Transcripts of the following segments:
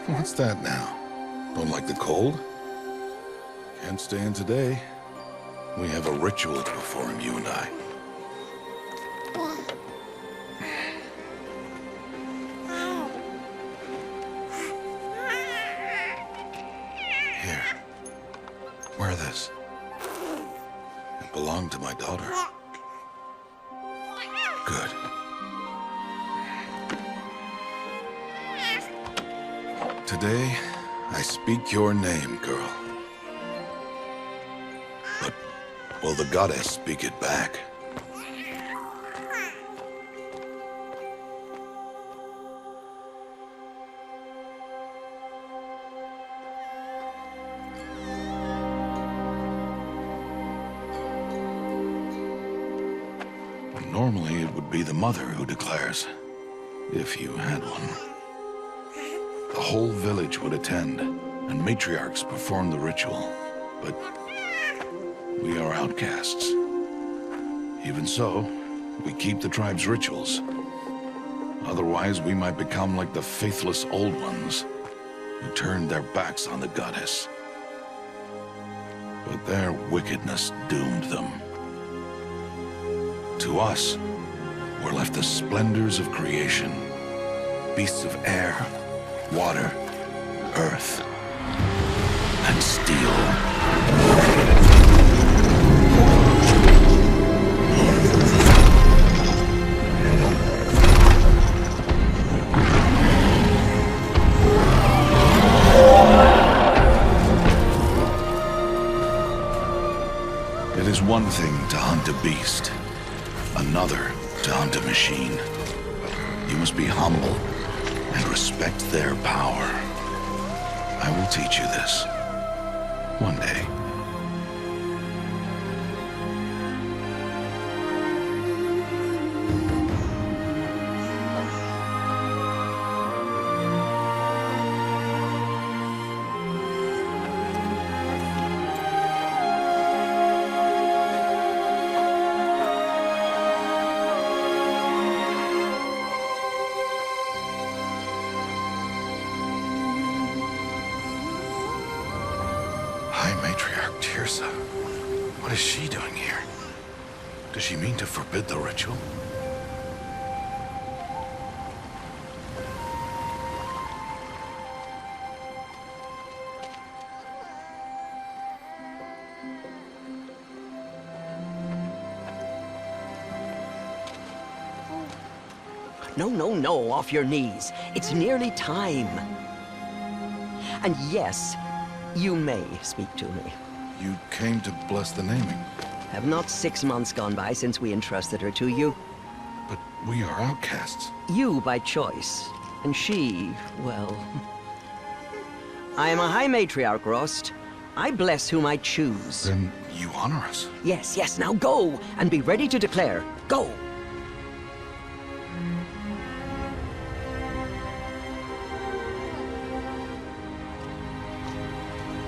What's that now? Don't like the cold? Can't stay in today. We have a ritual to perform, you and I. Here. Wear this. It belonged to my daughter. Good. Today, I speak your name, girl. But will the goddess speak it back? Normally, it would be the mother who declares, if you had one. The whole village would attend, and matriarchs perform the ritual. But we are outcasts. Even so, we keep the tribe's rituals. Otherwise, we might become like the faithless old ones, who turned their backs on the goddess. But their wickedness doomed them. To us, were left the splendors of creation, beasts of air, water, earth, and steel. It is one thing to hunt a beast, another to hunt a machine. You must be humble and respect their power. I will teach you this. One day. What is she doing here? Does she mean to forbid the ritual? No, off your knees. It's nearly time. And yes, you may speak to me. You came to bless the naming. Have not 6 months gone by since we entrusted her to you? But we are outcasts. You by choice, and she, well... I am a high matriarch, Rost. I bless whom I choose. Then you honor us. Yes, now go, and be ready to declare. Go!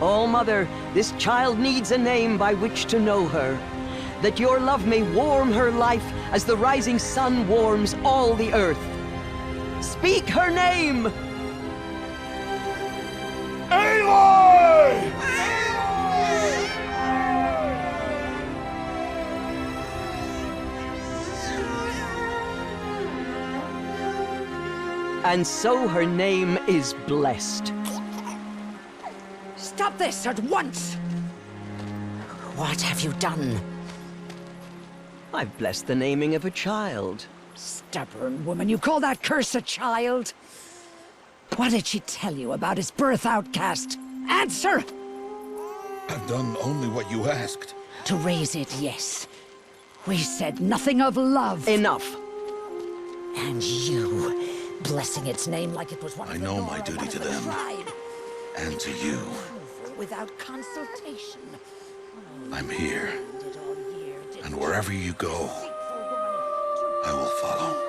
Oh, Mother, this child needs a name by which to know her. That your love may warm her life as the rising sun warms all the earth. Speak her name! Aloy! And so her name is blessed. Stop this at once! What have you done? I've blessed the naming of a child. Stubborn woman, you call that curse a child? What did she tell you about his birth, outcast? Answer! I've done only what you asked. To raise it, yes. We said nothing of love. Enough. And you, blessing its name like it was one of I the know Nora, my duty one of to the them. tribe. And to you. Without consultation. I'm here. And wherever you go, I will follow.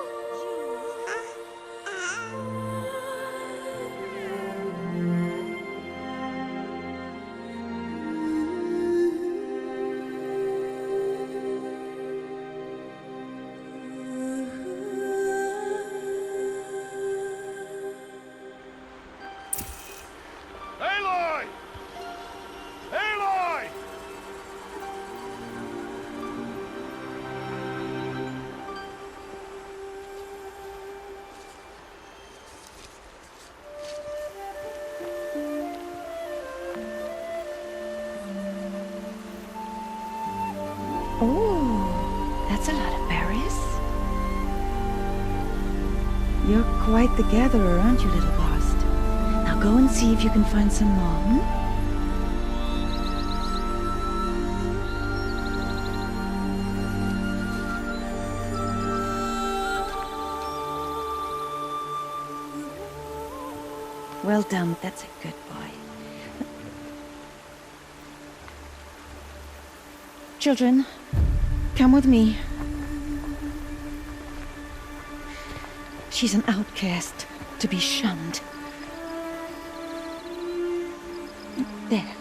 You're quite the gatherer, aren't you, little Bast? Now go and see if you can find some more, hmm? Well done, that's a good boy. Children, come with me. She's an outcast, to be shunned. There.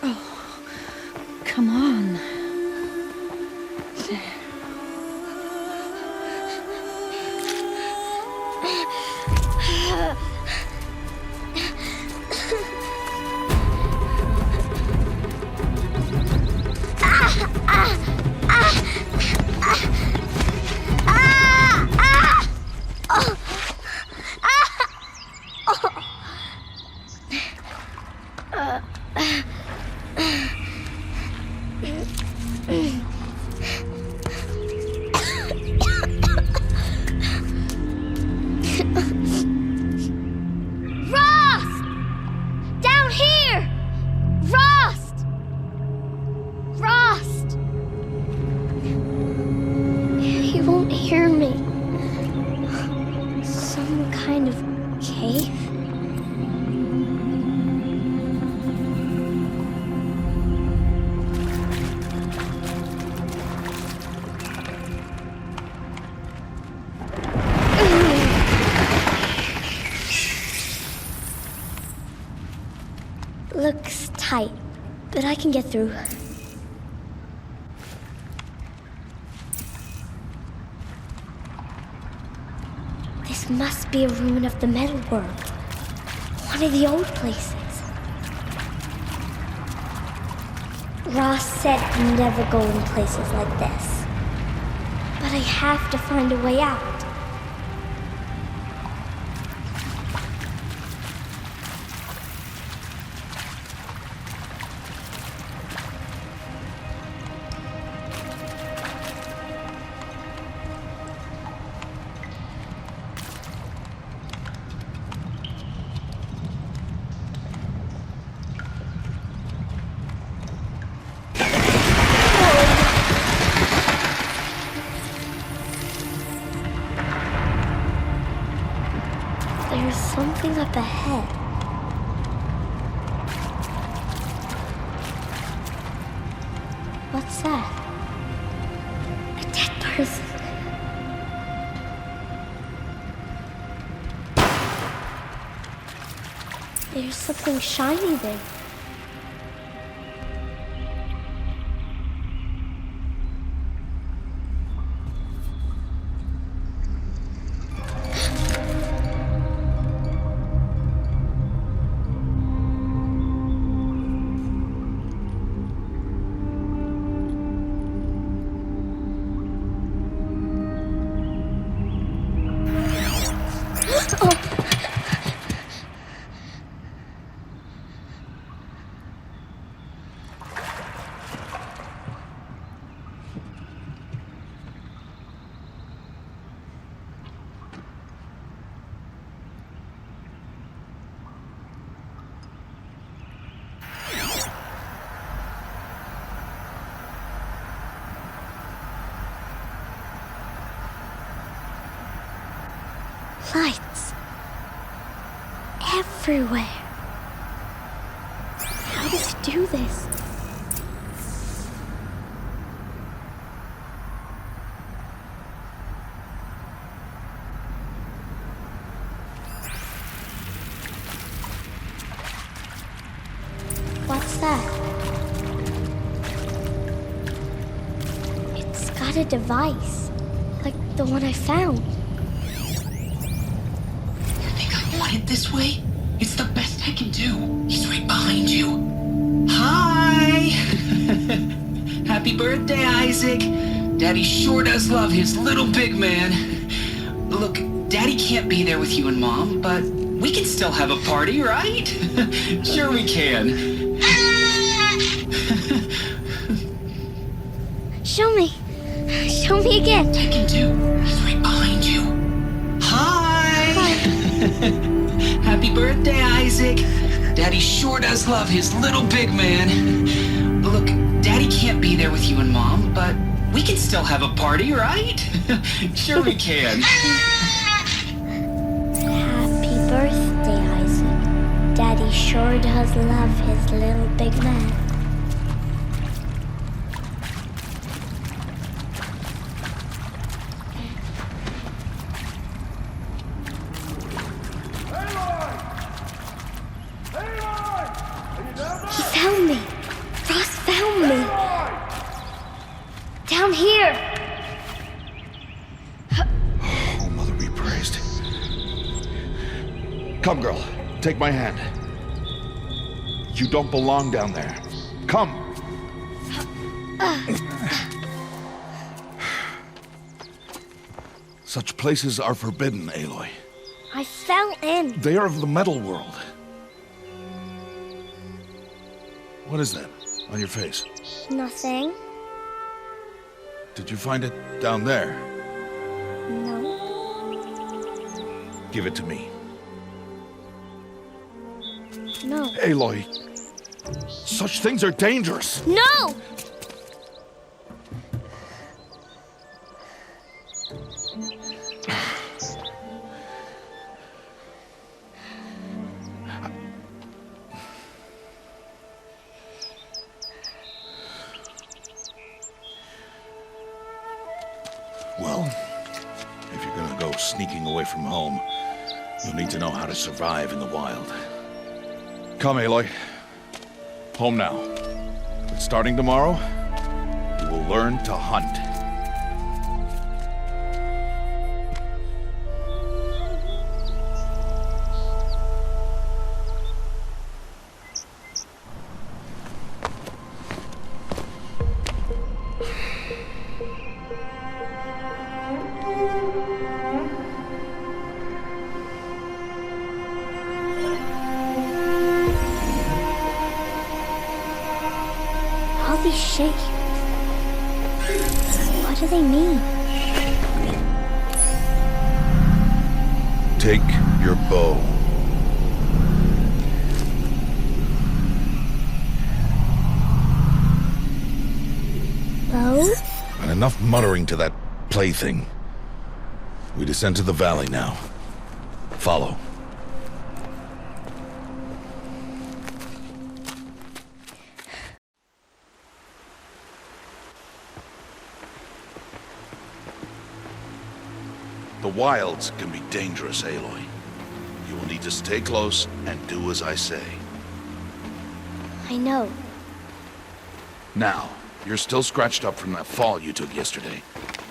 Oh, come on. There. Looks tight, but I can get through. This must be a ruin of the metal world. One of the old places. Ross said never go in places like this. But I have to find a way out. There's something up ahead. What's that? A dead person. There's something shiny there. Lights. Everywhere. How does he do this? What's that? It's got a device, like the one I found. It this way? It's the best I can do. He's right behind you. Hi! Happy birthday, Isaac. Daddy sure does love his little big man. Look, Daddy can't be there with you and Mom, but we can still have a party, right? Sure we can. Show me. me again. Tekken 2. He's right behind you. Hi! Happy birthday, Isaac. Daddy sure does love his little big man. Look, Daddy can't be there with you and Mom, but we can still have a party, right? Sure we can. Happy birthday, Isaac. Daddy sure does love his little big man. He found me. Ross found me. Down here. Oh, Mother be praised. Come, girl. Take my hand. You don't belong down there. Come. Such places are forbidden, Aloy. I fell in. They are of the metal world. What is that on your face? Nothing. Did you find it down there? No. Give it to me. No. Aloy, such things are dangerous. No! Well, if you're gonna go sneaking away from home, you'll need to know how to survive in the wild. Come, Aloy. Home now. But starting tomorrow, you will learn to hunt. All these shapes. What do they mean? Take your bow. Bow? And enough muttering to that plaything. We descend to the valley now. Follow. The wilds can be dangerous, Aloy. You will need to stay close and do as I say. I know. Now, you're still scratched up from that fall you took yesterday.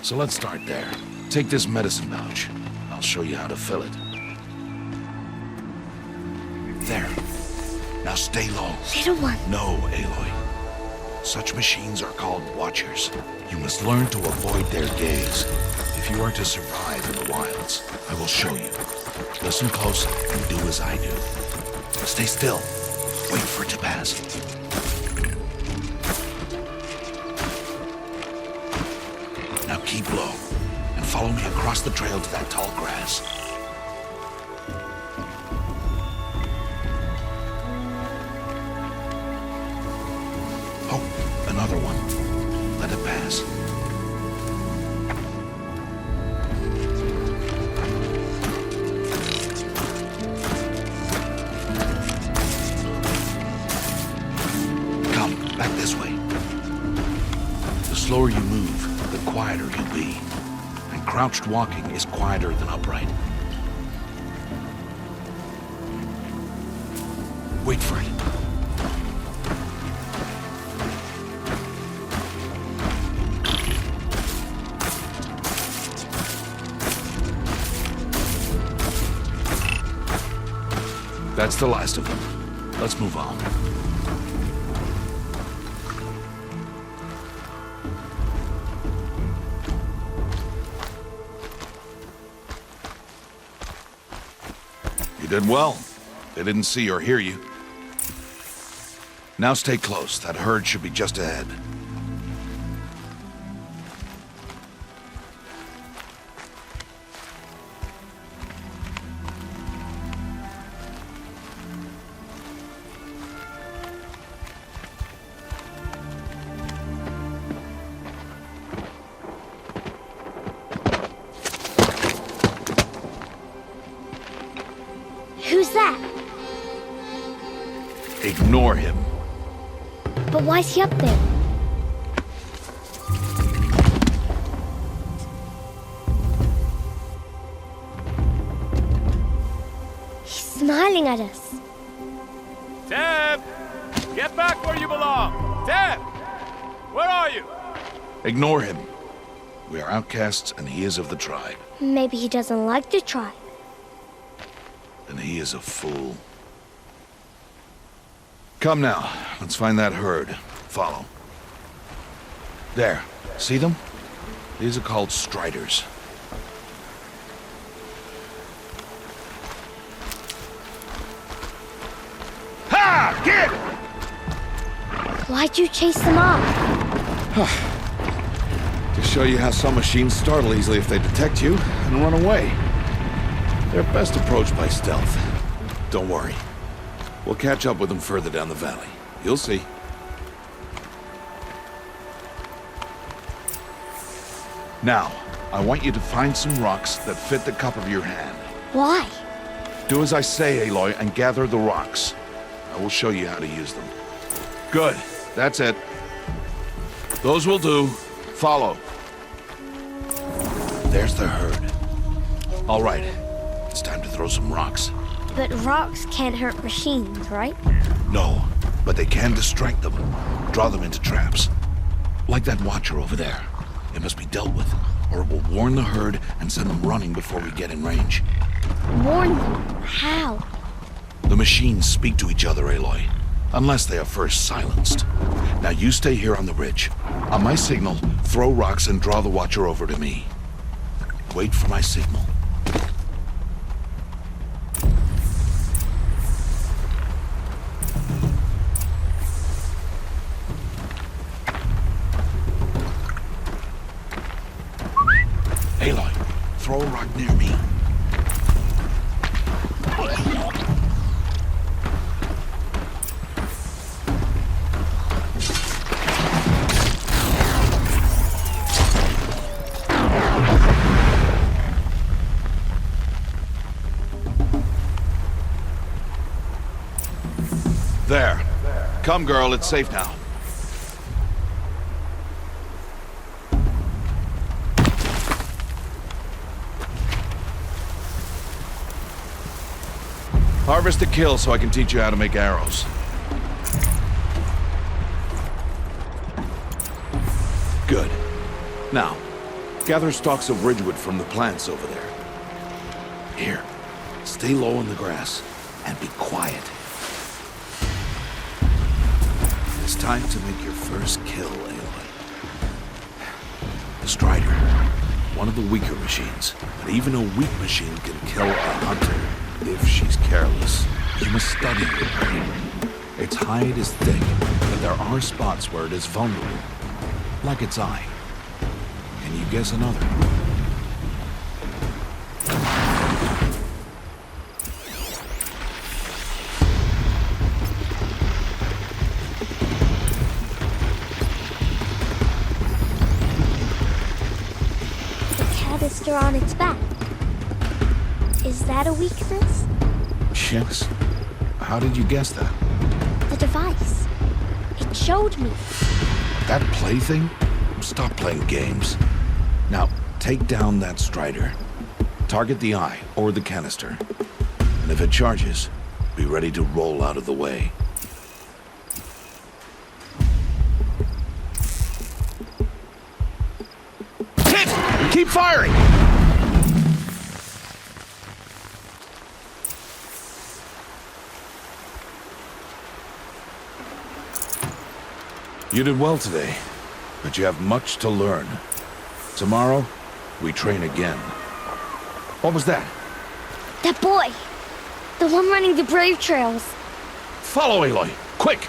So let's start there. Take this medicine pouch. I'll show you how to fill it. There. Now stay low. Little one. No, Aloy. Such machines are called watchers. You must learn to avoid their gaze. If you are to survive in the wilds, I will show you. Listen close and do as I do. Stay still. Wait for it to pass. Now keep low and follow me across the trail to that tall grass. Oh, another one. Let it pass. Come, back this way. The slower you move, the quieter you'll be. And crouched walking is quieter than upright. Wait for it. That's the last of them. Let's move on. You did well. They didn't see or hear you. Now stay close. That herd should be just ahead. Ignore him. But why's he up there? He's smiling at us. Teb! Get back where you belong! Teb! Where are you? Ignore him. We are outcasts, and he is of the tribe. Maybe he doesn't like the tribe. And he is a fool. Come now, let's find that herd. Follow. There, see them? These are called striders. Ha! Get! Why'd you chase them off? To show you how some machines startle easily if they detect you and run away. They're best approached by stealth. Don't worry. We'll catch up with them further down the valley. You'll see. Now, I want you to find some rocks that fit the cup of your hand. Why? Do as I say, Aloy, and gather the rocks. I will show you how to use them. Good. That's it. Those will do. Follow. There's the herd. All right. It's time to throw some rocks. But rocks can't hurt machines, right? No, but they can distract them. Draw them into traps. Like that watcher over there. It must be dealt with, or it will warn the herd and send them running before we get in range. Warn them? How? The machines speak to each other, Aloy. Unless they are first silenced. Now you stay here on the ridge. On my signal, throw rocks and draw the watcher over to me. Wait for my signal. Aloy, throw a rock near me. There. Come, girl, it's safe now. Harvest a kill so I can teach you how to make arrows. Good. Now, gather stalks of ridgewood from the plants over there. Here, stay low in the grass and be quiet. It's time to make your first kill, Aloy. The Strider. One of the weaker machines, but even a weak machine can kill a hunter if she's careless. You must study it. Its hide is thick, but there are spots where it is vulnerable, like its eye. Can you guess another? Canister on its back. Is that a weakness? Yes. How did you guess that? The device. It showed me. That plaything? Stop playing games. Now, take down that Strider. Target the eye or the canister. And if it charges, be ready to roll out of the way. Hit! Keep firing! You did well today, but you have much to learn. Tomorrow, we train again. What was that? That boy. The one running the brave trails. Follow, Aloy! Quick!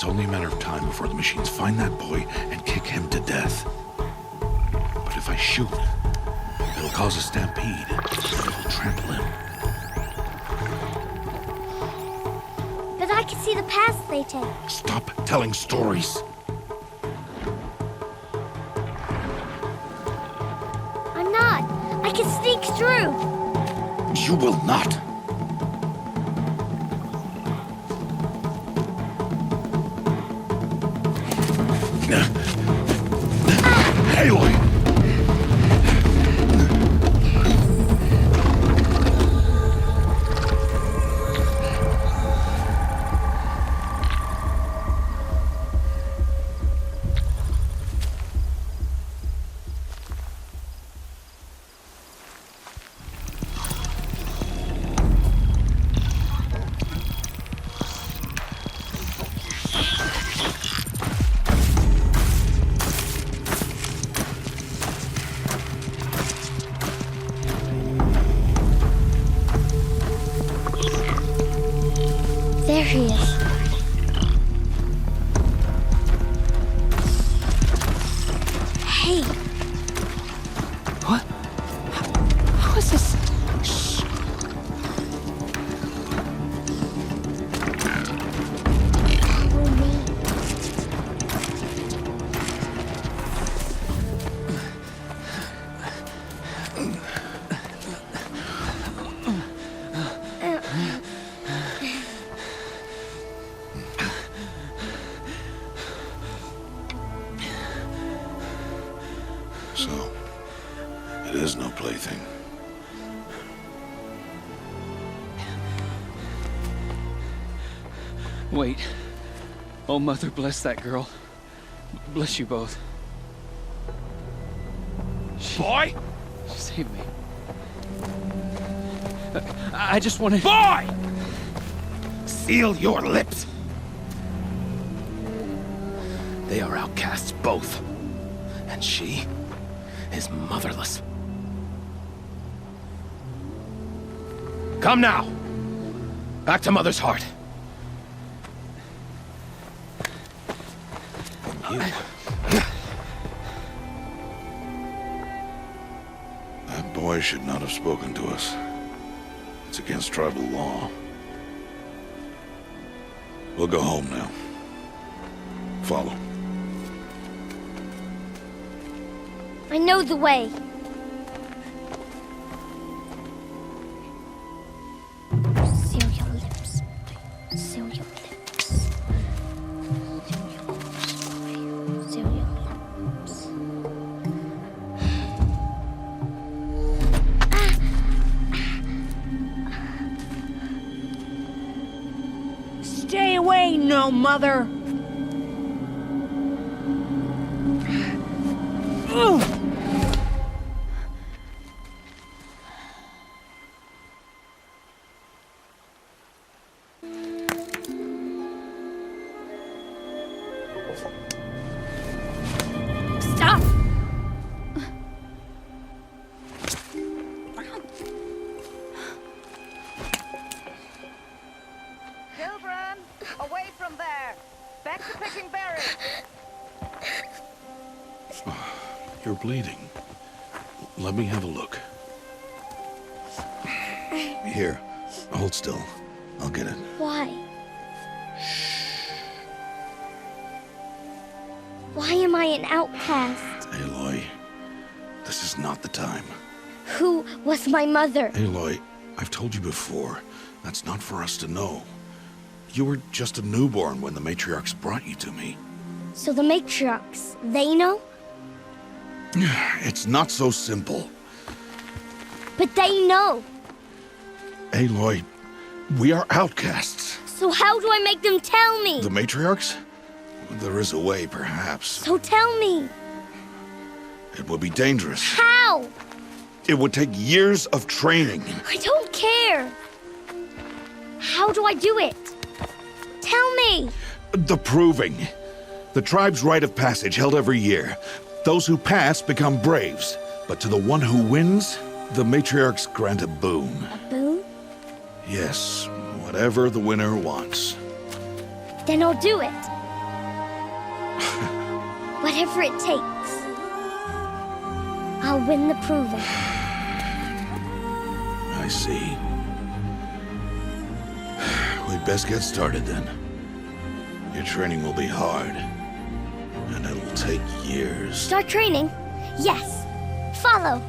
Only a matter of time before the machines find that boy and kick him to death. But if I shoot, it'll cause a stampede. It'll trample him. But I can see the paths they take. Stop telling stories. I'm not. I can sneak through. You will not. Aloy! There he is. Hey. What? How is this? Shh. So, it is no plaything. Wait. Oh, Mother, bless that girl. Bless you both. Boy! She saved me. I just wanted... Boy! Seal your lips! They are outcasts, both. And she is motherless. Come now! Back to Mother's heart. You. That boy should not have spoken to us. It's against tribal law. We'll go home now. Follow. I know the way. Seal your lips. Seal your lips. Seal your lips. Stay away, no mother. Stop! Children, away from there. Back to picking berries. You're bleeding. Let me have a look. Here, hold still. I'll get it. Why? Why am I an outcast? Aloy, this is not the time. Who was my mother? Aloy, I've told you before, that's not for us to know. You were just a newborn when the matriarchs brought you to me. So the matriarchs, they know? It's not so simple. But they know. Aloy, we are outcasts. So how do I make them tell me? The matriarchs? There is a way, perhaps. So tell me. It would be dangerous. How? It would take years of training. I don't care. How do I do it? Tell me. The proving. The tribe's rite of passage held every year. Those who pass become braves. But to the one who wins, the matriarchs grant a boon. A boon? Yes, whatever the winner wants. Then I'll do it. Whatever it takes. I'll win the proving. I see. We'd best get started then. Your training will be hard, and it'll take years. Start training? Yes. Follow.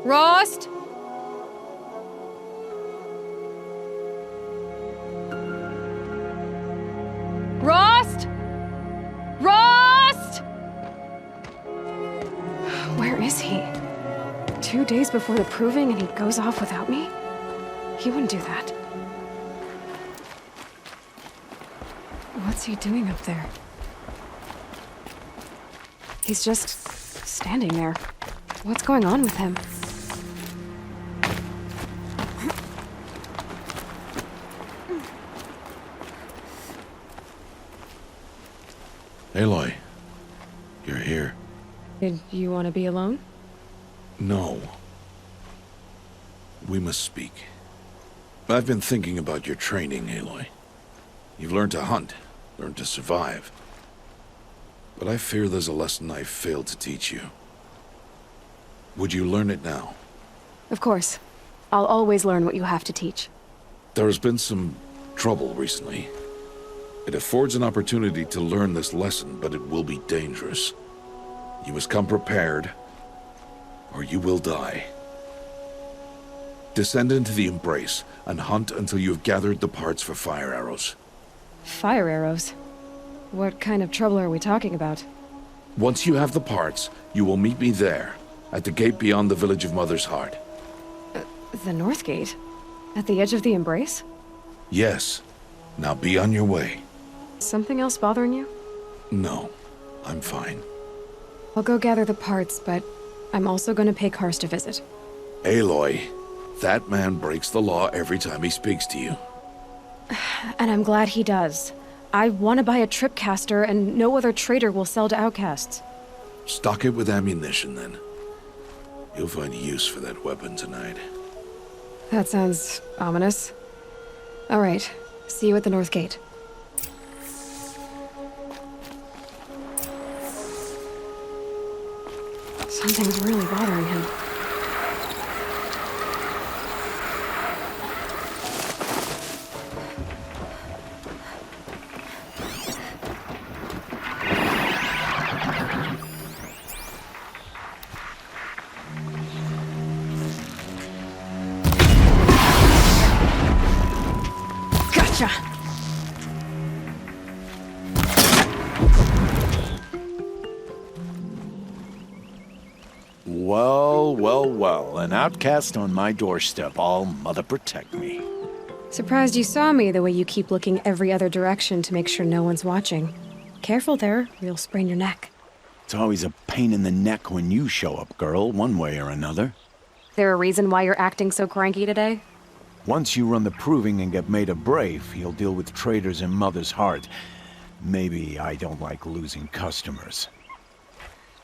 Rost? Rost? Rost? Where is he? 2 days before the proving and he goes off without me? He wouldn't do that. What's he doing up there? He's just standing there. What's going on with him? Aloy, you're here. Did you want to be alone? No. We must speak. I've been thinking about your training, Aloy. You've learned to hunt, learned to survive. But I fear there's a lesson I've failed to teach you. Would you learn it now? Of course. I'll always learn what you have to teach. There has been some trouble recently. It affords an opportunity to learn this lesson, but it will be dangerous. You must come prepared, or you will die. Descend into the Embrace and hunt until you have gathered the parts for fire arrows. Fire arrows? What kind of trouble are we talking about? Once you have the parts, you will meet me there, at the gate beyond the village of Mother's Heart. The North Gate? At the edge of the Embrace? Yes. Now be on your way. Something else bothering you? No, I'm fine. I'll go gather the parts, but I'm also gonna pay Karst a visit. Aloy, that man breaks the law every time he speaks to you. And I'm glad he does. I want to buy a tripcaster, and no other trader will sell to outcasts. Stock it with ammunition, then. You'll find use for that weapon tonight. That sounds ominous. All right, see you at the North Gate. Something's really bothering him. Gotcha! Well, an outcast on my doorstep. All mother protect me. Surprised you saw me the way you keep looking every other direction to make sure no one's watching. Careful there, or you'll sprain your neck. It's always a pain in the neck when you show up, girl, one way or another. There a reason why you're acting so cranky today? Once you run the proving and get made a brave, you'll deal with traitors in Mother's Heart. Maybe I don't like losing customers.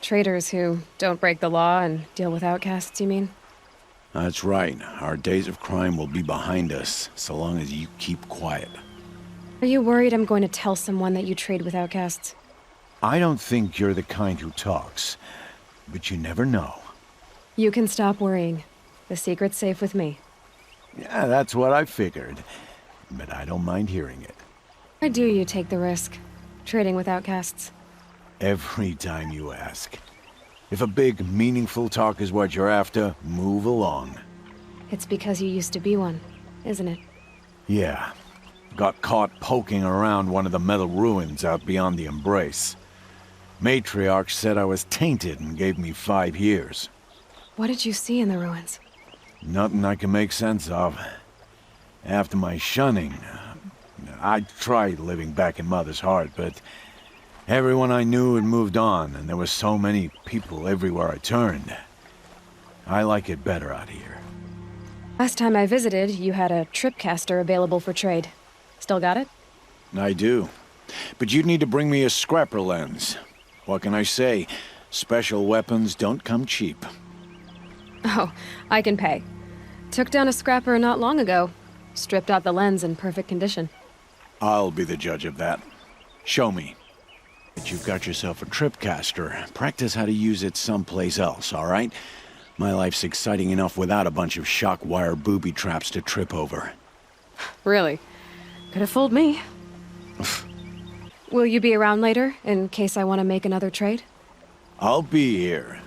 Traitors who don't break the law and deal with outcasts, you mean? That's right. Our days of crime will be behind us, so long as you keep quiet. Are you worried I'm going to tell someone that you trade with outcasts? I don't think you're the kind who talks, but you never know. You can stop worrying. The secret's safe with me. Yeah, that's what I figured, but I don't mind hearing it. Why do you take the risk? Trading with outcasts? Every time you ask. If a big, meaningful talk is what you're after, move along. It's because you used to be one, isn't it? Yeah. Got caught poking around one of the metal ruins out beyond the Embrace. Matriarch said I was tainted and gave me 5 years. What did you see in the ruins? Nothing I can make sense of. After my shunning, I tried living back in Mother's Heart, but everyone I knew had moved on, and there were so many people everywhere I turned. I like it better out here. Last time I visited, you had a tripcaster available for trade. Still got it? I do. But you'd need to bring me a scrapper lens. What can I say? Special weapons don't come cheap. Oh, I can pay. Took down a scrapper not long ago. Stripped out the lens in perfect condition. I'll be the judge of that. Show me. But you've got yourself a tripcaster. Practice how to use it someplace else, all right? My life's exciting enough without a bunch of shock wire booby traps to trip over. Really? Could have fooled me. Will you be around later, in case I want to make another trade? I'll be here.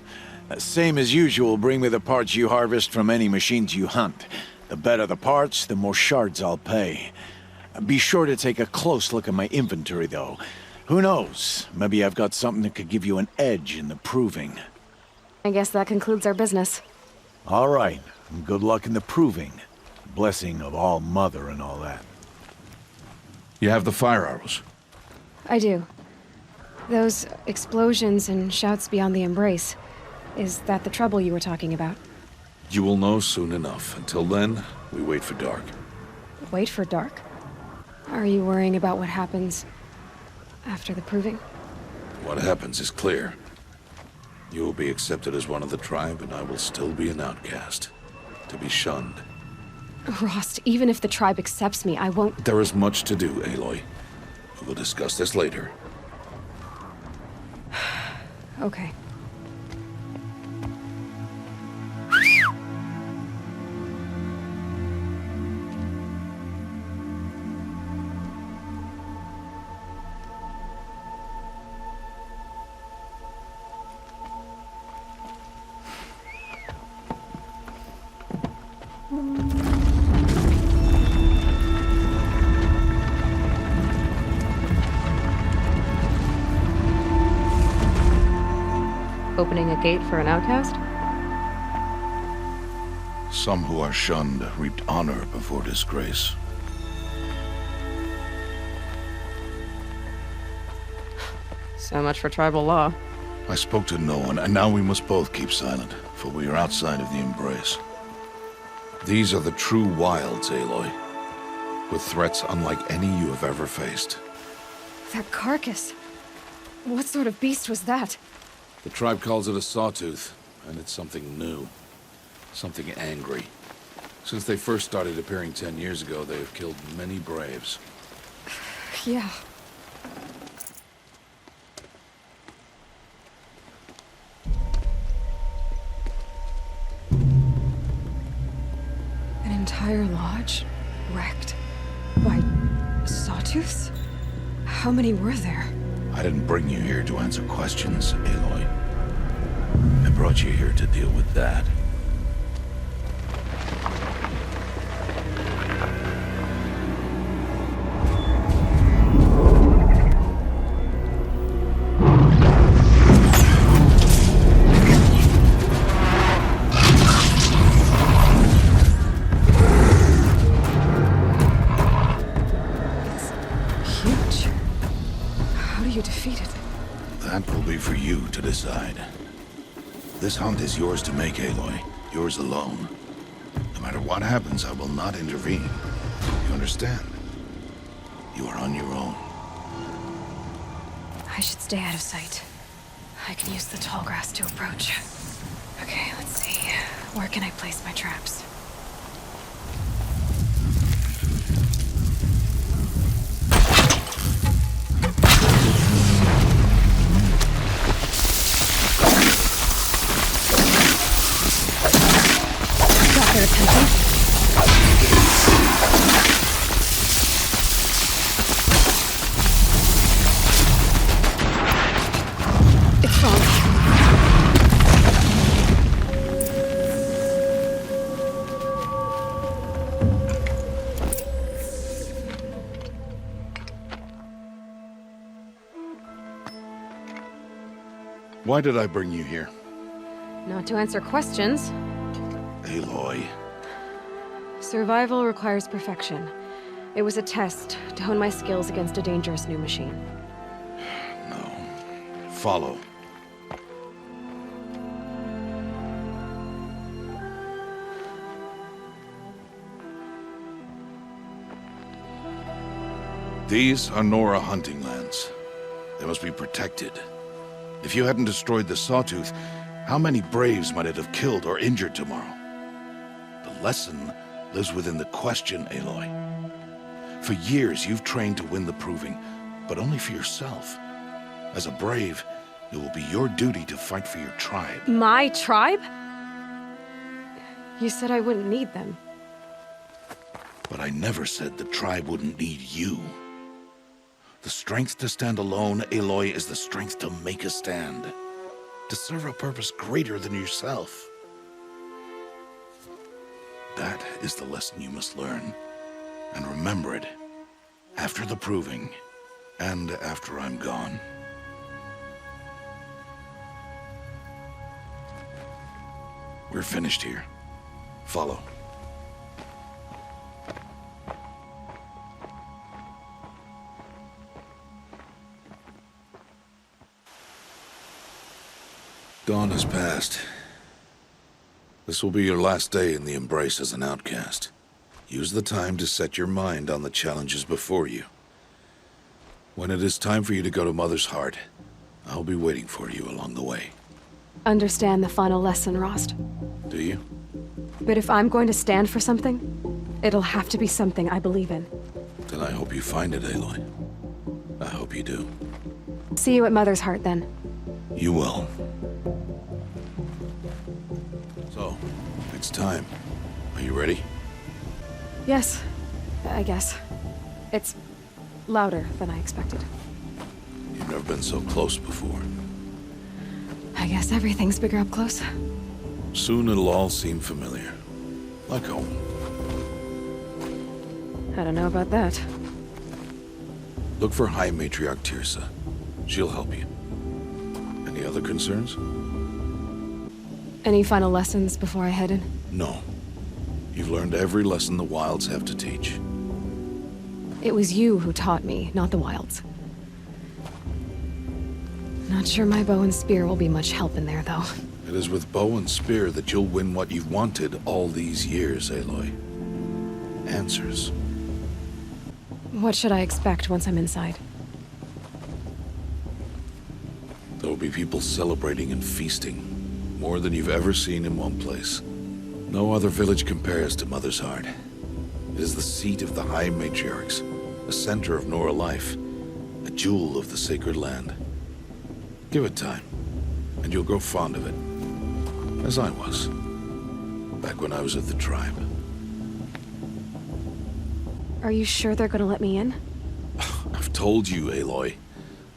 Same as usual, bring me the parts you harvest from any machines you hunt. The better the parts, the more shards I'll pay. Be sure to take a close look at my inventory, though. Who knows? Maybe I've got something that could give you an edge in the proving. I guess that concludes our business. All right. Good luck in the proving. Blessing of All Mother and all that. You have the fire arrows. I do. Those explosions and shouts beyond the Embrace. Is that the trouble you were talking about? You will know soon enough. Until then, we wait for dark. Wait for dark? Are you worrying about what happens after the proving? What happens is clear. You will be accepted as one of the tribe, and I will still be an outcast. To be shunned. Rost, even if the tribe accepts me, I won't... There is much to do, Aloy. We will discuss this later. Okay. Opening a gate for an outcast? Some who are shunned reaped honor before disgrace. So much for tribal law. I spoke to no one, and now we must both keep silent, for we are outside of the embrace. These are the true wilds, Aloy, with threats unlike any you have ever faced. That carcass. What sort of beast was that? The tribe calls it a sawtooth, and it's something new. Something angry. Since they first started appearing 10 years ago, they have killed many braves. Yeah. An entire lodge wrecked by sawtooths? How many were there? I didn't bring you here to answer questions, Aloy. I brought you here to deal with that. That will be for you to decide. This hunt is yours to make, Aloy. Yours alone. No matter what happens, I will not intervene. You understand? You are on your own. I should stay out of sight. I can use the tall grass to approach. Okay, let's see. Where can I place my traps? Their attention. It's wrong. Why did I bring you here? Not to answer questions. Aloy. Survival requires perfection. It was a test to hone my skills against a dangerous new machine. No. Follow. These are Nora hunting lands. They must be protected. If you hadn't destroyed the Sawtooth, how many braves might it have killed or injured tomorrow? The lesson lives within the question, Aloy. For years, you've trained to win the proving, but only for yourself. As a brave, it will be your duty to fight for your tribe. My tribe? You said I wouldn't need them. But I never said the tribe wouldn't need you. The strength to stand alone, Aloy, is the strength to make a stand. To serve a purpose greater than yourself. That is the lesson you must learn. And remember it. After the proving. And after I'm gone. We're finished here. Follow. Dawn has passed. This will be your last day in the Embrace as an outcast. Use the time to set your mind on the challenges before you. When it is time for you to go to Mother's Heart, I'll be waiting for you along the way. Understand the final lesson, Rost. Do you? But if I'm going to stand for something, it'll have to be something I believe in. Then I hope you find it, Aloy. I hope you do. See you at Mother's Heart, then. You will. So, it's time. Are you ready? Yes, I guess. It's louder than I expected. You've never been so close before. I guess everything's bigger up close. Soon it'll all seem familiar. Like home. I don't know about that. Look for High Matriarch Tirsa. She'll help you. Any other concerns? Any final lessons before I head in? No. You've learned every lesson the Wilds have to teach. It was you who taught me, not the Wilds. Not sure my bow and spear will be much help in there, though. It is with bow and spear that you'll win what you've wanted all these years, Aloy. Answers. What should I expect once I'm inside? There will be people celebrating and feasting. More than you've ever seen in one place. No other village compares to Mother's Heart. It is the seat of the High Matriarchs, a center of Nora life, a jewel of the sacred land. Give it time, and you'll grow fond of it. As I was, back when I was at the tribe. Are you sure they're gonna let me in? I've told you, Aloy.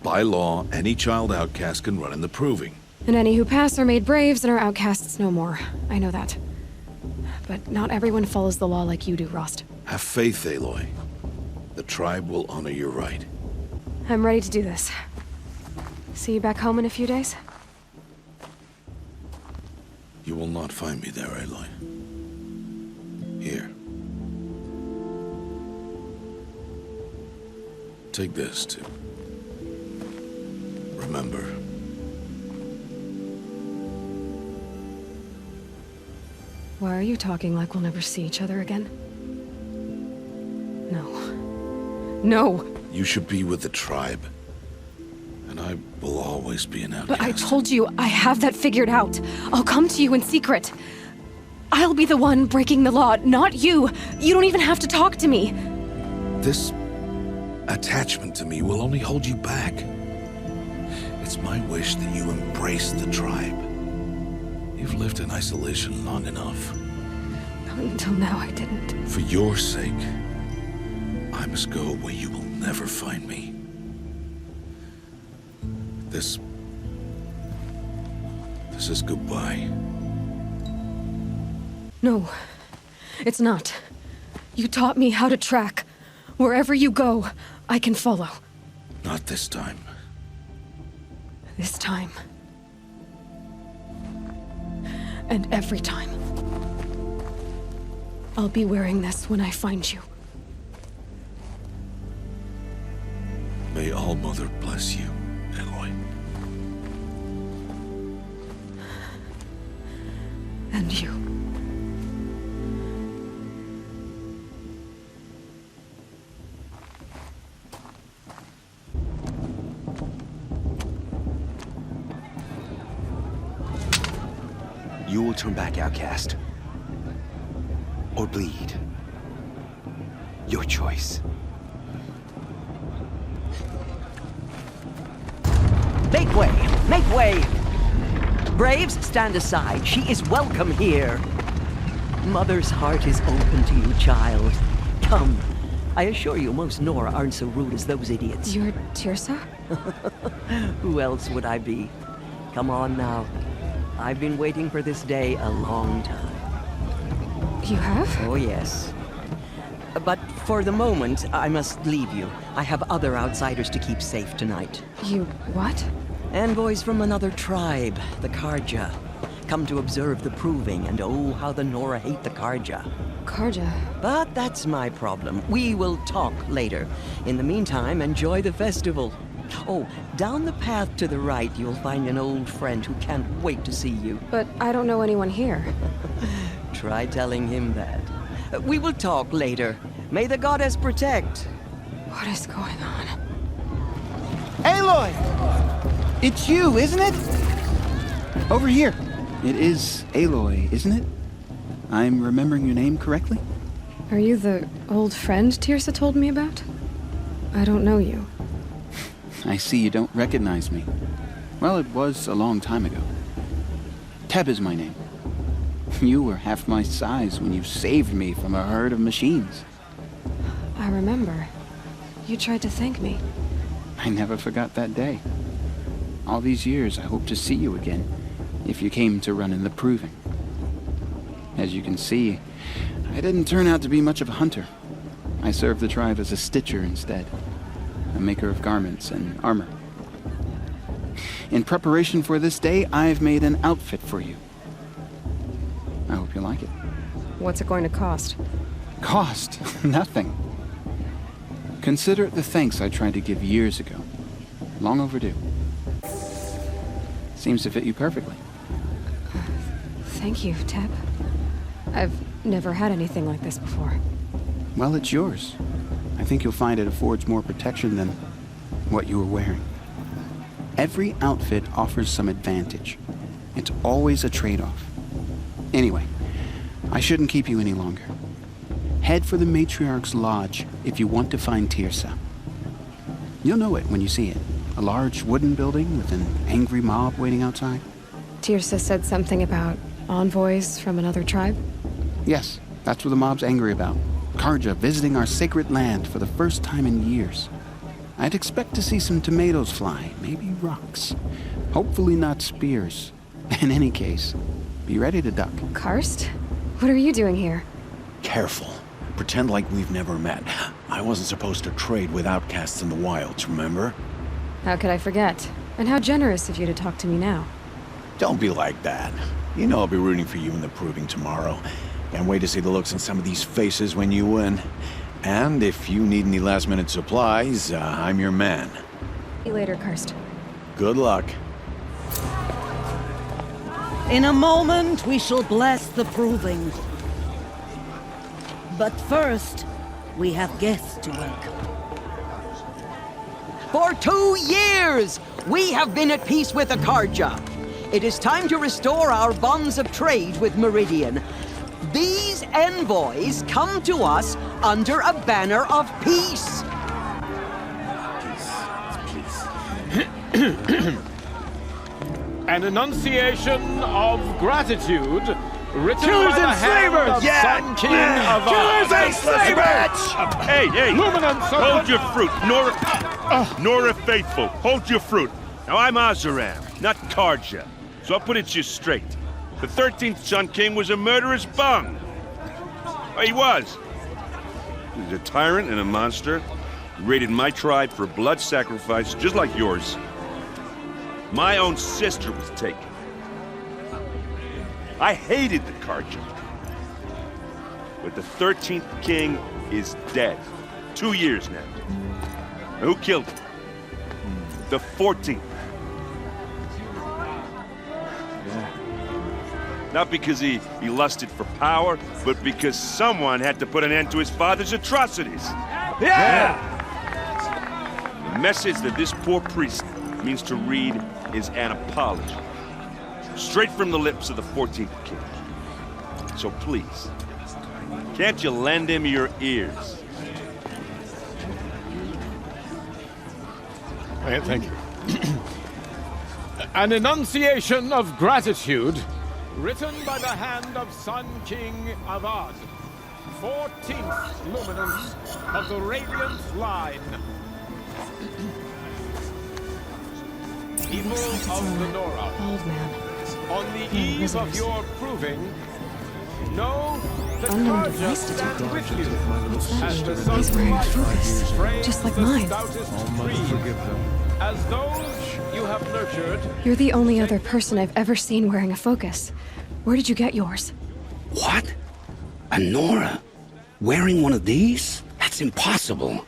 By law, any child outcast can run in the proving. And any who pass are made braves and are outcasts no more. I know that. But not everyone follows the law like you do, Rost. Have faith, Aloy. The tribe will honor your right. I'm ready to do this. See you back home in a few days? You will not find me there, Aloy. Here. Take this to remember. Why are you talking like we'll never see each other again? No. No! You should be with the tribe. And I will always be an outcast. But I told you, I have that figured out. I'll come to you in secret. I'll be the one breaking the law, not you. You don't even have to talk to me. This attachment to me will only hold you back. It's my wish that you embrace the tribe. You've lived in isolation long enough. Until now, I didn't. For your sake, I must go where you will never find me. This is goodbye. No, it's not. You taught me how to track. Wherever you go, I can follow. Not this time. This time. And every time. I'll be wearing this when I find you. May All Mother bless you, Aloy. And you. You will turn back, outcast. Or bleed. Your choice. Make way! Make way! Braves, stand aside. She is welcome here. Mother's heart is open to you, child. Come. I assure you, most Nora aren't so rude as those idiots. You're Tirsa? Who else would I be? Come on now. I've been waiting for this day a long time. You have? Oh, yes. But for the moment, I must leave you. I have other outsiders to keep safe tonight. You what? Envoys from another tribe, the Karja. Come to observe the proving, and oh, how the Nora hate the Karja. Karja? But that's my problem. We will talk later. In the meantime, enjoy the festival. Oh, down the path to the right, you'll find an old friend who can't wait to see you. But I don't know anyone here. Try telling him that. We will talk later. May the goddess protect. What is going on? Aloy! It's you, isn't it? Over here. It is Aloy, isn't it? I'm remembering your name correctly? Are you the old friend Tirsa told me about? I don't know you. I see you don't recognize me. Well, it was a long time ago. Teb is my name. You were half my size when you saved me from a herd of machines. I remember. You tried to thank me. I never forgot that day. All these years, I hope to see you again, if you came to run in the proving. As you can see, I didn't turn out to be much of a hunter. I served the tribe as a stitcher instead, a maker of garments and armor. In preparation for this day, I've made an outfit for you. I hope you like it. What's it going to cost? Cost? Nothing. Consider it the thanks I tried to give years ago. Long overdue. Seems to fit you perfectly. Thank you, Teb. I've never had anything like this before. Well, it's yours. I think you'll find it affords more protection than what you were wearing. Every outfit offers some advantage. It's always a trade-off. Anyway, I shouldn't keep you any longer. Head for the Matriarch's Lodge if you want to find Tirsa. You'll know it when you see it. A large wooden building with an angry mob waiting outside. Tirsa said something about envoys from another tribe? Yes, that's what the mob's angry about. Karja visiting our sacred land for the first time in years. I'd expect to see some tomatoes fly, maybe rocks. Hopefully not spears. In any case, be ready to duck. Karst? What are you doing here? Careful. Pretend like we've never met. I wasn't supposed to trade with outcasts in the wilds, remember? How could I forget? And how generous of you to talk to me now. Don't be like that. You know I'll be rooting for you in the proving tomorrow. Can't wait to see the looks on some of these faces when you win. And if you need any last-minute supplies, I'm your man. See you later, Karst. Good luck. In a moment, we shall bless the proving. But first, we have guests to welcome. For 2 years, we have been at peace with Akarja. It is time to restore our bonds of trade with Meridian. These envoys come to us under a banner of peace. An enunciation of gratitude written by the hand of Sun King of Killers and slavers! Hey, hold your fruit. Nora Faithful, hold your fruit. Now, I'm Azaram, not Karja, so I'll put it to you straight. The 13th Sun King was a murderous bung. Oh, he was. He was a tyrant and a monster. He raided my tribe for blood sacrifice, just like yours. My own sister was taken. I hated the Karja. But the 13th king is dead. 2 years now. Now, who killed him? The 14th. Not because he lusted for power, but because someone had to put an end to his father's atrocities. Yeah! The message that this poor priest means to read is an apology. Straight from the lips of the 14th king. So please, can't you lend him your ears? Thank you. An enunciation of gratitude written by the hand of Sun King Avad, 14th luminance of the Radiant Line. People of the Nora, Old man. on the eve of your proving, know that Unknown Karja device to stands take with you What's that? as the He's sun's wearing light focus, frames just like the mine. stoutest tree, as those you have nurtured. You're the only other person I've ever seen wearing a focus. Where did you get yours? What? A Nora? Wearing one of these? That's impossible.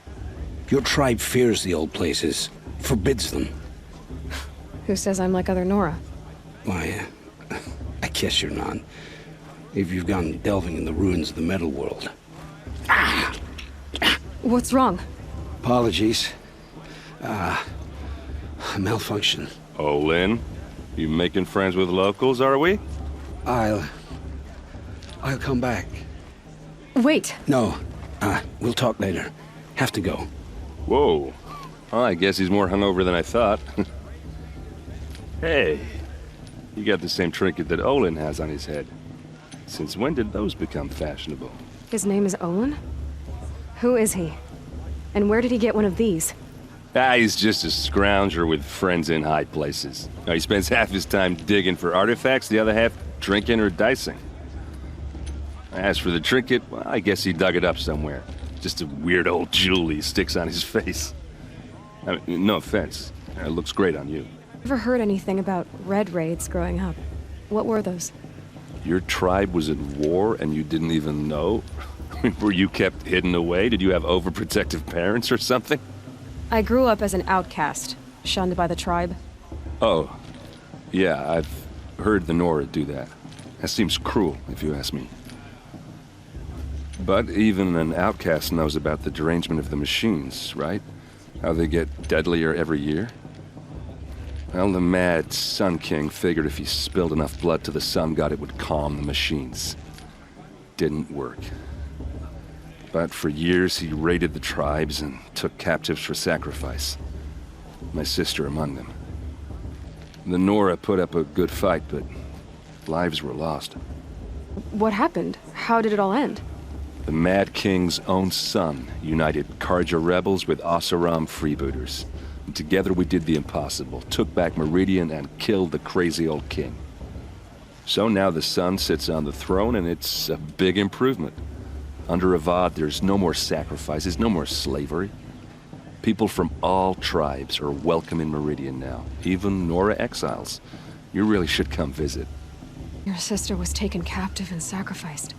Your tribe fears the old places, forbids them. Who says I'm like other Nora? Why, I guess you're not. If you've gone delving in the ruins of the metal world. What's wrong? Apologies. A malfunction. Oh, Lynn, you making friends with locals, are we? I'll come back. Wait. No, we'll talk later. Have to go. Whoa. Well, I guess he's more hungover than I thought. Hey, you got the same trinket that Olin has on his head. Since when did those become fashionable? His name is Olin? Who is he? And where did he get one of these? He's just a scrounger with friends in high places. Now, he spends half his time digging for artifacts, the other half drinking or dicing. As for the trinket, well, I guess he dug it up somewhere. Just a weird old jewel he sticks on his face. I mean, no offense. It looks great on you. Ever heard anything about red raids growing up? What were those? Your tribe was at war and you didn't even know? Were you kept hidden away? Did you have overprotective parents or something? I grew up as an outcast, shunned by the tribe. Oh. Yeah, I've heard the Nora do that. That seems cruel, if you ask me. But even an outcast knows about the derangement of the machines, right? How they get deadlier every year? Well, the mad Sun King figured if he spilled enough blood to the Sun God, it would calm the machines. Didn't work. But for years, he raided the tribes and took captives for sacrifice. My sister among them. The Nora put up a good fight, but lives were lost. What happened? How did it all end? The Mad King's own son united Karja rebels with Oseram freebooters. And together we did the impossible, took back Meridian and killed the crazy old king. So now the son sits on the throne, and it's a big improvement. Under Avad, there's no more sacrifices, no more slavery. People from all tribes are welcome in Meridian now, even Nora exiles. You really should come visit. Your sister was taken captive and sacrificed.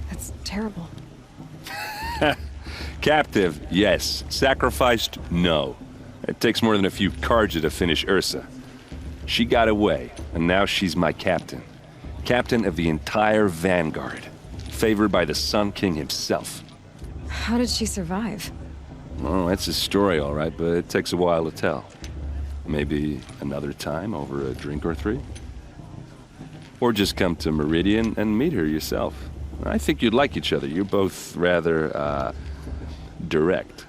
That's terrible. Captive, yes. Sacrificed, no. It takes more than a few Karja to finish Ursa. She got away, and now she's my captain. Captain of the entire Vanguard. Favored by the Sun King himself. How did she survive? Oh, that's a story, all right, but it takes a while to tell. Maybe another time over a drink or three? Or just come to Meridian and meet her yourself. I think you'd like each other. You're both rather, direct.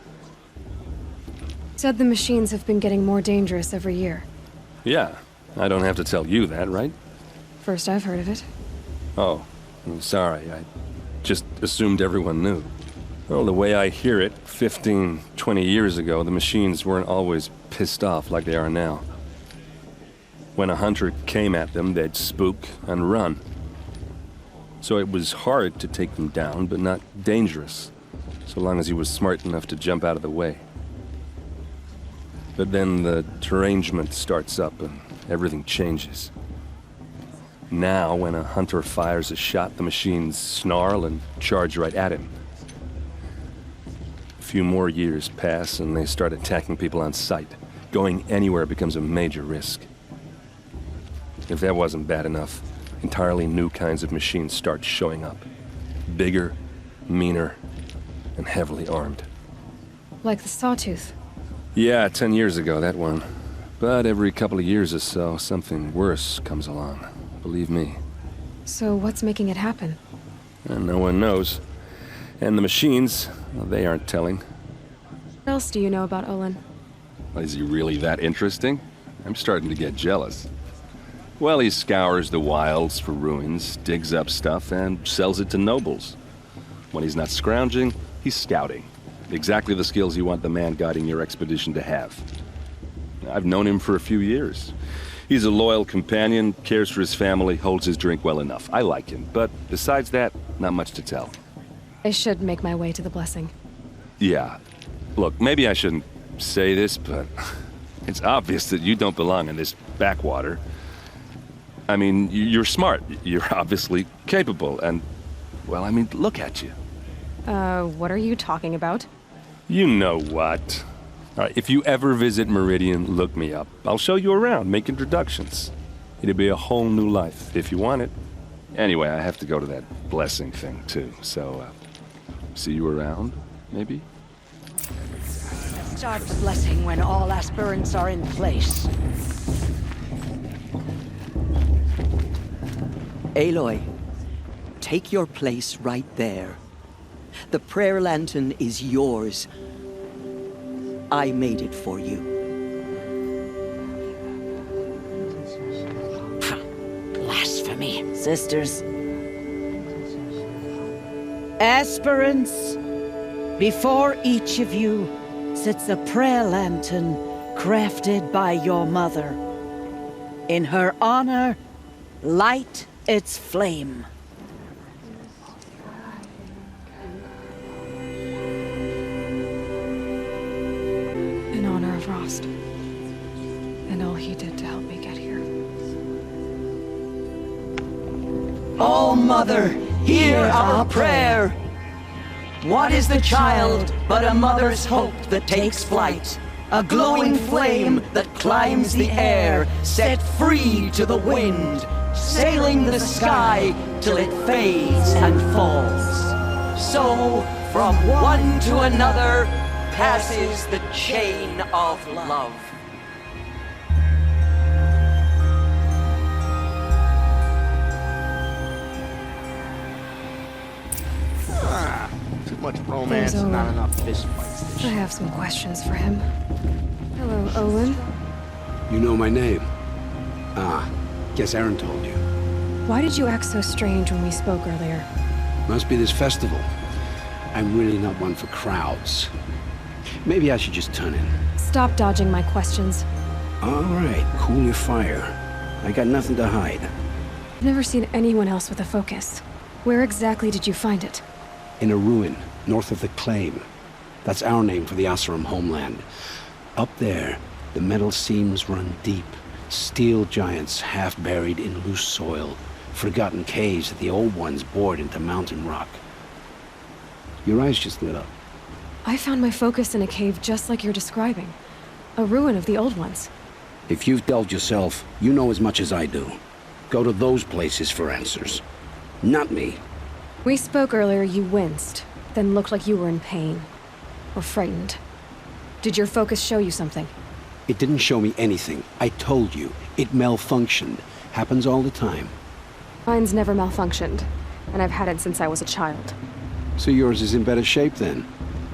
Said the machines have been getting more dangerous every year. Yeah, I don't have to tell you that, right? First I've heard of it. Oh, I'm sorry. I just assumed everyone knew. Well, the way I hear it, 15, 20 years ago, the machines weren't always pissed off like they are now. When a hunter came at them, they'd spook and run. So it was hard to take them down, but not dangerous, so long as he was smart enough to jump out of the way. But then the derangement starts up and everything changes. Now, when a hunter fires a shot, the machines snarl and charge right at him. A few more years pass and they start attacking people on sight. Going anywhere becomes a major risk. If that wasn't bad enough, entirely new kinds of machines start showing up. Bigger, meaner, and heavily armed. Like the Sawtooth. Yeah, 10 years ago, that one. But every couple of years or so, something worse comes along. Believe me. So what's making it happen? And no one knows. And the machines, well, they aren't telling. What else do you know about Olin? Is he really that interesting? I'm starting to get jealous. Well, he scours the wilds for ruins, digs up stuff, and sells it to nobles. When he's not scrounging, he's scouting. Exactly the skills you want the man guiding your expedition to have. I've known him for a few years. He's a loyal companion, cares for his family, holds his drink well enough. I like him, but besides that, not much to tell. I should make my way to the blessing. Yeah. Look, maybe I shouldn't say this, but it's obvious that you don't belong in this backwater. I mean, you're smart. You're obviously capable, and, well, I mean, look at you. What are you talking about? You know what. All right, if you ever visit Meridian, look me up. I'll show you around, make introductions. It'll be a whole new life, if you want it. Anyway, I have to go to that blessing thing, too, so, see you around, maybe? Start blessing when all aspirants are in place. Aloy, take your place right there. The prayer lantern is yours. I made it for you. Blasphemy, sisters. Aspirants, before each of you sits a prayer lantern crafted by your mother. In her honor, light its flame. In honor of Rost. And all he did to help me get here. Oh, Mother, hear our prayer. What is the child but a mother's hope that takes flight? A glowing flame that climbs the air, set free to the wind, sailing the sky till it fades and falls. So, from one to another, passes the chain of love. Too much romance and not enough fist fights. I have some questions for him. Hello, Olin. You know my name? Ah, guess Aaron told you. Why did you act so strange when we spoke earlier? Must be this festival. I'm really not one for crowds. Maybe I should just turn in. Stop dodging my questions. All right, cool your fire. I got nothing to hide. I've never seen anyone else with a focus. Where exactly did you find it? In a ruin, north of the Claim. That's our name for the Asuram homeland. Up there, the metal seams run deep. Steel giants half buried in loose soil. Forgotten caves that the old ones bored into mountain rock. Your eyes just lit up. I found my focus in a cave just like you're describing. A ruin of the old ones. If you've delved yourself, you know as much as I do. Go to those places for answers. Not me. We spoke earlier, you winced, then looked like you were in pain. Or frightened. Did your focus show you something? It didn't show me anything. I told you. It malfunctioned. Happens all the time. Mine's never malfunctioned, and I've had it since I was a child. So yours is in better shape then?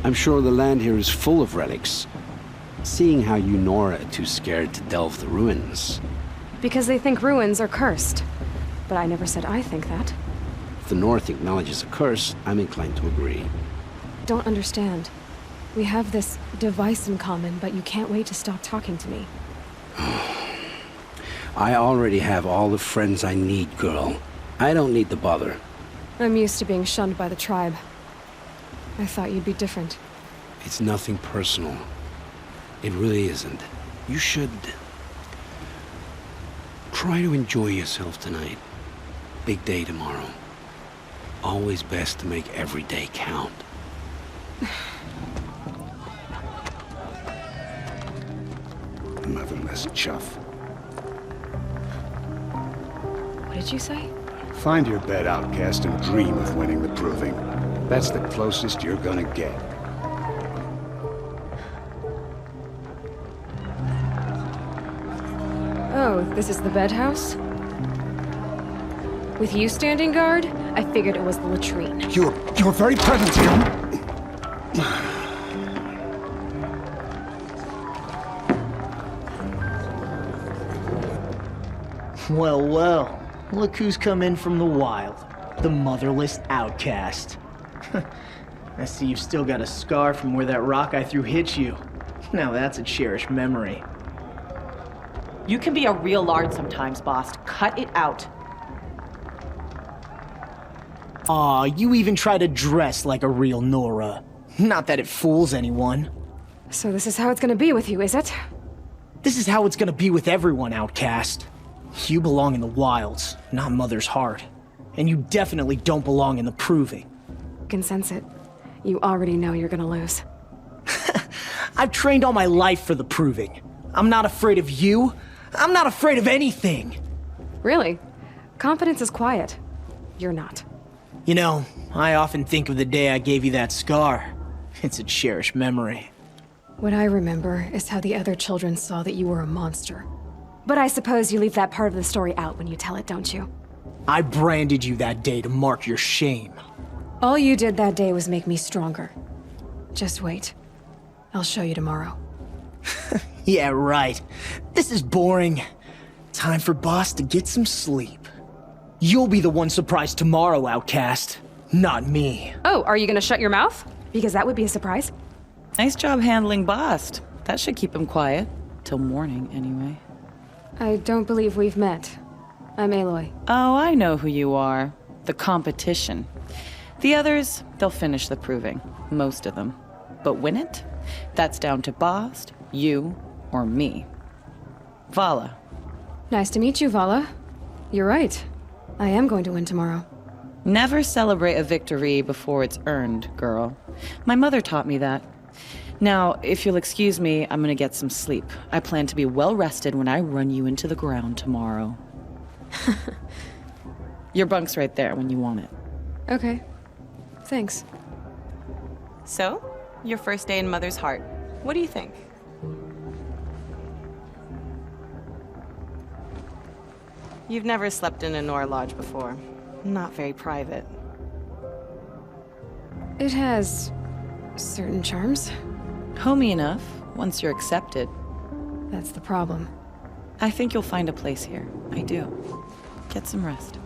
I'm sure the land here is full of relics. Seeing how you Nora are too scared to delve the ruins. Because they think ruins are cursed. But I never said I think that. If the North acknowledges a curse, I'm inclined to agree. Don't understand. We have this device in common, but you can't wait to stop talking to me. I already have all the friends I need, girl. I don't need the bother. I'm used to being shunned by the tribe. I thought you'd be different. It's nothing personal. It really isn't. You should... try to enjoy yourself tonight. Big day tomorrow. Always best to make every day count. Motherless chuff. What did you say? Find your bed, outcast, and dream of winning the proving. That's the closest you're gonna get. Oh, this is the bedhouse? With you standing guard, I figured it was the latrine. Your very presence here. Well, well. Look who's come in from the wild. The motherless outcast. I see you've still got a scar from where that rock I threw hit you. Now that's a cherished memory. You can be a real lard sometimes, boss. Cut it out. Aw, you even try to dress like a real Nora. Not that it fools anyone. So this is how it's gonna be with you, is it? This is how it's gonna be with everyone, outcast. You belong in the wilds, not Mother's heart. And you definitely don't belong in the proving. I can sense it. You already know you're gonna lose. I've trained all my life for the proving. I'm not afraid of you. I'm not afraid of anything. Really? Confidence is quiet. You're not. You know, I often think of the day I gave you that scar. It's a cherished memory. What I remember is how the other children saw that you were a monster. But I suppose you leave that part of the story out when you tell it, don't you? I branded you that day to mark your shame. All you did that day was make me stronger. Just wait. I'll show you tomorrow. Yeah, right. This is boring. Time for Boss to get some sleep. You'll be the one surprised tomorrow, outcast. Not me. Oh, are you gonna shut your mouth? Because that would be a surprise. Nice job handling Bast. That should keep him quiet. Till morning, anyway. I don't believe we've met. I'm Aloy. Oh, I know who you are. The competition. The others, they'll finish the proving. Most of them. But win it? That's down to Bast, you, or me. Vala. Nice to meet you, Vala. You're right. I am going to win tomorrow. Never celebrate a victory before it's earned, girl. My mother taught me that. Now, if you'll excuse me, I'm gonna get some sleep. I plan to be well rested when I run you into the ground tomorrow. Your bunk's right there when you want it. Okay. Thanks. So, your first day in Mother's heart. What do you think? You've never slept in a Nora lodge before. Not very private. It has certain charms. Homey enough, once you're accepted. That's the problem. I think you'll find a place here. I do. Get some rest.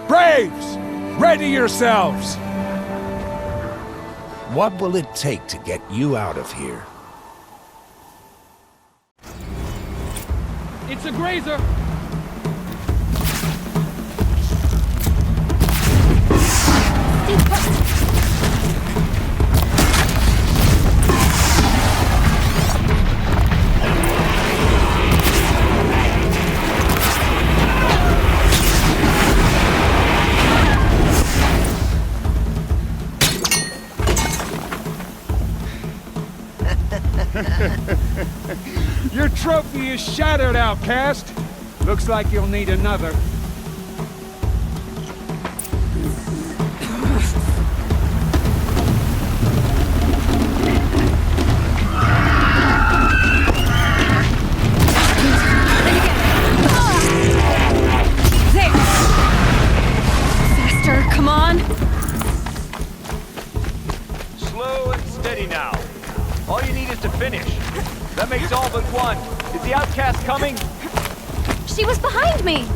Braves! Ready yourselves! What will it take to get you out of here? It's a grazer! Your trophy is shattered, outcast. Looks like you'll need another. There! Faster, come on! Slow and steady now. All you need is to finish. That makes all but one. Is the outcast coming? She was behind me!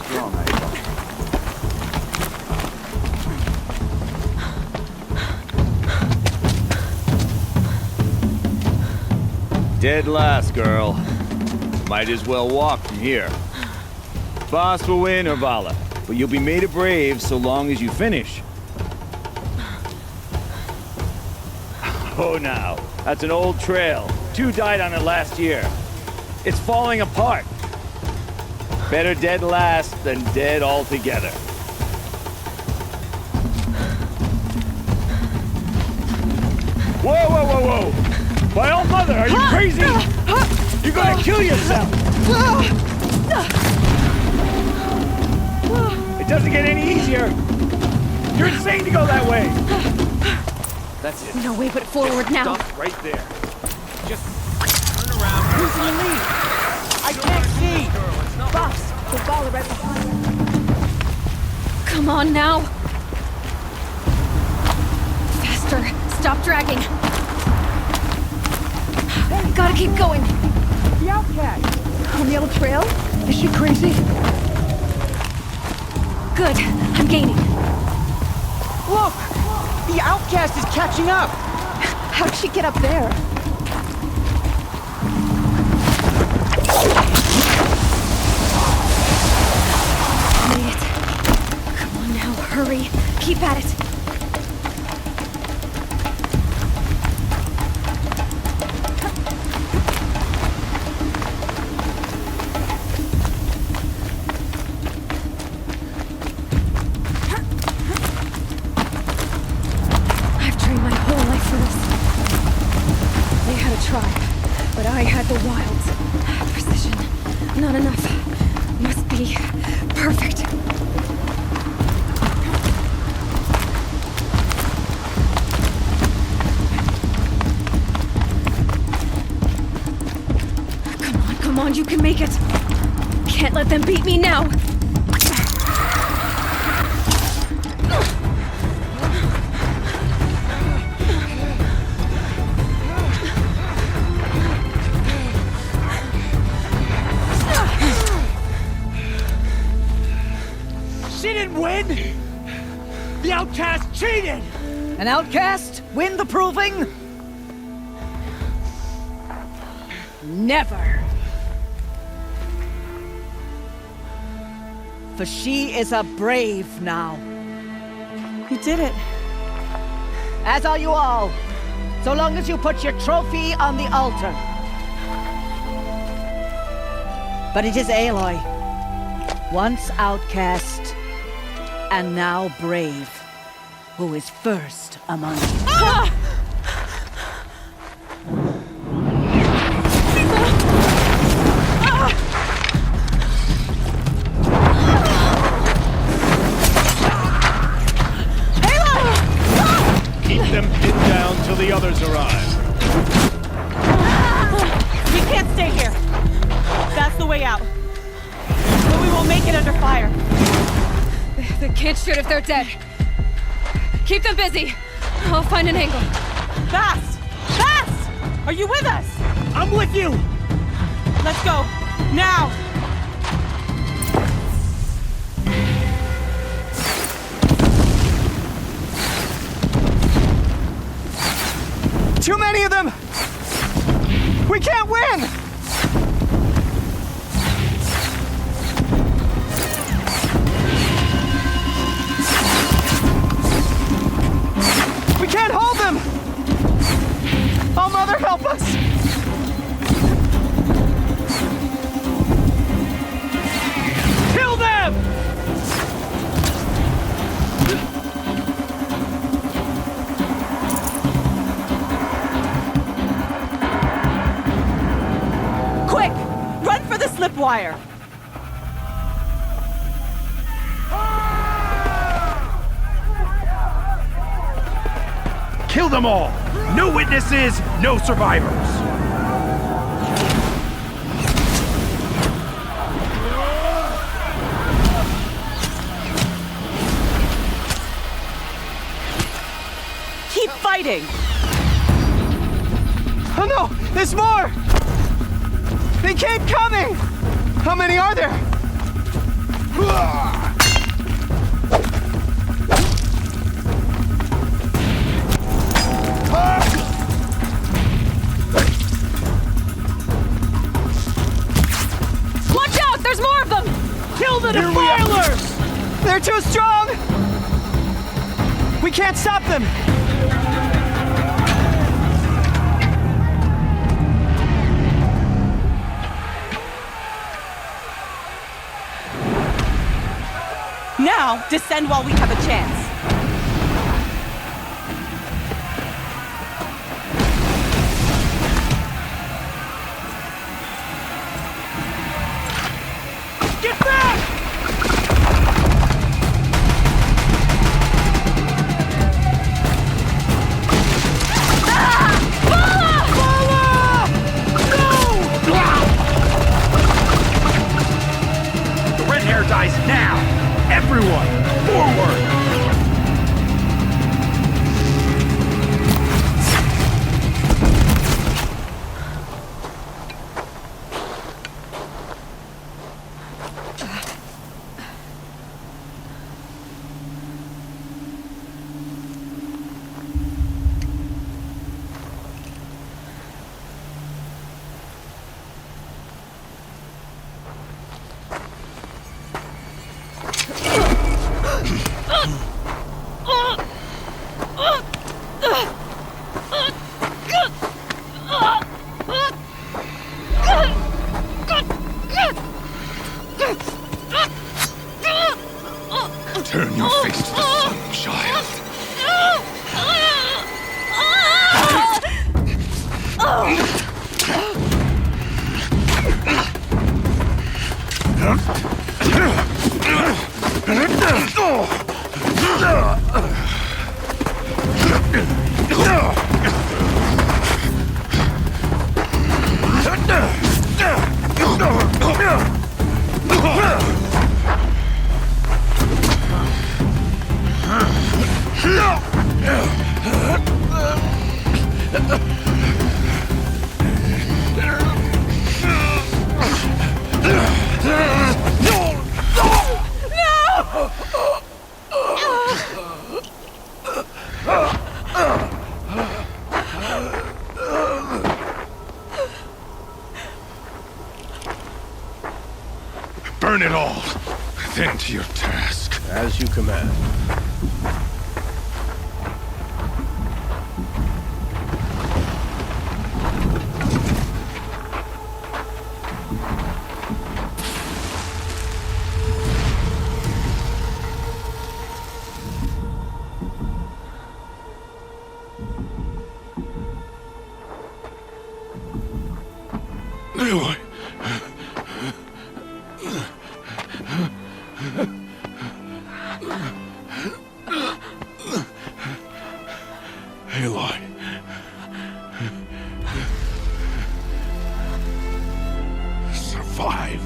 Strong, Dead last, girl. Might as well walk from here. Boss will win or Vala, but you'll be made a brave so long as you finish. Oh, now. That's an old trail. 2 died on it last year. It's falling apart. Better dead last than dead altogether. Whoa, whoa, whoa, whoa! My old mother, are you crazy? You're gonna kill yourself! It doesn't get any easier! You're insane to go that way! That's it. No way but forward now. Stop right there. Just turn around. Who's in the lead? I can't see! Boss, the ball right behind you. Come on now! Faster! Stop dragging! Gotta keep going! The outcast! On the old trail? Is she crazy? Good. I'm gaining. Look! The outcast is catching up! How'd she get up there? Made it. Come on now, hurry. Keep at it. I've trained my whole life for this. They had a tribe, but I You can make it. Can't let them beat me now. She didn't win! The outcast cheated! An outcast win the proving? Never. For she is a brave now. You did it. As are you all. So long as you put your trophy on the altar. But it is Aloy, once outcast, and now brave, who is first among you. Ah! Keep them pinned down till the others arrive. We can't stay here. That's the way out. But we won't make it under fire. They can't shoot if they're dead. Keep them busy. I'll find an angle. Fast! Fast! Are you with us? I'm with you! Let's go. Now! Too many of them! We can't win! We can't hold them! Oh, Mother, help us! Kill them! Quick! Run for the slip wire! Kill them all! No witnesses, no survivors! Keep fighting! Oh no! There's more! They keep coming! How many are there? Watch out! There's more of them! Kill the defilers! They're too strong! We can't stop them! Now, descend while we have a chance. Get back! The red hair dies now! Everyone, forward! Turn your face to the sun, child. Burn it all, then to your task. As you command. Aloy. Aloy. Survive.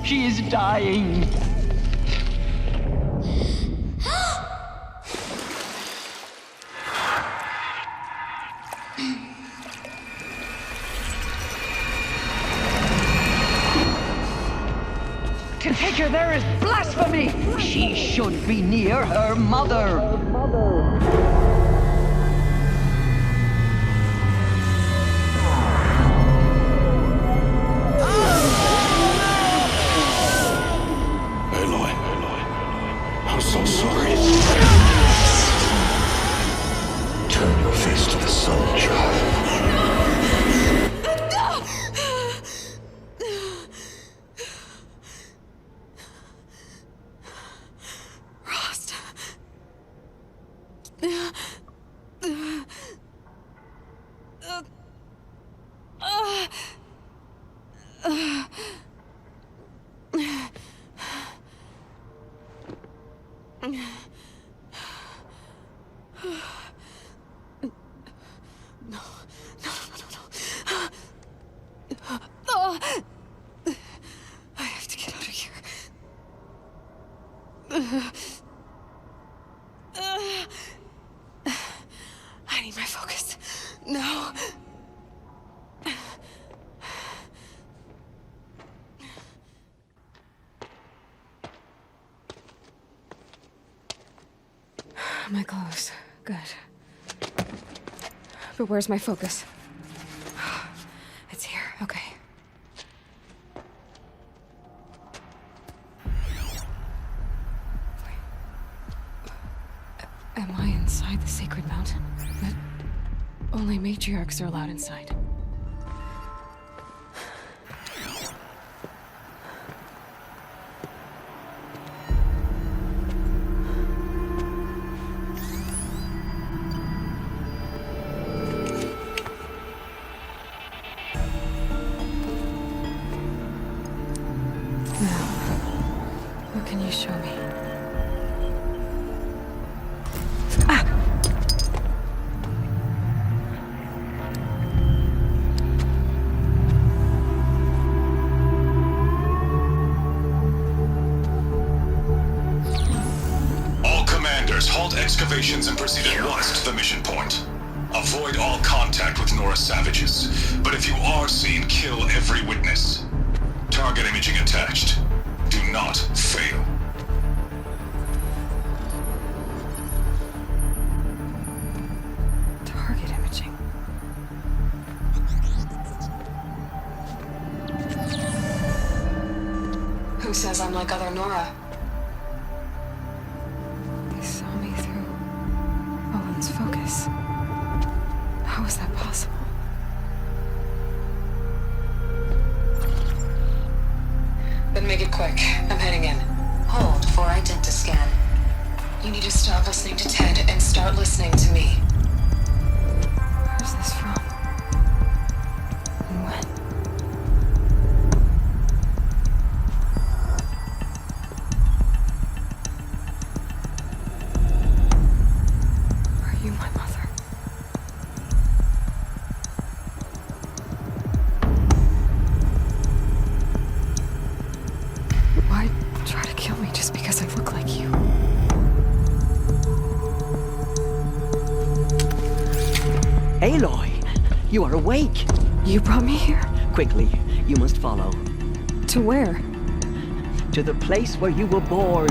She is dying. To take her there is blasphemy. She should be near her mother. I'm so sorry. Turn your face to the sun, child. Rost. I have to get out of here. I need my focus. No. My clothes. Good. But where's my focus? It's here. Okay. Am I inside the sacred mountain? But only matriarchs are allowed inside. Now, what can you show me? Halt excavations and proceed at once to the mission point. Avoid all contact with Nora savages, but if you are seen, kill every witness. Target imaging attached. Do not fail. Target imaging. Who says I'm like other Nora? They saw me through Owen's focus. How How is that possible? Then make it quick. I'm heading in. Hold for identiscan. You need to stop listening to Ted and start listening to me. Where's this from? And when? Are you my mother? Why try to kill me just because I look like you? Aloy, you are awake. You brought me here? Quickly, you must follow. To where? To the place where you were born.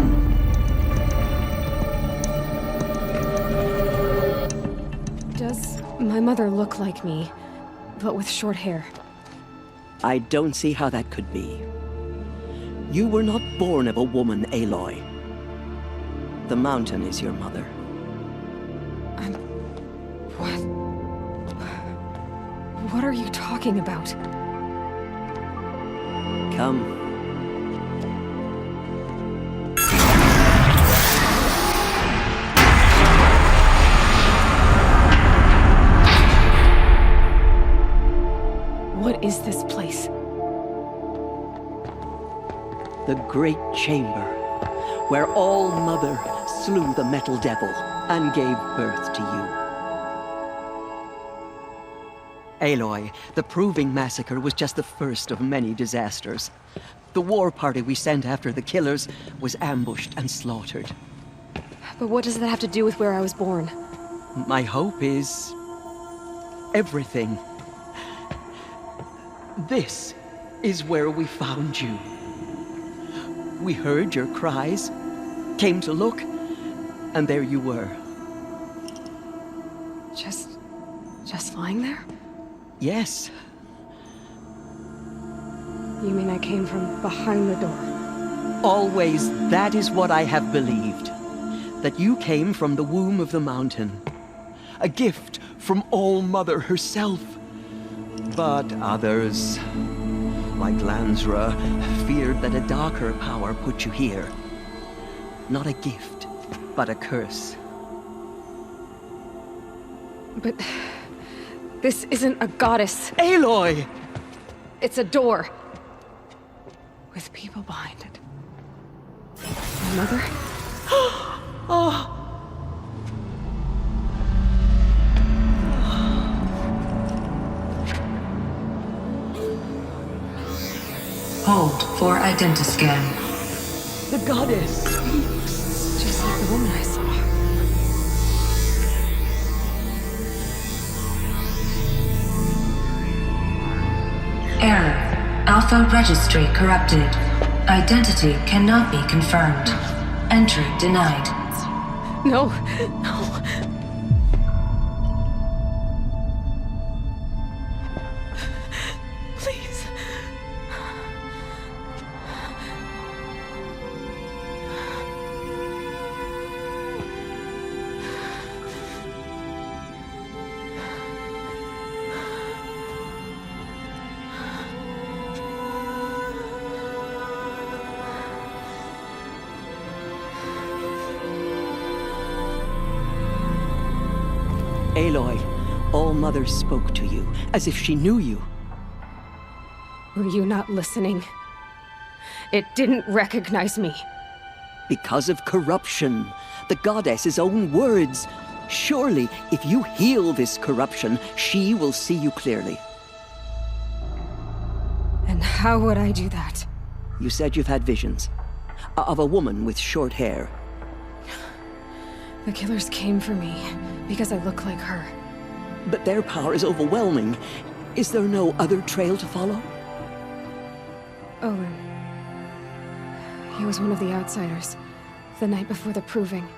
Does my mother look like me, but with short hair? I don't see how that could be. You were not born of a woman, Aloy. The mountain is your mother. What are you talking about? Come. What is this place? The great chamber, where All Mother slew the metal devil and gave birth to you. Aloy, the Proving Massacre was just the first of many disasters. The war party we sent after the killers was ambushed and slaughtered. But what does that have to do with where I was born? My hope is everything. This is where we found you. We heard your cries, came to look, and there you were. Just lying there? Yes. You mean I came from behind the door? Always, that is what I have believed. That you came from the womb of the mountain. A gift from All Mother herself. But others, like Lansra, feared that a darker power put you here. Not a gift, but a curse. But this isn't a goddess. Aloy! It's a door. With people behind it. My mother? Oh! Hold for identiscan. The goddess speaks. Just like the woman I saw. Error. Alpha registry corrupted. Identity cannot be confirmed. Entry denied. No. Please. Aloy, All Mother spoke to you, as if she knew you. Were you not listening? It didn't recognize me. Because of corruption. The goddess's own words. Surely, if you heal this corruption, she will see you clearly. And how would I do that? You said you've had visions. Of a woman with short hair. The killers came for me because I look like her. But their power is overwhelming. Is there no other trail to follow? Owen. He was one of the outsiders. The night before the proving.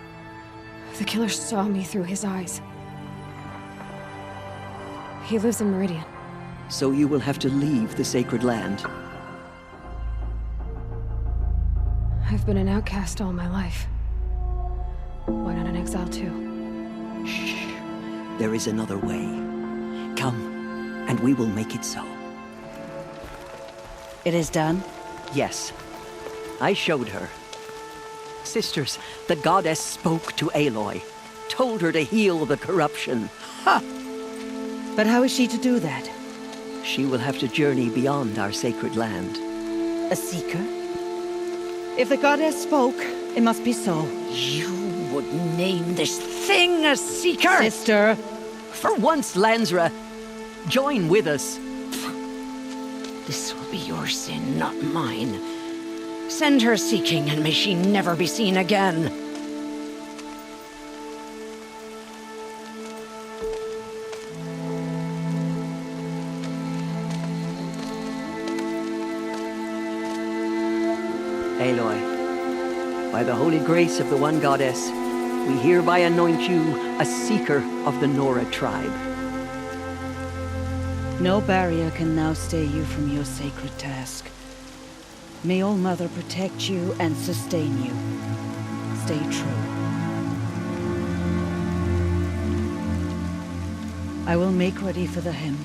The killer saw me through his eyes. He lives in Meridian. So you will have to leave the sacred land. I've been an outcast all my life. Why not an exile too? Shh. There is another way. Come, and we will make it so. It is done? Yes. I showed her. Sisters, the goddess spoke to Aloy, told her to heal the corruption. Ha! But how is she to do that? She will have to journey beyond our sacred land. A seeker? If the goddess spoke, it must be so. You would name this thing a seeker? Sister! For once, Lansra, join with us. This will be your sin, not mine. Send her seeking, and may she never be seen again. Aloy, by the holy grace of the one goddess, we hereby anoint you a seeker of the Nora tribe. No barrier can now stay you from your sacred task. May All Mother protect you and sustain you. Stay true. I will make ready for the hymn.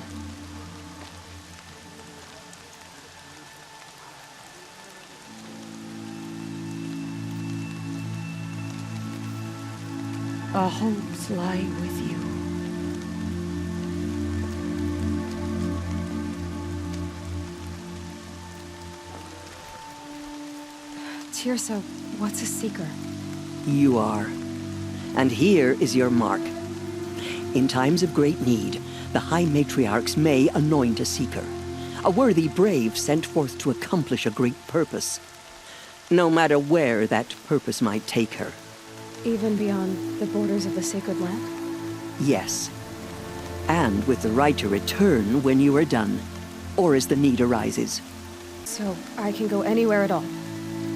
Our hopes lie with you. Tirsa, what's a seeker? You are. And here is your mark. In times of great need, the High Matriarchs may anoint a seeker, a worthy brave sent forth to accomplish a great purpose, no matter where that purpose might take her. Even beyond the borders of the sacred land? Yes. And with the right to return when you are done, or as the need arises. So I can go anywhere at all?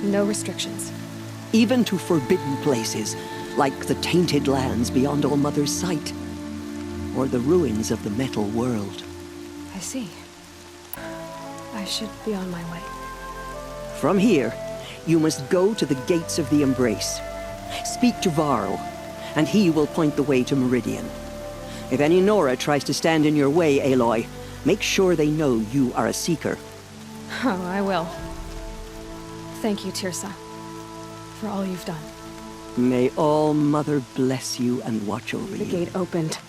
No restrictions? Even to forbidden places, like the tainted lands beyond All Mother's sight, or the ruins of the metal world. I see. I should be on my way. From here, you must go to the gates of the Embrace. Speak to Varl, and he will point the way to Meridian. If any Nora tries to stand in your way, Aloy, make sure they know you are a seeker. Oh, I will. Thank you, Tirsa, for all you've done. May All Mother bless you and watch over you. The gate opened.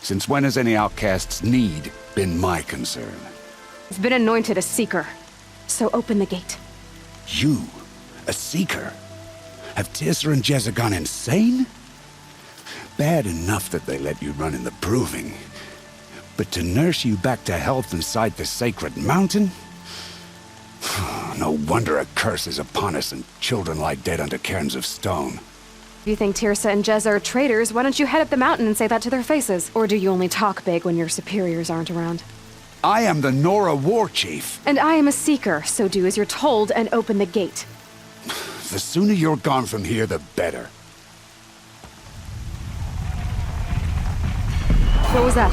Since when has any outcast's need been my concern? I've been anointed a seeker, so open the gate. You? A seeker? Have Tirsa and Jezza gone insane? Bad enough that they let you run in the proving. But to nurse you back to health inside the sacred mountain? No wonder a curse is upon us and children lie dead under cairns of stone. If you think Tirsa and Jezza are traitors, why don't you head up the mountain and say that to their faces? Or do you only talk big when your superiors aren't around? I am the Nora war chief. And I am a seeker, so do as you're told and open the gate. The sooner you're gone from here, the better. What was that?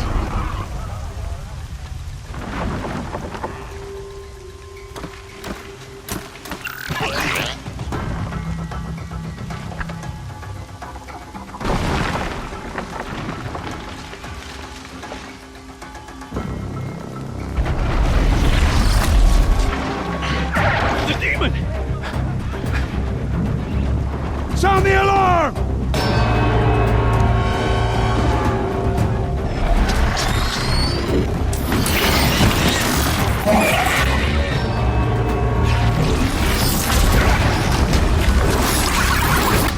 The demon! Sound the alarm!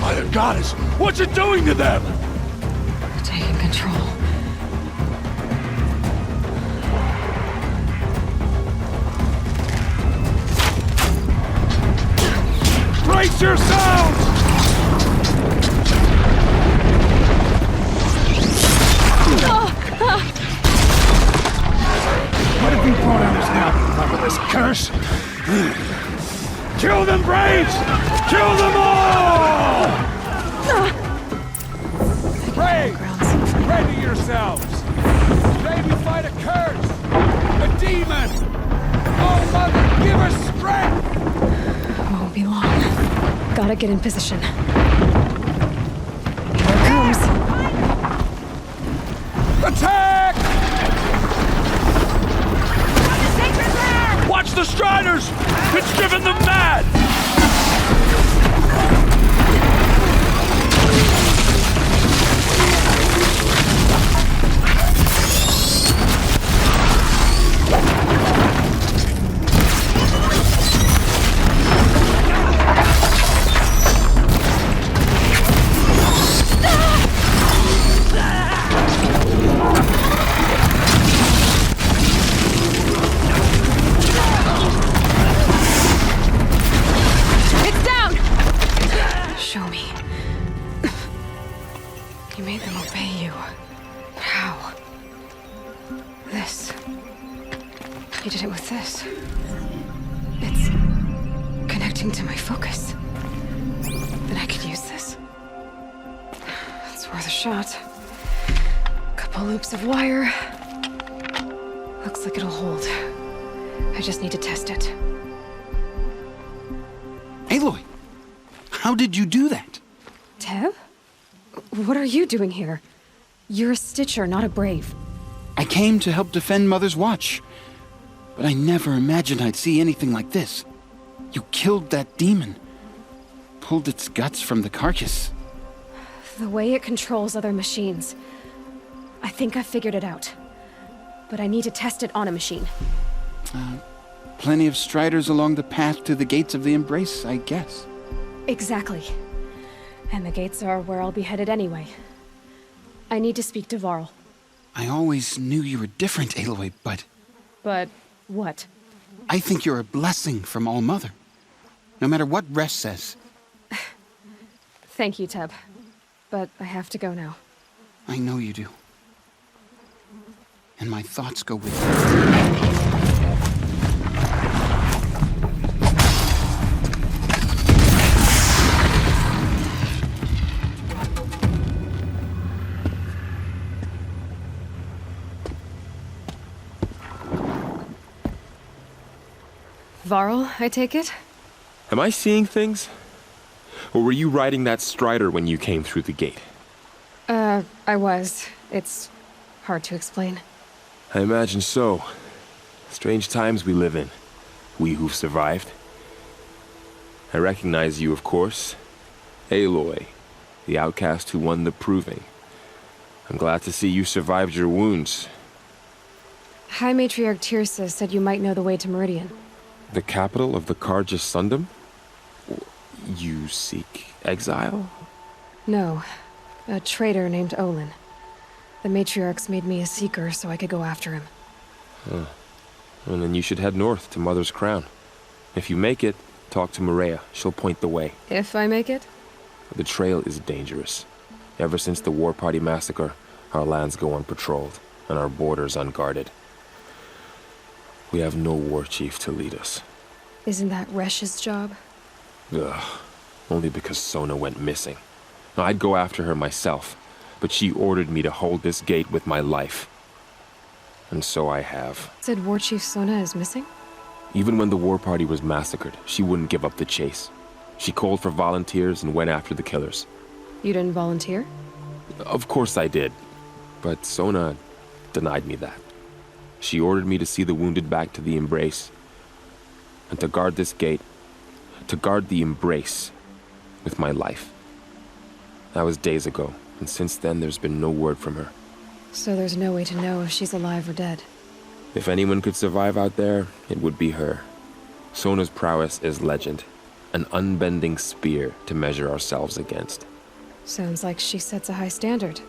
Mother Goddess, what's it doing to them? Taking control. Brace yourselves! What have you brought on us now, cover this curse? Kill them, Braves! Kill them all! Braves, ready yourselves! Today we fight a curse! A demon! Oh, Mother, give us strength! Won't be long. Gotta get in position. Here it comes. Attack! the Striders! It's driven them mad! You did it with this. It's connecting to my focus. Then I could use this. It's worth a shot. Couple loops of wire. Looks like it'll hold. I just need to test it. Aloy! How did you do that? Teb? What are you doing here? You're a Stitcher, not a Brave. I came to help defend Mother's Watch. But I never imagined I'd see anything like this. You killed that demon. Pulled its guts from the carcass. The way it controls other machines. I think I figured it out. But I need to test it on a machine. Plenty of Striders along the path to the gates of the Embrace, I guess. Exactly. And the gates are where I'll be headed anyway. I need to speak to Varl. I always knew you were different, Aloy, but... But what? I think you're a blessing from All-Mother. No matter what Resh says. Thank you, Teb. But I have to go now. I know you do. And my thoughts go with you. Varl, I take it? Am I seeing things? Or were you riding that Strider when you came through the gate? I was. It's hard to explain. I imagine so. Strange times we live in. We who've survived. I recognize you, of course. Aloy, the outcast who won the proving. I'm glad to see you survived your wounds. High Matriarch Tirsa said you might know the way to Meridian. The capital of the Karja Sundom? You seek exile? No. A traitor named Olin. The Matriarchs made me a seeker so I could go after him. Huh. Well, then you should head north to Mother's Crown. If you make it, talk to Maria. She'll point the way. If I make it? The trail is dangerous. Ever since the War Party massacre, our lands go unpatrolled, and our borders unguarded. We have no war chief to lead us. Isn't that Resh's job? Ugh. Only because Sona went missing. I'd go after her myself, but she ordered me to hold this gate with my life. And so I have. Said War Chief Sona is missing? Even when the War Party was massacred, she wouldn't give up the chase. She called for volunteers and went after the killers. You didn't volunteer? Of course I did. But Sona denied me that. She ordered me to see the wounded back to the Embrace. And to guard this gate. To guard the Embrace. With my life. That was days ago, and since then there's been no word from her. So there's no way to know if she's alive or dead. If anyone could survive out there, it would be her. Sona's prowess is legend. An unbending spear to measure ourselves against. Sounds like she sets a high standard.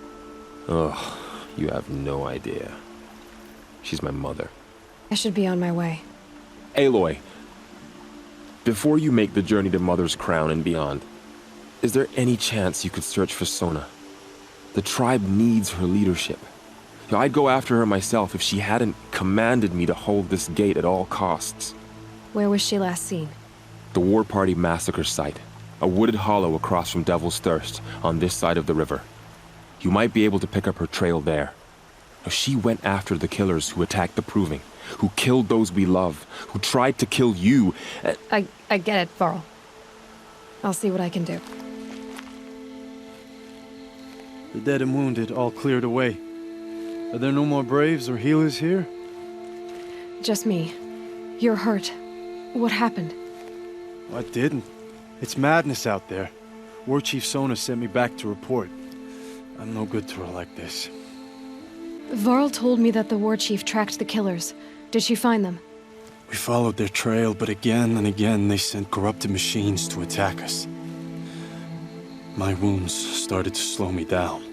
Ugh, you have no idea. She's my mother. I should be on my way. Aloy, before you make the journey to Mother's Crown and beyond, is there any chance you could search for Sona? The tribe needs her leadership. I'd go after her myself if she hadn't commanded me to hold this gate at all costs. Where was she last seen? The War Party massacre site. A wooded hollow across from Devil's Thirst, on this side of the river. You might be able to pick up her trail there. She went after the killers who attacked the Proving, who killed those we love, who tried to kill you. I get it, Varl. I'll see what I can do. The dead and wounded all cleared away. Are there no more Braves or healers here? Just me. You're hurt. What happened? I didn't. It's madness out there. War Chief Sona sent me back to report. I'm no good to her like this. Varl told me that the War Chief tracked the killers. Did she find them? We followed their trail, but again and again they sent corrupted machines to attack us. My wounds started to slow me down,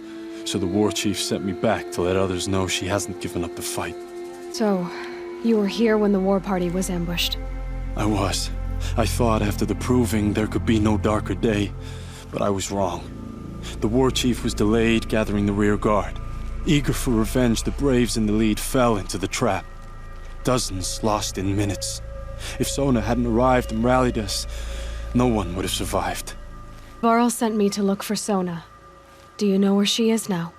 so the War Chief sent me back to let others know she hasn't given up the fight. So, you were here when the war party was ambushed? I was. I thought after the proving there could be no darker day, but I was wrong. The War Chief was delayed gathering the rear guard. Eager for revenge, the Braves in the lead fell into the trap. Dozens lost in minutes. If Sona hadn't arrived and rallied us, no one would have survived. Varl sent me to look for Sona. Do you know where she is now?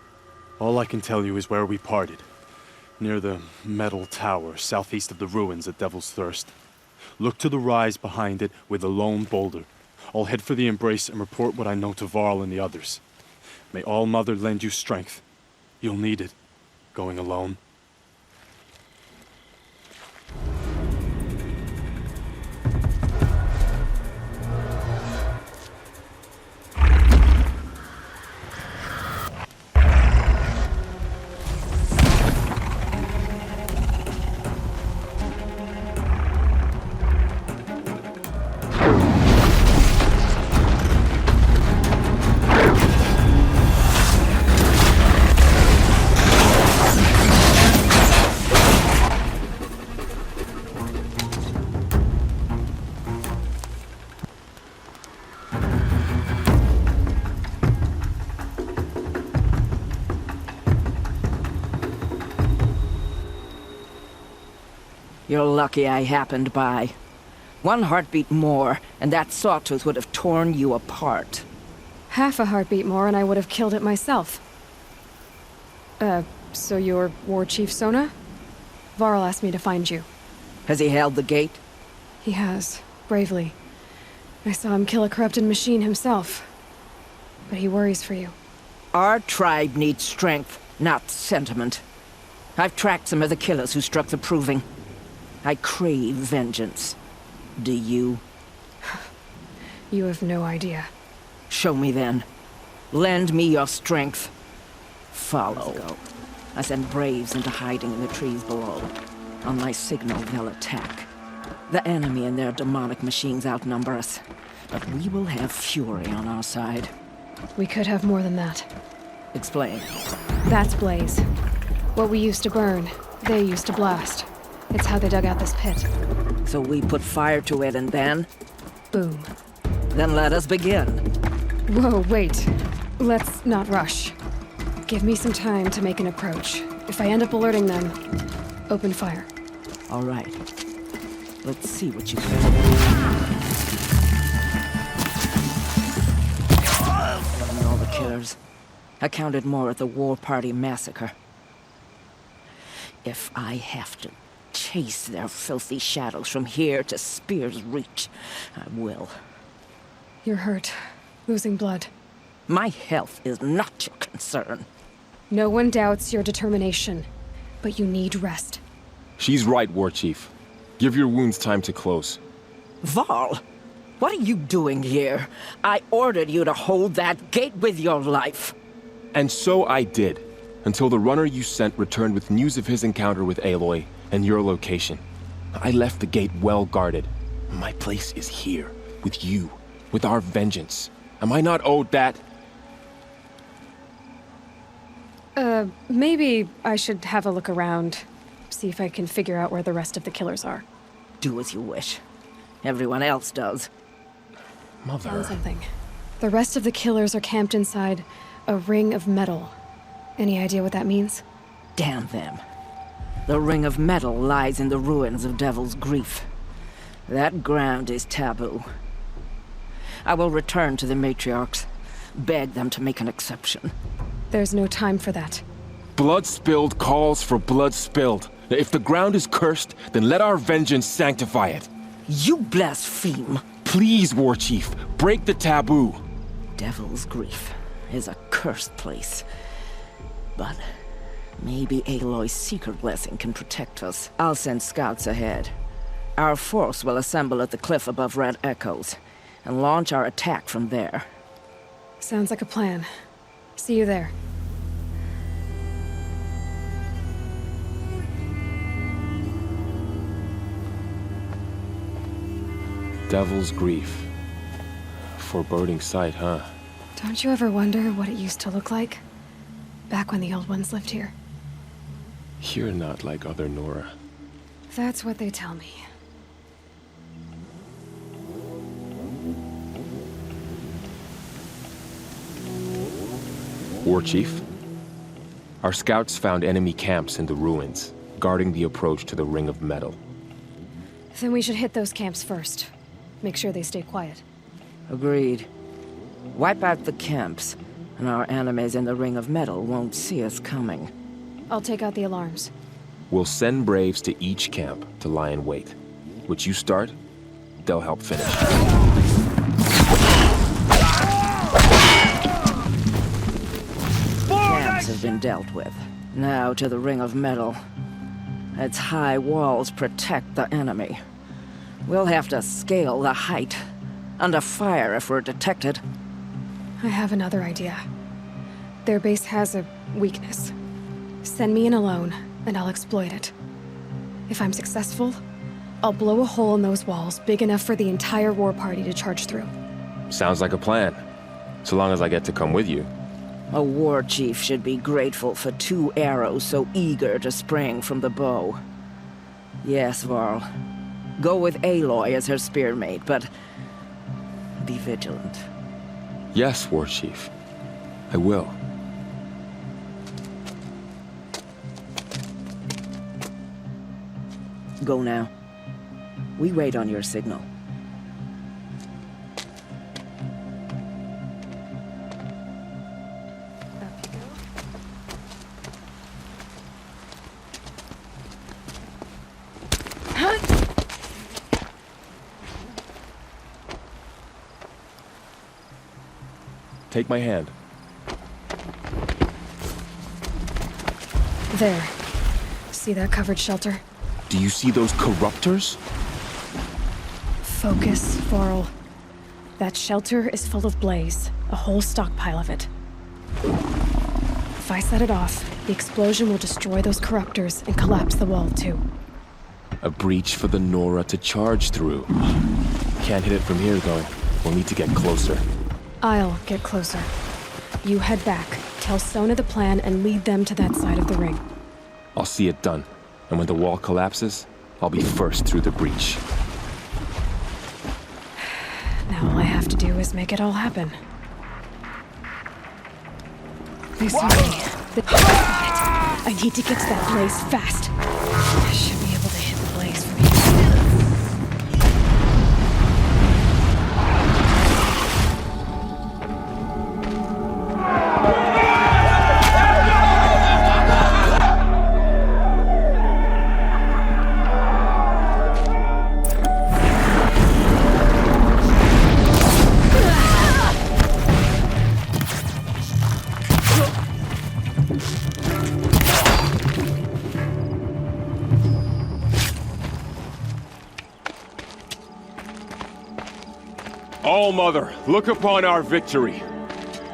All I can tell you is where we parted. Near the metal tower, southeast of the ruins at Devil's Thirst. Look to the rise behind it with a lone boulder. I'll head for the embrace and report what I know to Varl and the others. May All Mother lend you strength. You'll need it, going alone. You're lucky I happened by. One heartbeat more, and that sawtooth would have torn you apart. Half a heartbeat more and I would have killed it myself. So you're War Chief Sona? Varl asked me to find you. Has he held the gate? He has, bravely. I saw him kill a corrupted machine himself. But he worries for you. Our tribe needs strength, not sentiment. I've tracked some of the killers who struck the proving. I crave vengeance. Do you? You have no idea. Show me then. Lend me your strength. Follow. I send Braves into hiding in the trees below. On my signal, they'll attack. The enemy and their demonic machines outnumber us. But we will have fury on our side. We could have more than that. Explain. That's Blaze. What we used to burn, they used to blast. It's how they dug out this pit. So we put fire to it and then? Boom. Then let us begin. Whoa, wait. Let's not rush. Give me some time to make an approach. If I end up alerting them, open fire. All right. Let's see what you can do. All the killers. I counted more at the war party massacre. If I have to chase their filthy shadows from here to Spear's Reach, I will. You're hurt. Losing blood. My health is not your concern. No one doubts your determination, but you need rest. She's right, War Chief. Give your wounds time to close. Varl, what are you doing here? I ordered you to hold that gate with your life. And so I did, until the runner you sent returned with news of his encounter with Aloy and your location. I left the gate well guarded. My place is here, with you, with our vengeance. Am I not owed that? Maybe I should have a look around. See if I can figure out where the rest of the killers are. Do as you wish. Everyone else does. Mother. Found something. The rest of the killers are camped inside a ring of metal. Any idea what that means? Damn them. The ring of metal lies in the ruins of Devil's Grief. That ground is taboo. I will return to the matriarchs, beg them to make an exception. There's no time for that. Blood spilled calls for blood spilled. If the ground is cursed, then let our vengeance sanctify it. You blaspheme. Please, War Chief, break the taboo. Devil's Grief is a cursed place. But maybe Aloy's secret blessing can protect us. I'll send scouts ahead. Our force will assemble at the cliff above Red Echoes, and launch our attack from there. Sounds like a plan. See you there. Devil's Grief. Foreboding sight, huh? Don't you ever wonder what it used to look like? Back when the old ones lived here. You're not like other Nora. That's what they tell me. War Chief? Our scouts found enemy camps in the ruins, guarding the approach to the Ring of Metal. Then we should hit those camps first. Make sure they stay quiet. Agreed. Wipe out the camps, and our enemies in the Ring of Metal won't see us coming. I'll take out the alarms. We'll send Braves to each camp to lie in wait. Which you start, they'll help finish. Camps have been dealt with. Now to the Ring of Metal. Its high walls protect the enemy. We'll have to scale the height. Under fire if we're detected. I have another idea. Their base has a weakness. Send me in alone, and I'll exploit it. If I'm successful, I'll blow a hole in those walls big enough for the entire war party to charge through. Sounds like a plan. So long as I get to come with you. A war chief should be grateful for 2 arrows so eager to spring from the bow. Yes, Varl. Go with Aloy as her spearmate, but be vigilant. Yes, War Chief. I will. Go now. We wait on your signal. Take my hand. There. See that covered shelter? Do you see those corruptors? Focus, Varl. That shelter is full of blaze. A whole stockpile of it. If I set it off, the explosion will destroy those corruptors and collapse the wall, too. A breach for the Nora to charge through. Can't hit it from here, though. We'll need to get closer. I'll get closer. You head back, tell Sona the plan, and lead them to that side of the ring. I'll see it done. And when the wall collapses, I'll be first through the breach. Now all I have to do is make it all happen. They saw me. I need to get to that blaze fast. I should be able to hit the blaze from here. All Mother, look upon our victory.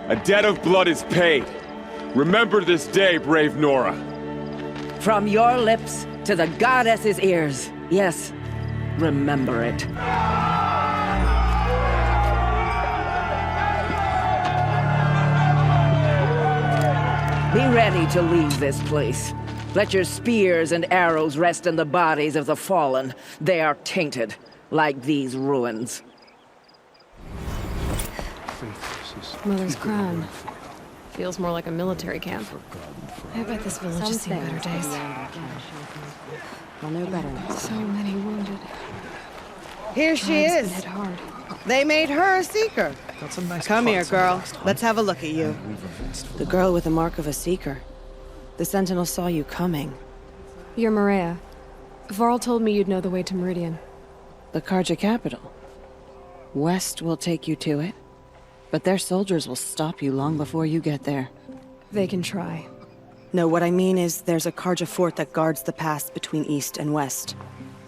A debt of blood is paid. Remember this day, brave Nora. From your lips to the goddess's ears. Yes, remember it. Be ready to leave this place. Let your spears and arrows rest in the bodies of the fallen. They are tainted, like these ruins. Mother's crown. Feels more like a military camp. I bet this village has seen better days. I'll know better next So time. many wounded. Here she Time's been is. hit hard. They made her a seeker. Come here, girl. Let's have a look at you. The girl with the mark of a seeker. The Sentinel saw you coming. You're Maria. Varl told me you'd know the way to Meridian. The Karja capital. West will take you to it, but their soldiers will stop you long before you get there. They can try. No, what I mean is there's a Karja fort that guards the pass between East and West.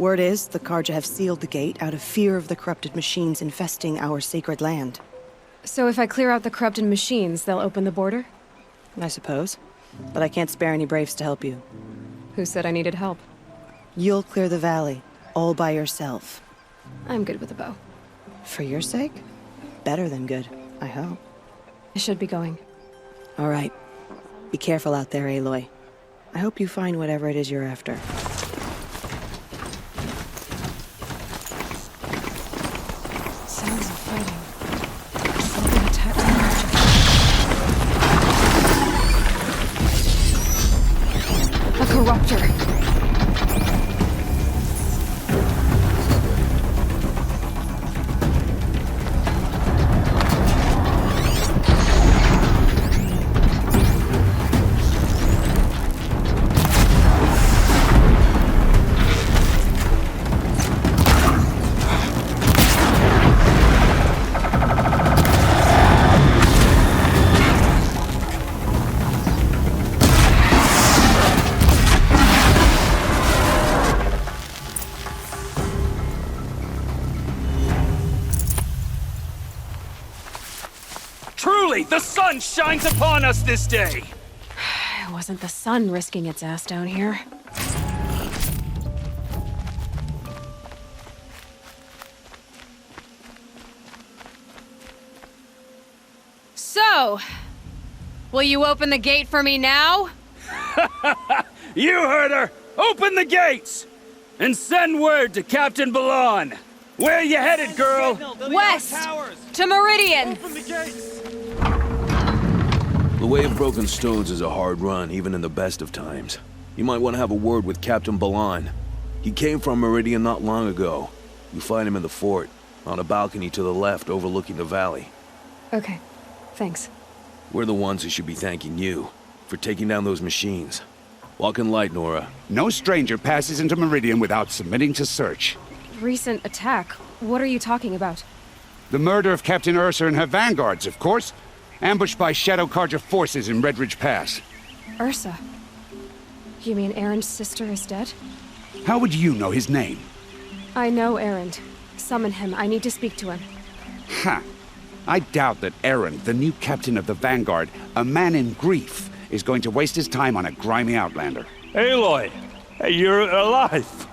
Word is, the Karja have sealed the gate out of fear of the corrupted machines infesting our sacred land. So if I clear out the corrupted machines, they'll open the border? I suppose. But I can't spare any braves to help you. Who said I needed help? You'll clear the valley, all by yourself. I'm good with a bow. For your sake? Better than good, I hope. I should be going. All right. Be careful out there, Aloy. I hope you find whatever it is you're after. Sounds of fighting. Something attacked the Karja. A corruptor. Truly, the sun shines upon us this day! It wasn't the sun risking its ass down here. So, will you open the gate for me now? You heard her! Open the gates! And send word to Captain Balan! Where you headed, girl? West! To Meridian! The way of broken stones is a hard run, even in the best of times. You might want to have a word with Captain Balan. He came from Meridian not long ago. You find him in the fort, on a balcony to the left overlooking the valley. Okay, thanks. We're the ones who should be thanking you for taking down those machines. Walk in light, Nora. No stranger passes into Meridian without submitting to search. Recent attack? What are you talking about? The murder of Captain Ursa and her vanguards, of course. Ambushed by Shadow Karja forces in Redridge Pass. Ursa? You mean Erin's sister is dead? How would you know his name? I know Erin. Summon him. I need to speak to him. Ha! I doubt that Erin, the new captain of the Vanguard, a man in grief, is going to waste his time on a grimy outlander. Aloy! Hey, you're alive!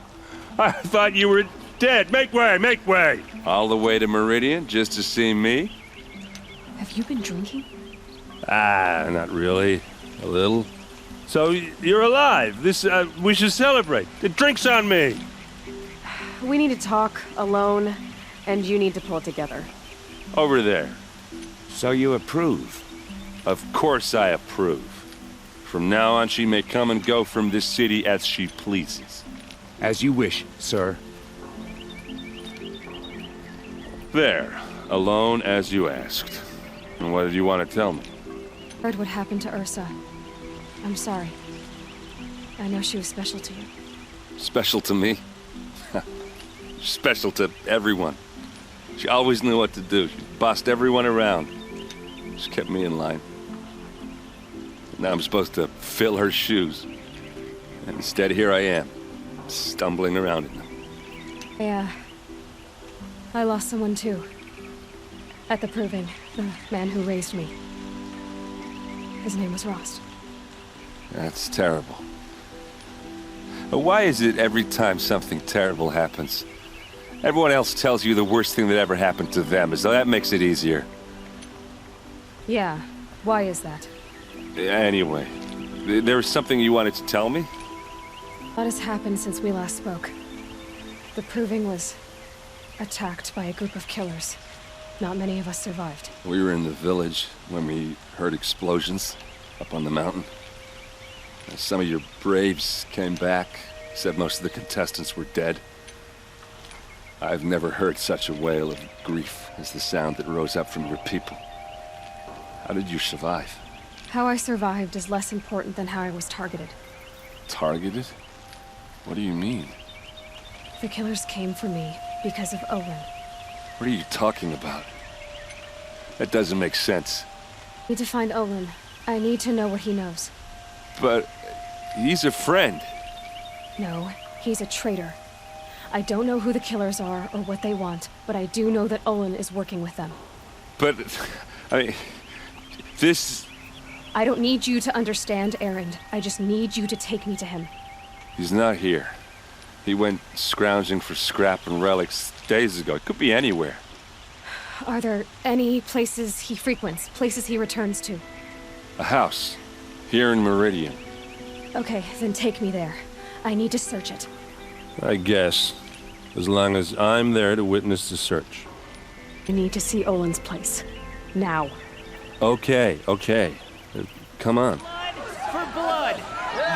I thought you were dead. Make way, make way! All the way to Meridian just to see me? Have you been drinking? Not really. A little. So, you're alive. We should celebrate. The drink's on me. We need to talk, alone, and you need to pull it together. Over there. So you approve? Of course I approve. From now on, she may come and go from this city as she pleases. As you wish, sir. There. Alone as you asked. And what did you want to tell me? Heard what happened to Ursa. I'm sorry. I know she was special to you. Special to me? Special to everyone. She always knew what to do. She bossed everyone around. She kept me in line. Now I'm supposed to fill her shoes. And instead, here I am, stumbling around in them. Yeah. I lost someone too. At the Proving, the man who raised me. His name was Rost. That's terrible. Why is it every time something terrible happens, everyone else tells you the worst thing that ever happened to them, as though that makes it easier? Yeah, why is that? Anyway, there was something you wanted to tell me? What has happened since we last spoke? The Proving was attacked by a group of killers. Not many of us survived. We were in the village when we heard explosions up on the mountain. Some of your braves came back, said most of the contestants were dead. I've never heard such a wail of grief as the sound that rose up from your people. How did you survive? How I survived is less important than how I was targeted. Targeted? What do you mean? The killers came for me because of Owen. What are you talking about? That doesn't make sense. I need to find Olin. I need to know what he knows. But he's a friend. No, he's a traitor. I don't know who the killers are or what they want, but I do know that Olin is working with them. But, I mean, this... I don't need you to understand, Erend. I just need you to take me to him. He's not here. He went scrounging for scrap and relics days ago. It could be anywhere. Are there any places he frequents, places he returns to? A house. Here in Meridian. Okay, then take me there. I need to search it. I guess. As long as I'm there to witness the search. I need to see Olin's place. Now. Okay. Come on. Blood for blood.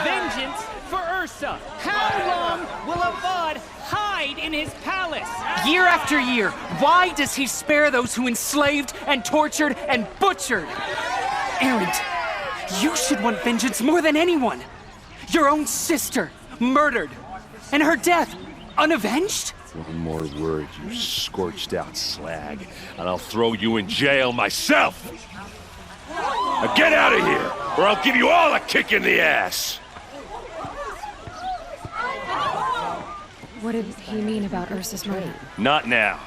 Vengeance for Ursa. How long will Avad hide in his palace? Year after year, why does he spare those who enslaved and tortured and butchered? Erend, you should want vengeance more than anyone. Your own sister, murdered. And her death, unavenged? One more word, you scorched-out slag, and I'll throw you in jail myself! Now get out of here, or I'll give you all a kick in the ass! What did he mean about Ursa's murder? Not now.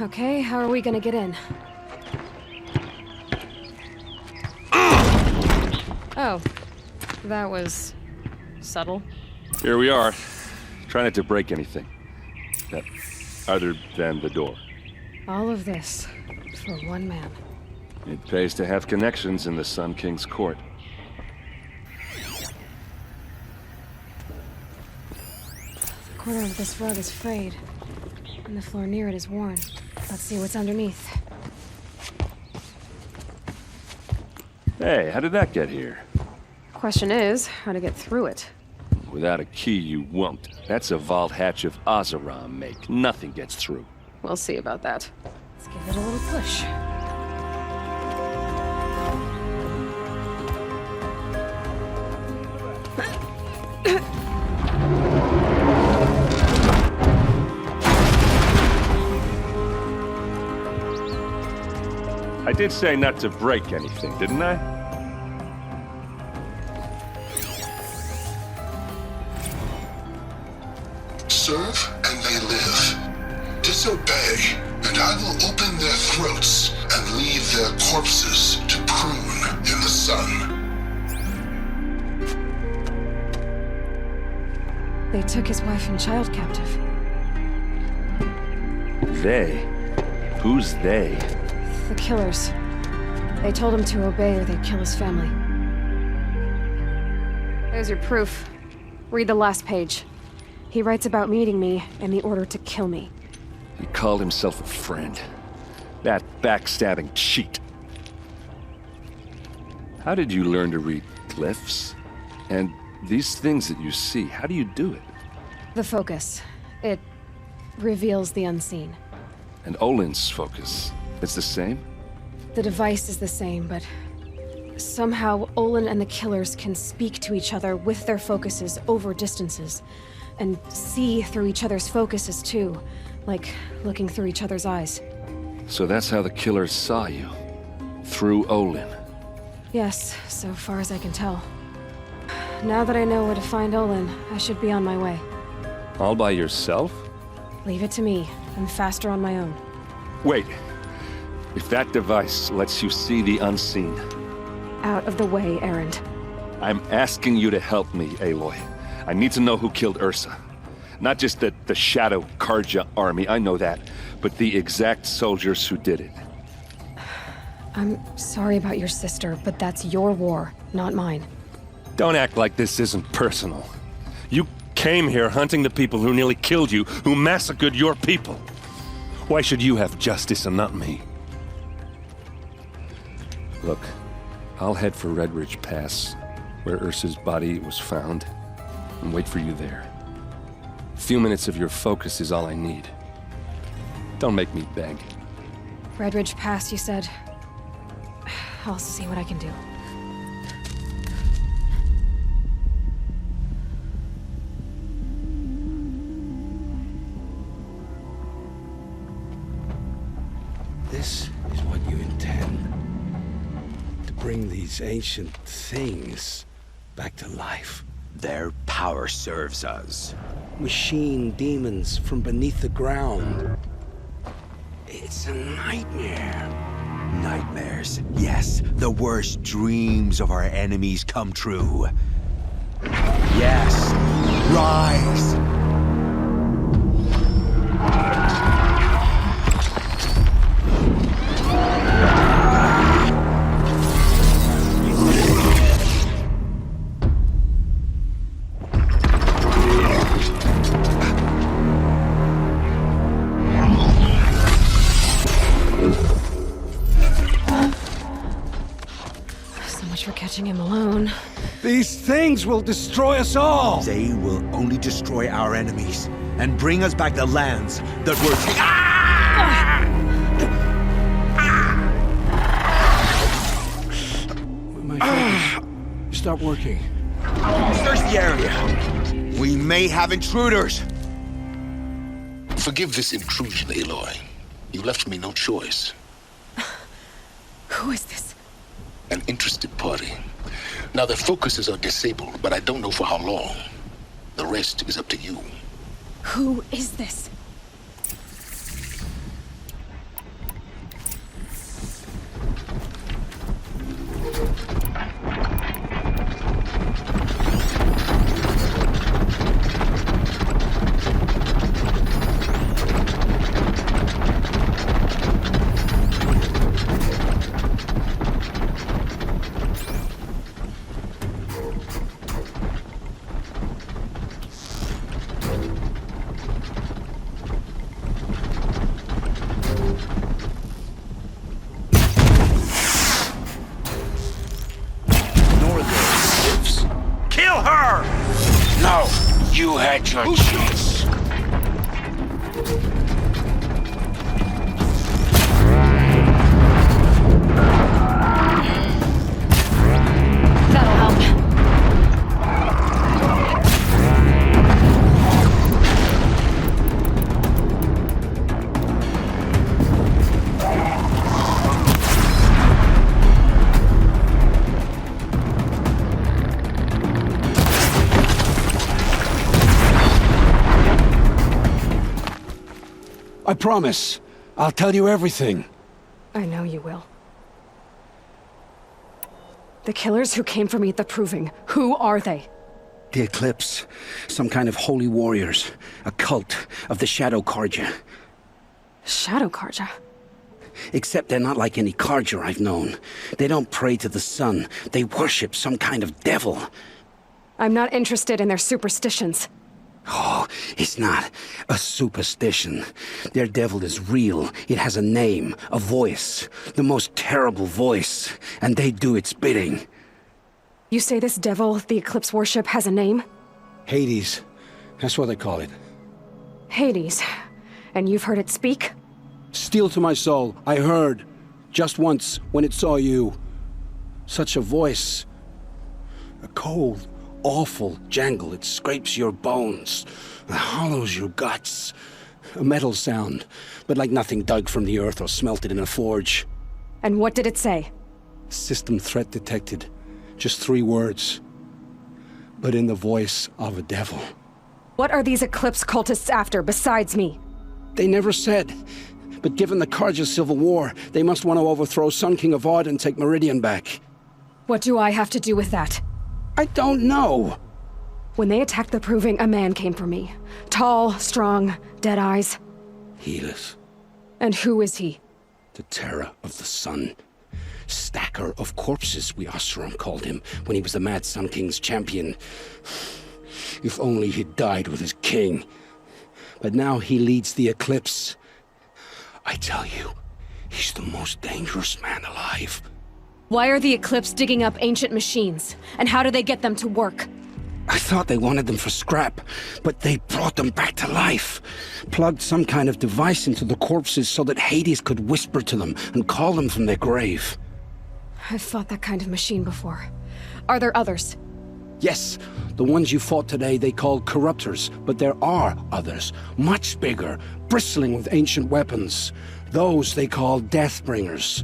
Okay, how are we gonna get in? Oh, that was subtle. Here we are. Try not to break anything. Other than the door. All of this for one man. It pays to have connections in the Sun King's court. The corner of this rug is frayed, and the floor near it is worn. Let's see what's underneath. Hey, how did that get here? Question is, how to get through it. Without a key, you won't. That's a vault hatch of Azeram make. Nothing gets through. We'll see about that. Let's give it a little push. I did say not to break anything, didn't I? Serve and they live. Disobey, and I will open their throats and leave their corpses to prune in the sun. They took his wife and child captive. They? Who's they? The killers. They told him to obey or they'd kill his family. There's your proof. Read the last page. He writes about meeting me and the order to kill me. He called himself a friend. That backstabbing cheat. How did you learn to read glyphs? And these things that you see, how do you do it? The focus. It reveals the unseen. And Olin's focus, it's the same? The device is the same, but somehow Olin and the killers can speak to each other with their focuses over distances. And see through each other's focuses, too. Like looking through each other's eyes. So that's how the killers saw you? Through Olin? Yes, so far as I can tell. Now that I know where to find Olin, I should be on my way. All by yourself? Leave it to me. I'm faster on my own. Wait. If that device lets you see the unseen... Out of the way, Erend. I'm asking you to help me, Aloy. I need to know who killed Ursa. Not just the Shadow Karja army, I know that, but the exact soldiers who did it. I'm sorry about your sister, but that's your war, not mine. Don't act like this isn't personal. You came here hunting the people who nearly killed you, who massacred your people. Why should you have justice and not me? Look, I'll head for Redridge Pass, where Ursa's body was found, and wait for you there. A few minutes of your focus is all I need. Don't make me beg. Redridge Pass, you said? I'll see what I can do. bring these ancient things back to life. Their power serves us. Machine demons from beneath the ground. It's a nightmare. Nightmares. Yes, the worst dreams of our enemies come true. Yes, rise! For catching him alone. These things will destroy us all! They will only destroy our enemies and bring us back the lands that were My fingers stop working. Search the area. We may have intruders. Forgive this intrusion, Aloy. You left me no choice. Who is this? An interested party. Now their focuses are disabled, but I don't know for how long. The rest is up to you. Who is this? You had your chance. That'll help. I promise. I'll tell you everything. I know you will. The killers who came for me at the Proving, who are they? The Eclipse. Some kind of holy warriors. A cult of the Shadow Karja. Shadow Karja? Except they're not like any Karja I've known. They don't pray to the sun. They worship some kind of devil. I'm not interested in their superstitions. Oh, it's not a superstition. Their devil is real. It has a name, a voice, the most terrible voice, and they do its bidding. You say this devil the Eclipse worship has a name? Hades. That's what they call it. Hades. And you've heard it speak? Steel to my soul. I heard. Just once, when it saw you. Such a voice. A cold, awful jangle. It scrapes your bones, hollows your guts. A metal sound, but like nothing dug from the earth or smelted in a forge. And what did it say? System threat detected. Just 3 words. But in the voice of a devil. What are these Eclipse cultists after besides me? They never said. But given the Karja civil war, they must want to overthrow Sun King of Odd and take Meridian back. What do I have to do with that? I don't know. When they attacked the Proving, a man came for me. Tall, strong, dead eyes. Helis. And who is he? The terror of the sun. Stacker of corpses, we Oseram called him, when he was the Mad Sun King's champion. If only he'd died with his king. But now he leads the Eclipse. I tell you, he's the most dangerous man alive. Why are the Eclipse digging up ancient machines? And how do they get them to work? I thought they wanted them for scrap, but they brought them back to life. Plugged some kind of device into the corpses so that Hades could whisper to them and call them from their grave. I've fought that kind of machine before. Are there others? Yes, the ones you fought today they called corruptors, but there are others, much bigger, bristling with ancient weapons. Those they call Deathbringers.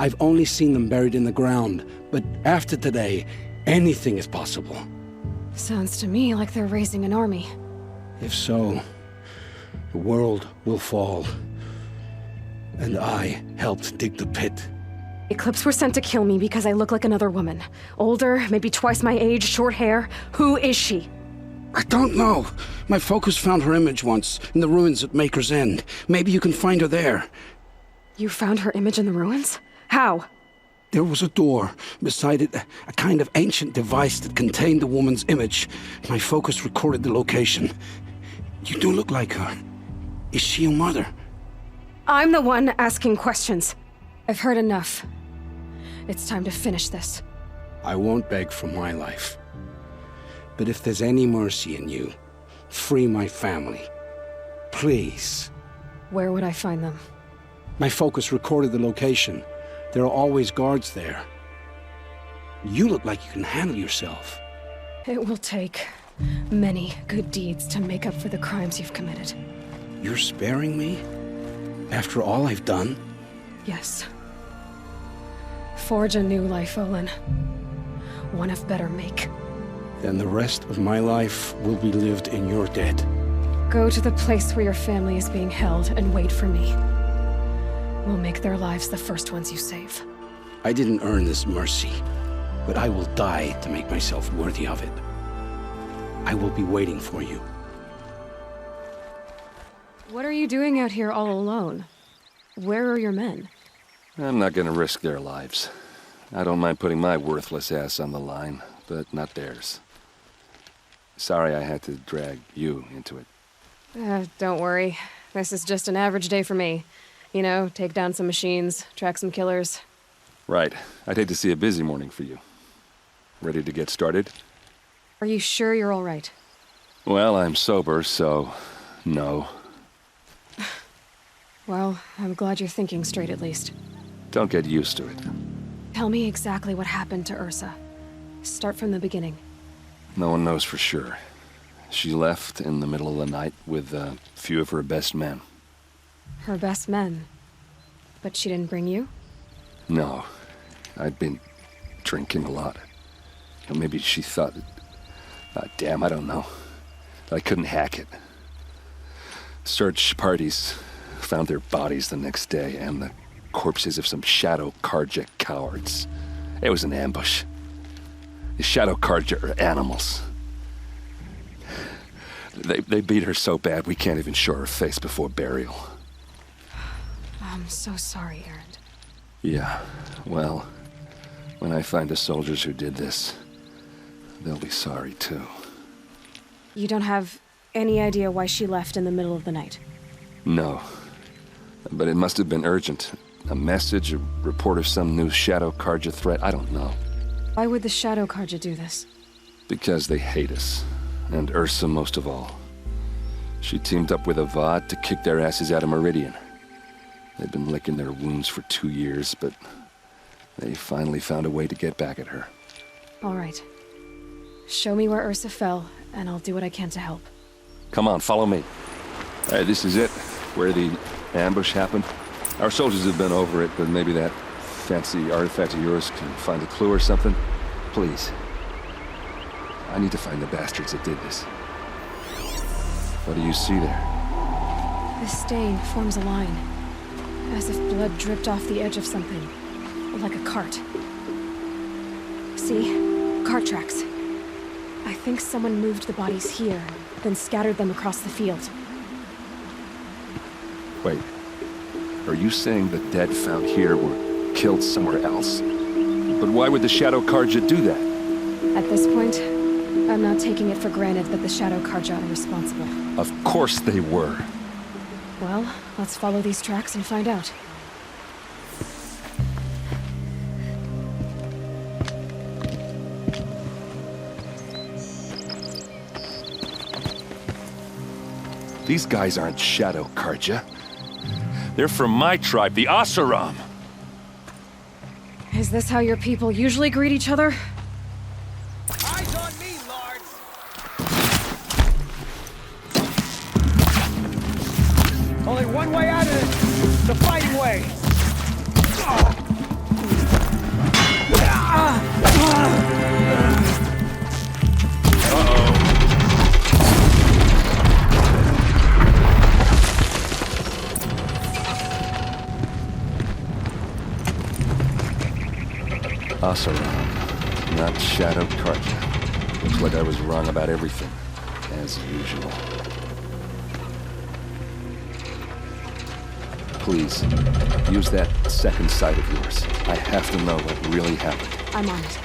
I've only seen them buried in the ground, but after today, anything is possible. Sounds to me like they're raising an army. If so, the world will fall. And I helped dig the pit. Eclipse were sent to kill me because I look like another woman. Older, maybe twice my age, short hair. Who is she? I don't know. My focus found her image once, in the ruins at Maker's End. Maybe you can find her there. You found her image in the ruins? How? There was a door. Beside it, a kind of ancient device that contained the woman's image. My focus recorded the location. You do look like her. Is she your mother? I'm the one asking questions. I've heard enough. It's time to finish this. I won't beg for my life. But if there's any mercy in you, free my family. Please. Where would I find them? My focus recorded the location. There are always guards there. You look like you can handle yourself. It will take many good deeds to make up for the crimes you've committed. You're sparing me? After all I've done? Yes. Forge a new life, Olin. One of better make. Then the rest of my life will be lived in your debt. Go to the place where your family is being held and wait for me. We'll make their lives the first ones you save. I didn't earn this mercy, but I will die to make myself worthy of it. I will be waiting for you. What are you doing out here all alone? Where are your men? I'm not gonna risk their lives. I don't mind putting my worthless ass on the line, but not theirs. Sorry I had to drag you into it. Don't worry. This is just an average day for me. You know, take down some machines, track some killers. Right. I'd hate to see a busy morning for you. Ready to get started? Are you sure you're all right? Well, I'm sober, so no. Well, I'm glad you're thinking straight at least. Don't get used to it. Tell me exactly what happened to Ursa. Start from the beginning. No one knows for sure. She left in the middle of the night with a few of her best men. Her best men? But she didn't bring you? No. I'd been drinking a lot. Or maybe she thought... damn, I don't know. I couldn't hack it. Search parties found their bodies the next day, and the corpses of some Shadow Karja cowards. It was an ambush. The Shadow Karja are animals. They beat her so bad we can't even show her face before burial. I'm so sorry, Erend. Yeah, well, when I find the soldiers who did this, they'll be sorry too. You don't have any idea why she left in the middle of the night? No. But it must have been urgent. A message, a report of some new Shadow Karja threat, I don't know. Why would the Shadow Karja do this? Because they hate us. And Ursa most of all. She teamed up with Avad to kick their asses out of Meridian. They've been licking their wounds for 2 years, but they finally found a way to get back at her. All right. Show me where Ursa fell, and I'll do what I can to help. Come on, follow me. This is it, where the ambush happened. Our soldiers have been over it, but maybe that fancy artifact of yours can find a clue or something. Please. I need to find the bastards that did this. What do you see there? This stain forms a line, as if blood dripped off the edge of something, like a cart. See? Cart tracks. I think someone moved the bodies here, then scattered them across the field. Wait. Are you saying the dead found here were killed somewhere else? But why would the Shadow Karja do that? At this point, I'm not taking it for granted that the Shadow Karja are responsible. Of course they were. Well, let's follow these tracks and find out. These guys aren't Shadow Karja. They're from my tribe, the Asaram. Is this how your people usually greet each other? Eyes on me, lords! Only one way out of this. The fighting way. Oseram, not Shadow Karja. Looks like I was wrong about everything, as usual. Please, use that second sight of yours. I have to know what really happened. I'm on it.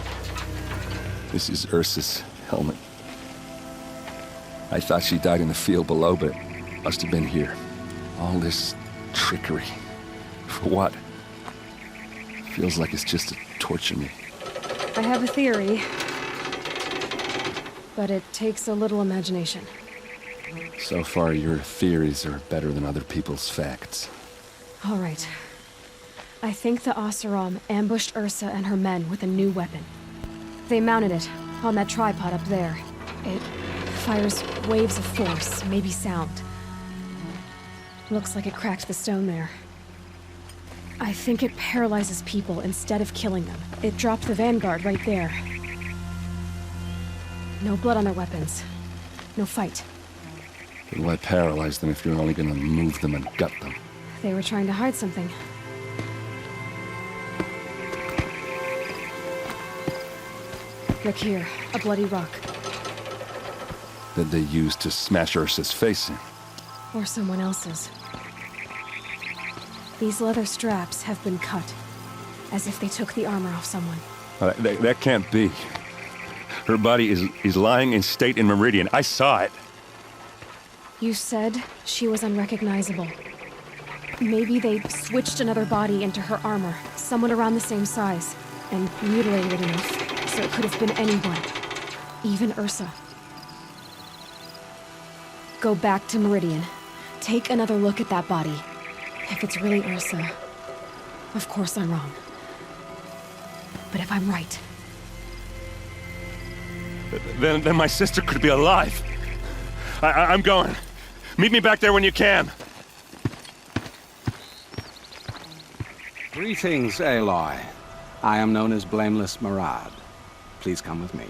This is Ursa's helmet. I thought she died in the field below, but it must have been here. All this trickery. For what? Feels like it's just to torture me. I have a theory, but it takes a little imagination. So far, your theories are better than other people's facts. All right. I think the Oseram ambushed Ursa and her men with a new weapon. They mounted it on that tripod up there. It fires waves of force, maybe sound. Looks like it cracked the stone there. I think it paralyzes people instead of killing them. It dropped the vanguard right there. No blood on their weapons. No fight. Then why paralyze them if you're only gonna move them and gut them? They were trying to hide something. Look here, a bloody rock. That they used to smash Ursa's face in. Or someone else's. These leather straps have been cut, as if they took the armor off someone. That can't be. Her body is lying in state in Meridian. I saw it. You said she was unrecognizable. Maybe they switched another body into her armor, someone around the same size, and mutilated enough, so it could have been anyone. Even Ursa. Go back to Meridian. Take another look at that body. If it's really Ursa, of course I'm wrong. But if I'm right... Then my sister could be alive. I'm going. Meet me back there when you can. Greetings, Aloy. I am known as Blameless Murad. Please come with me.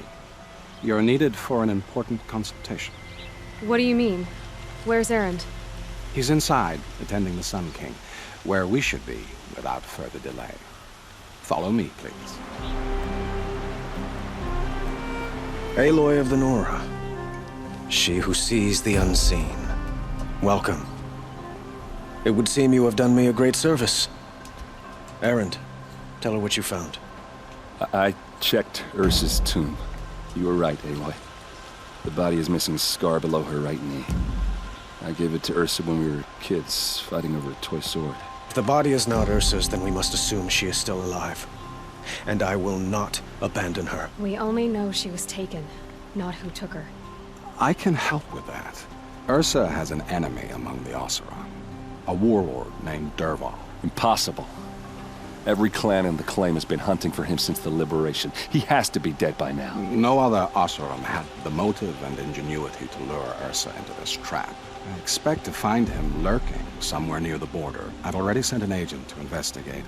You're needed for an important consultation. What do you mean? Where's Erend? He's inside, attending the Sun King, where we should be without further delay. Follow me, please. Aloy of the Nora. She who sees the unseen. Welcome. It would seem you have done me a great service. Erend, tell her what you found. I checked Ursa's tomb. You were right, Aloy. The body is missing a scar below her right knee. I gave it to Ursa when we were kids, fighting over a toy sword. If the body is not Ursa's, then we must assume she is still alive. And I will not abandon her. We only know she was taken, not who took her. I can help with that. Ursa has an enemy among the Oseram. A warlord named Dervahl. Impossible. Every clan in the claim has been hunting for him since the liberation. He has to be dead by now. No other Oseram had the motive and ingenuity to lure Ursa into this trap. I expect to find him lurking somewhere near the border. I've already sent an agent to investigate.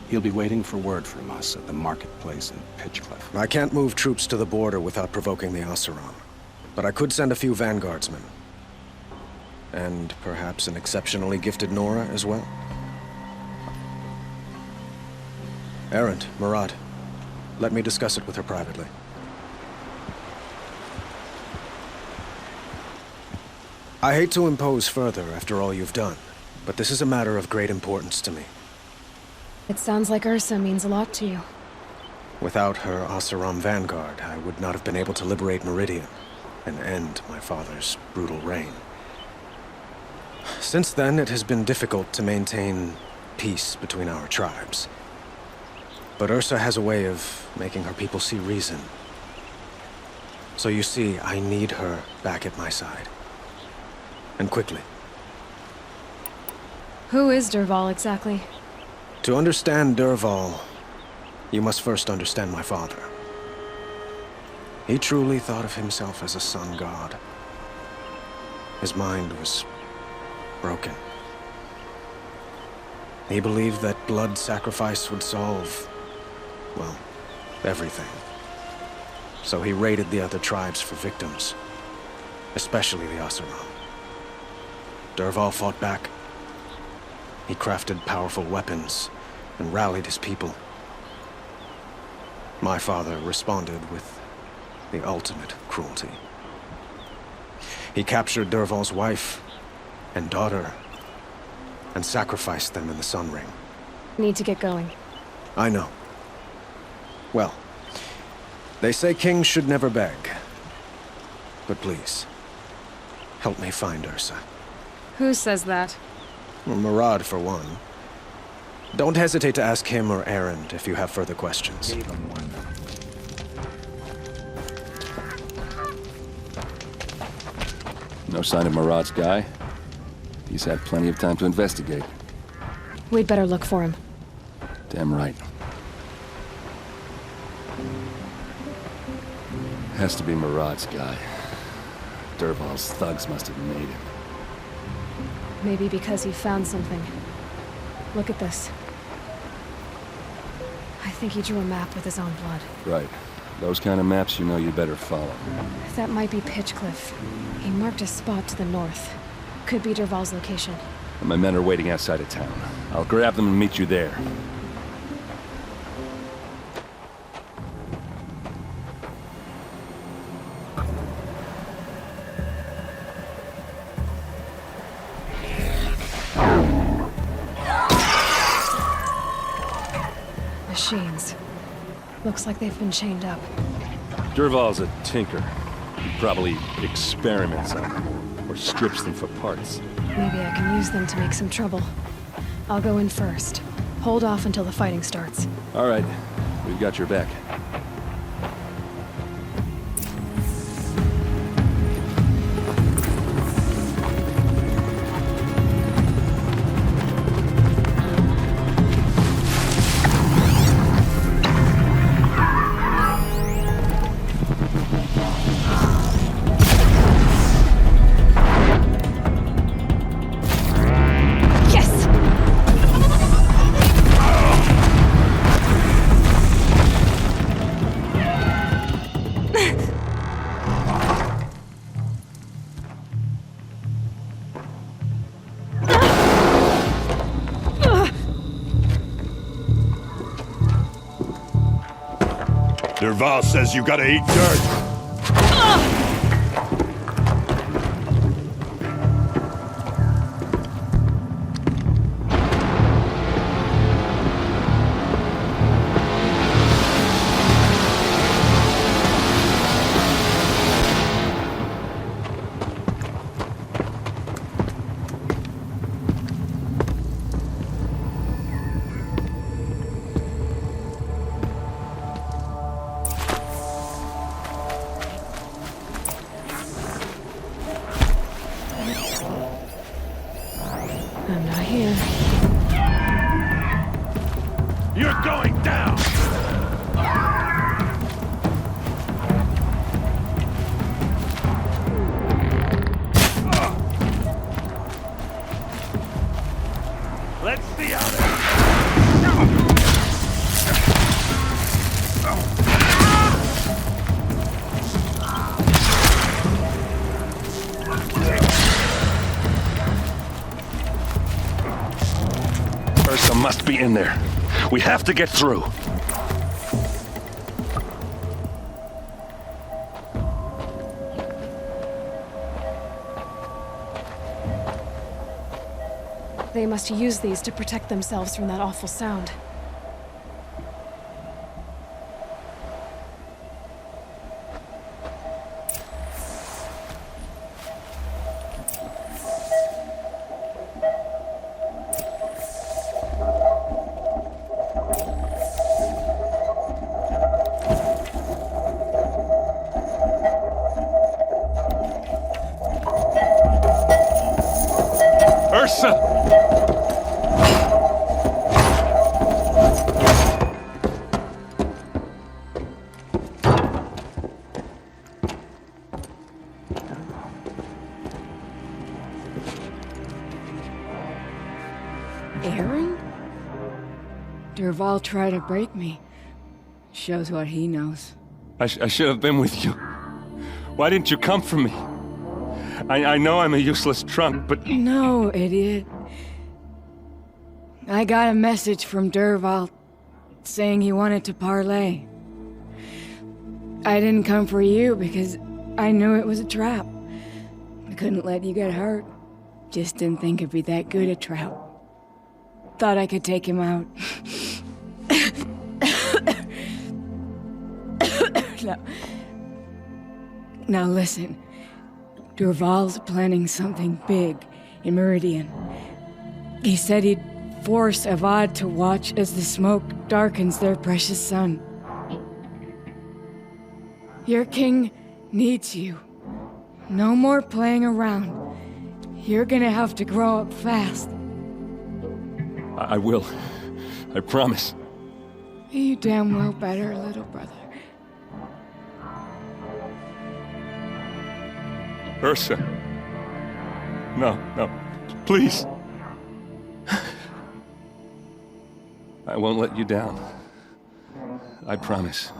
He'll be waiting for word from us at the marketplace in Pitchcliff. I can't move troops to the border without provoking the Oseram. But I could send a few vanguardsmen. And perhaps an exceptionally gifted Nora as well. Erend, Murad, let me discuss it with her privately. I hate to impose further after all you've done, but this is a matter of great importance to me. It sounds like Ursa means a lot to you. Without her Oseram vanguard, I would not have been able to liberate Meridian and end my father's brutal reign. Since then, it has been difficult to maintain peace between our tribes. But Ursa has a way of making her people see reason. So you see, I need her back at my side. And quickly. Who is Dervahl exactly? To understand Dervahl, you must first understand my father. He truly thought of himself as a sun god. His mind was broken. He believed that blood sacrifice would solve, well, everything. So he raided the other tribes for victims, especially the Oseram. Dervahl fought back. He crafted powerful weapons and rallied his people. My father responded with the ultimate cruelty. He captured Dervahl's wife and daughter and sacrificed them in the Sun Ring. Need to get going. I know. Well, they say kings should never beg. But please, help me find Ursa. Who says that? Well, Murad, for one. Don't hesitate to ask him or Erend if you have further questions. No sign of Murad's guy. He's had plenty of time to investigate. We'd better look for him. Damn right. Has to be Murad's guy. Dervahl's thugs must have made him. Maybe because he found something. Look at this. I think he drew a map with his own blood. Right. Those kind of maps you know you better follow. That might be Pitchcliff. He marked a spot to the north. Could be Dervahl's location. My men are waiting outside of town. I'll grab them and meet you there. Machines. Looks like they've been chained up. Dervahl's a tinker. He probably experiments on them, or strips them for parts. Maybe I can use them to make some trouble. I'll go in first. Hold off until the fighting starts. All right. We've got your back. Dervahl says you gotta eat dirt. I'm not here. You're going down! Let's see how Ursa must be in there. We have to get through. They must use these to protect themselves from that awful sound. Ursa! Aaron? Dervahl tried to break me. Shows what he knows. I should have been with you. Why didn't you come for me? I know I'm a useless trunk, but... No, idiot. I got a message from Dervahl saying he wanted to parley. I didn't come for you because I knew it was a trap. I couldn't let you get hurt. Just didn't think it'd be that good a trap. Thought I could take him out. Now listen. Durval's planning something big in Meridian. He said he'd force Avad to watch as the smoke darkens their precious sun. Your king needs you. No more playing around. You're gonna have to grow up fast. I will. I promise. You damn well better, little brother. Ursa. No, no. Please. I won't let you down. I promise.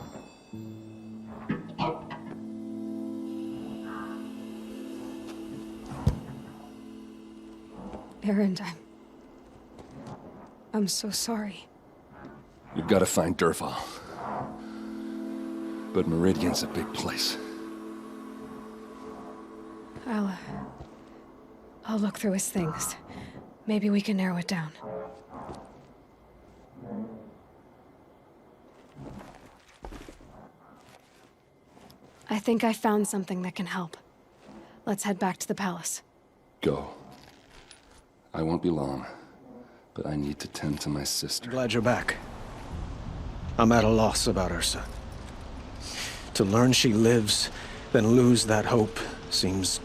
Erend, I'm so sorry. You've got to find Dervahl. But Meridian's a big place. I'll look through his things. Maybe we can narrow it down. I think I found something that can help. Let's head back to the palace. Go. I won't be long, but I need to tend to my sister. Glad you're back. I'm at a loss about Ursa. To learn she lives, then lose that hope, seems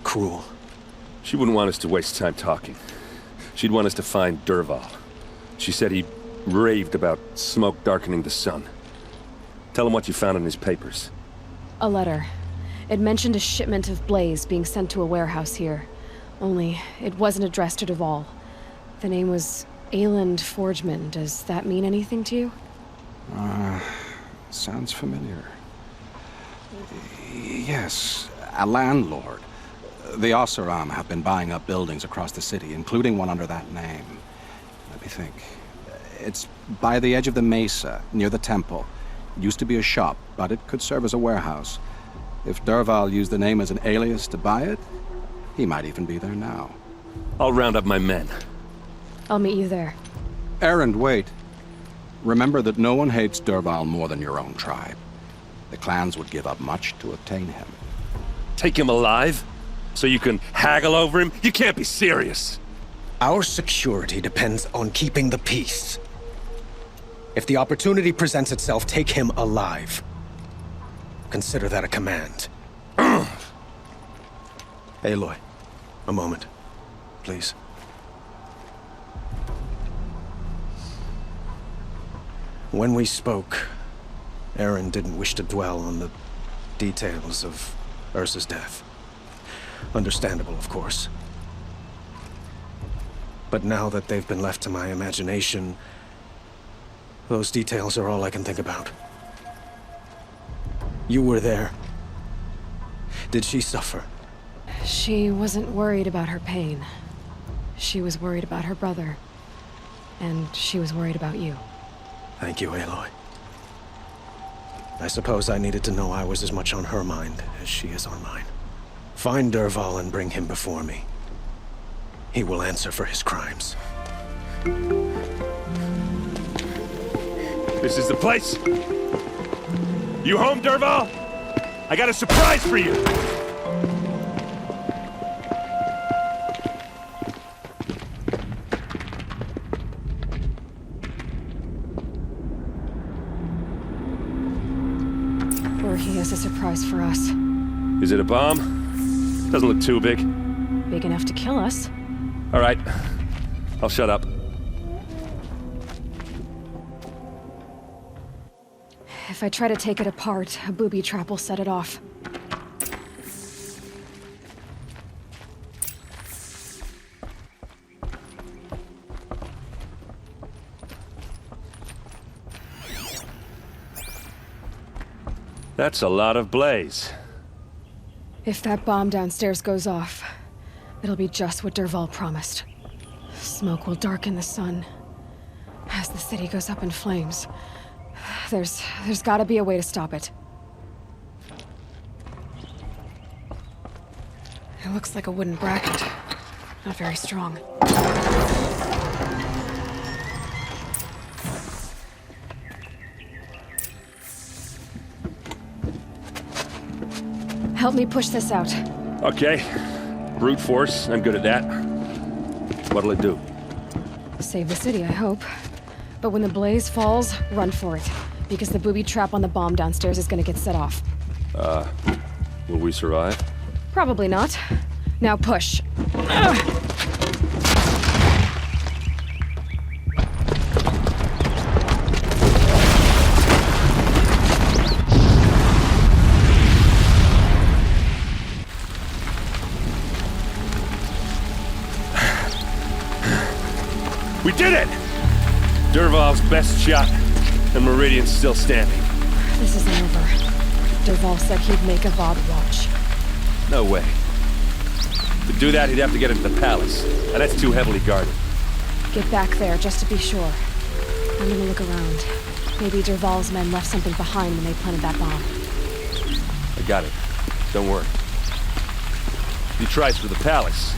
cruel. She wouldn't want us to waste time talking. She'd want us to find Dervahl. She said he raved about smoke darkening the sun. Tell him what you found in his papers. A letter. It mentioned a shipment of blaze being sent to a warehouse here. Only, it wasn't addressed to Dervahl. The name was Ayland Forgeman. Does that mean anything to you? Sounds familiar. Yes, a landlord. The Oseram have been buying up buildings across the city, including one under that name. Let me think. It's by the edge of the mesa, near the temple. It used to be a shop, but it could serve as a warehouse. If Dervahl used the name as an alias to buy it, he might even be there now. I'll round up my men. I'll meet you there. Erend, wait. Remember that no one hates Dervahl more than your own tribe. The clans would give up much to obtain him. Take him alive? So you can haggle over him? You can't be serious. Our security depends on keeping the peace. If the opportunity presents itself, take him alive. Consider that a command. Aloy, a moment, please. When we spoke, Erend didn't wish to dwell on the details of Ursa's death. Understandable, of course. But now that they've been left to my imagination, those details are all I can think about. You were there. Did she suffer? She wasn't worried about her pain. She was worried about her brother. And she was worried about you. Thank you, Aloy. I suppose I needed to know I was as much on her mind as she is on mine. Find Dervahl and bring him before me. He will answer for his crimes. This is the place. You home, Dervahl? I got a surprise for you. Or he has a surprise for us. Is it a bomb? Doesn't look too big. Big enough to kill us. All right. I'll shut up. If I try to take it apart, a booby trap will set it off. That's a lot of blaze. If that bomb downstairs goes off, it'll be just what Dervahl promised. Smoke will darken the sun. As the city goes up in flames, there's gotta be a way to stop it. It looks like a wooden bracket. Not very strong. Help me push this out. Okay. Brute force, I'm good at that. What'll it do? Save the city, I hope. But when the blaze falls, run for it. Because the booby trap on the bomb downstairs is gonna get set off. Will we survive? Probably not. Now push. We did it! Dervahl's best shot, and Meridian's still standing. This isn't over. Dervahl said he'd make Avad watch. No way. To do that, he'd have to get into the palace, and that's too heavily guarded. Get back there, just to be sure. I'm gonna look around. Maybe Dervahl's men left something behind when they planted that bomb. I got it. Don't worry. If he tries for the palace,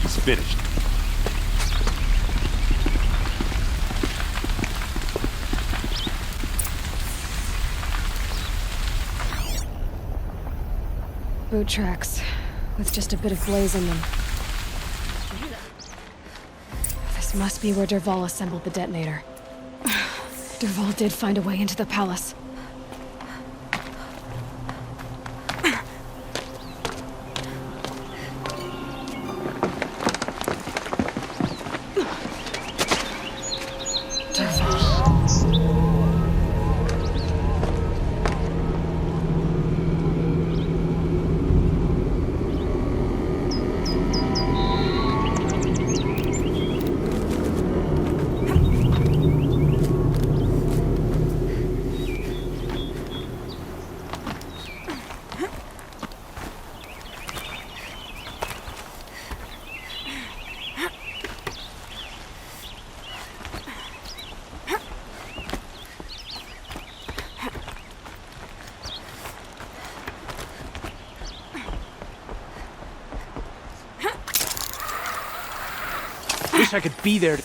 he's finished. Boot tracks, with just a bit of blaze in them. This must be where Dervahl assembled the detonator. Dervahl did find a way into the palace. Wish I could be there to...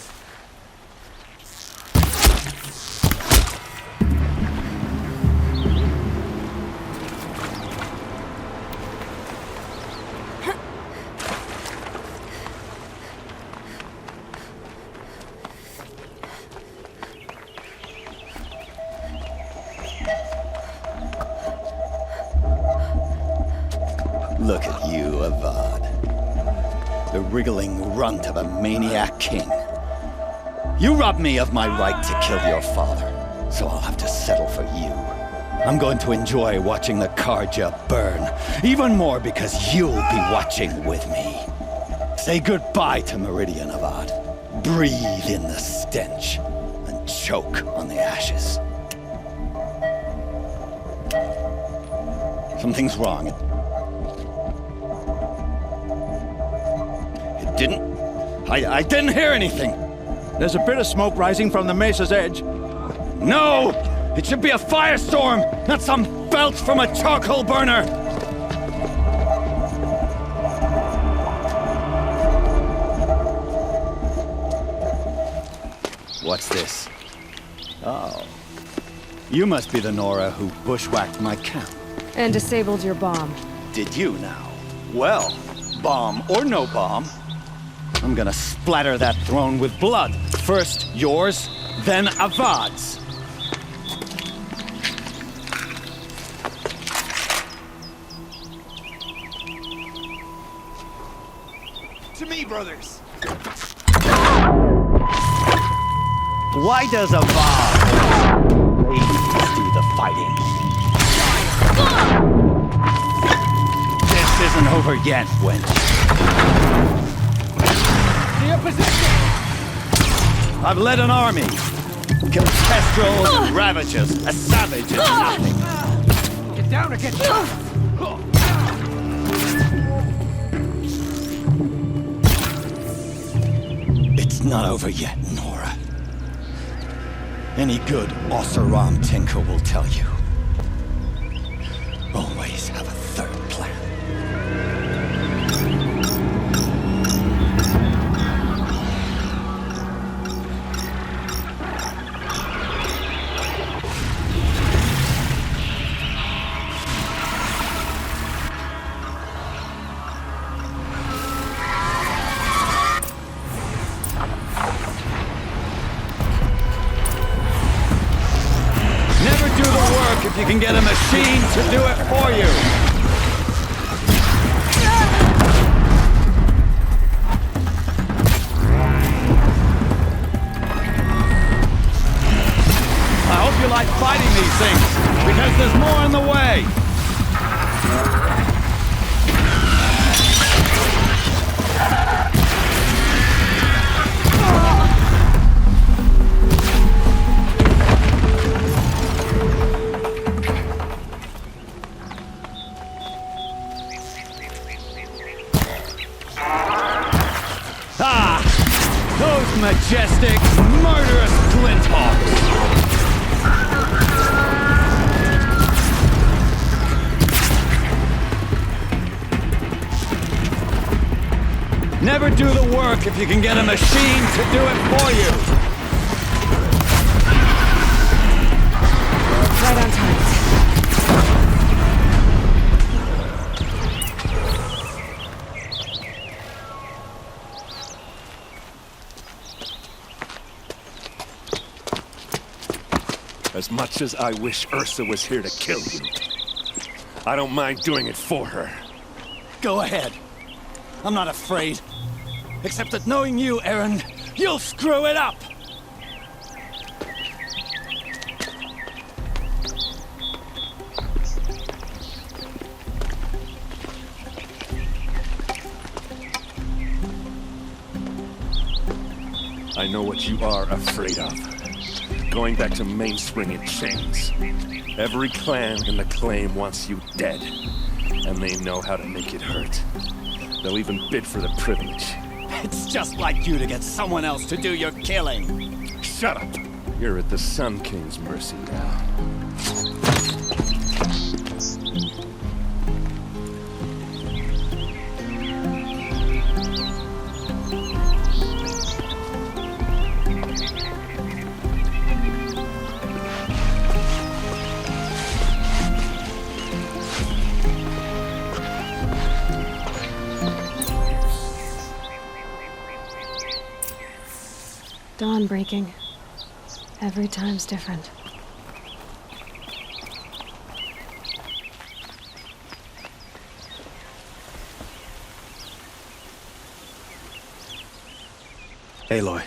Look at you, Avad. The wriggling runt of a maniac king. You robbed me of my right to kill your father, so I'll have to settle for you. I'm going to enjoy watching the Karja burn, even more because you'll be watching with me. Say goodbye to Meridian, Avad. Breathe in the stench, and choke on the ashes. Something's wrong. I didn't hear anything. There's a bit of smoke rising from the mesa's edge. No! It should be a firestorm, not some belch from a charcoal burner! What's this? Oh. You must be the Nora who bushwhacked my camp. And disabled your bomb. Did you now? Well, bomb or no bomb, I'm gonna splatter that throne with blood. First yours, then Avad's. To me, brothers! Why does Avad do the fighting? This isn't over yet, wench. I've led an army. Killed kestrels and ravagers. A savage is nothing. Get down or get shot! It's not over yet, Nora. Any good Oseram tinker will tell you. Always have a third plan. can get a machine to do it for you. I hope you like fighting these things, because there's more in the way. Those majestic, murderous glinthawks! Never do the work if you can get a machine to do it for you! Right on time. As much as I wish Ursa was here to kill you, I don't mind doing it for her. Go ahead. I'm not afraid. Except that knowing you, Aaron, you'll screw it up! I know what you are afraid of. Going back to Mainspring in chains. Every clan in the claim wants you dead, and they know how to make it hurt. They'll even bid for the privilege. It's just like you to get someone else to do your killing. Shut up! You're at the Sun King's mercy now. Dawn breaking. Every time's different. Aloy,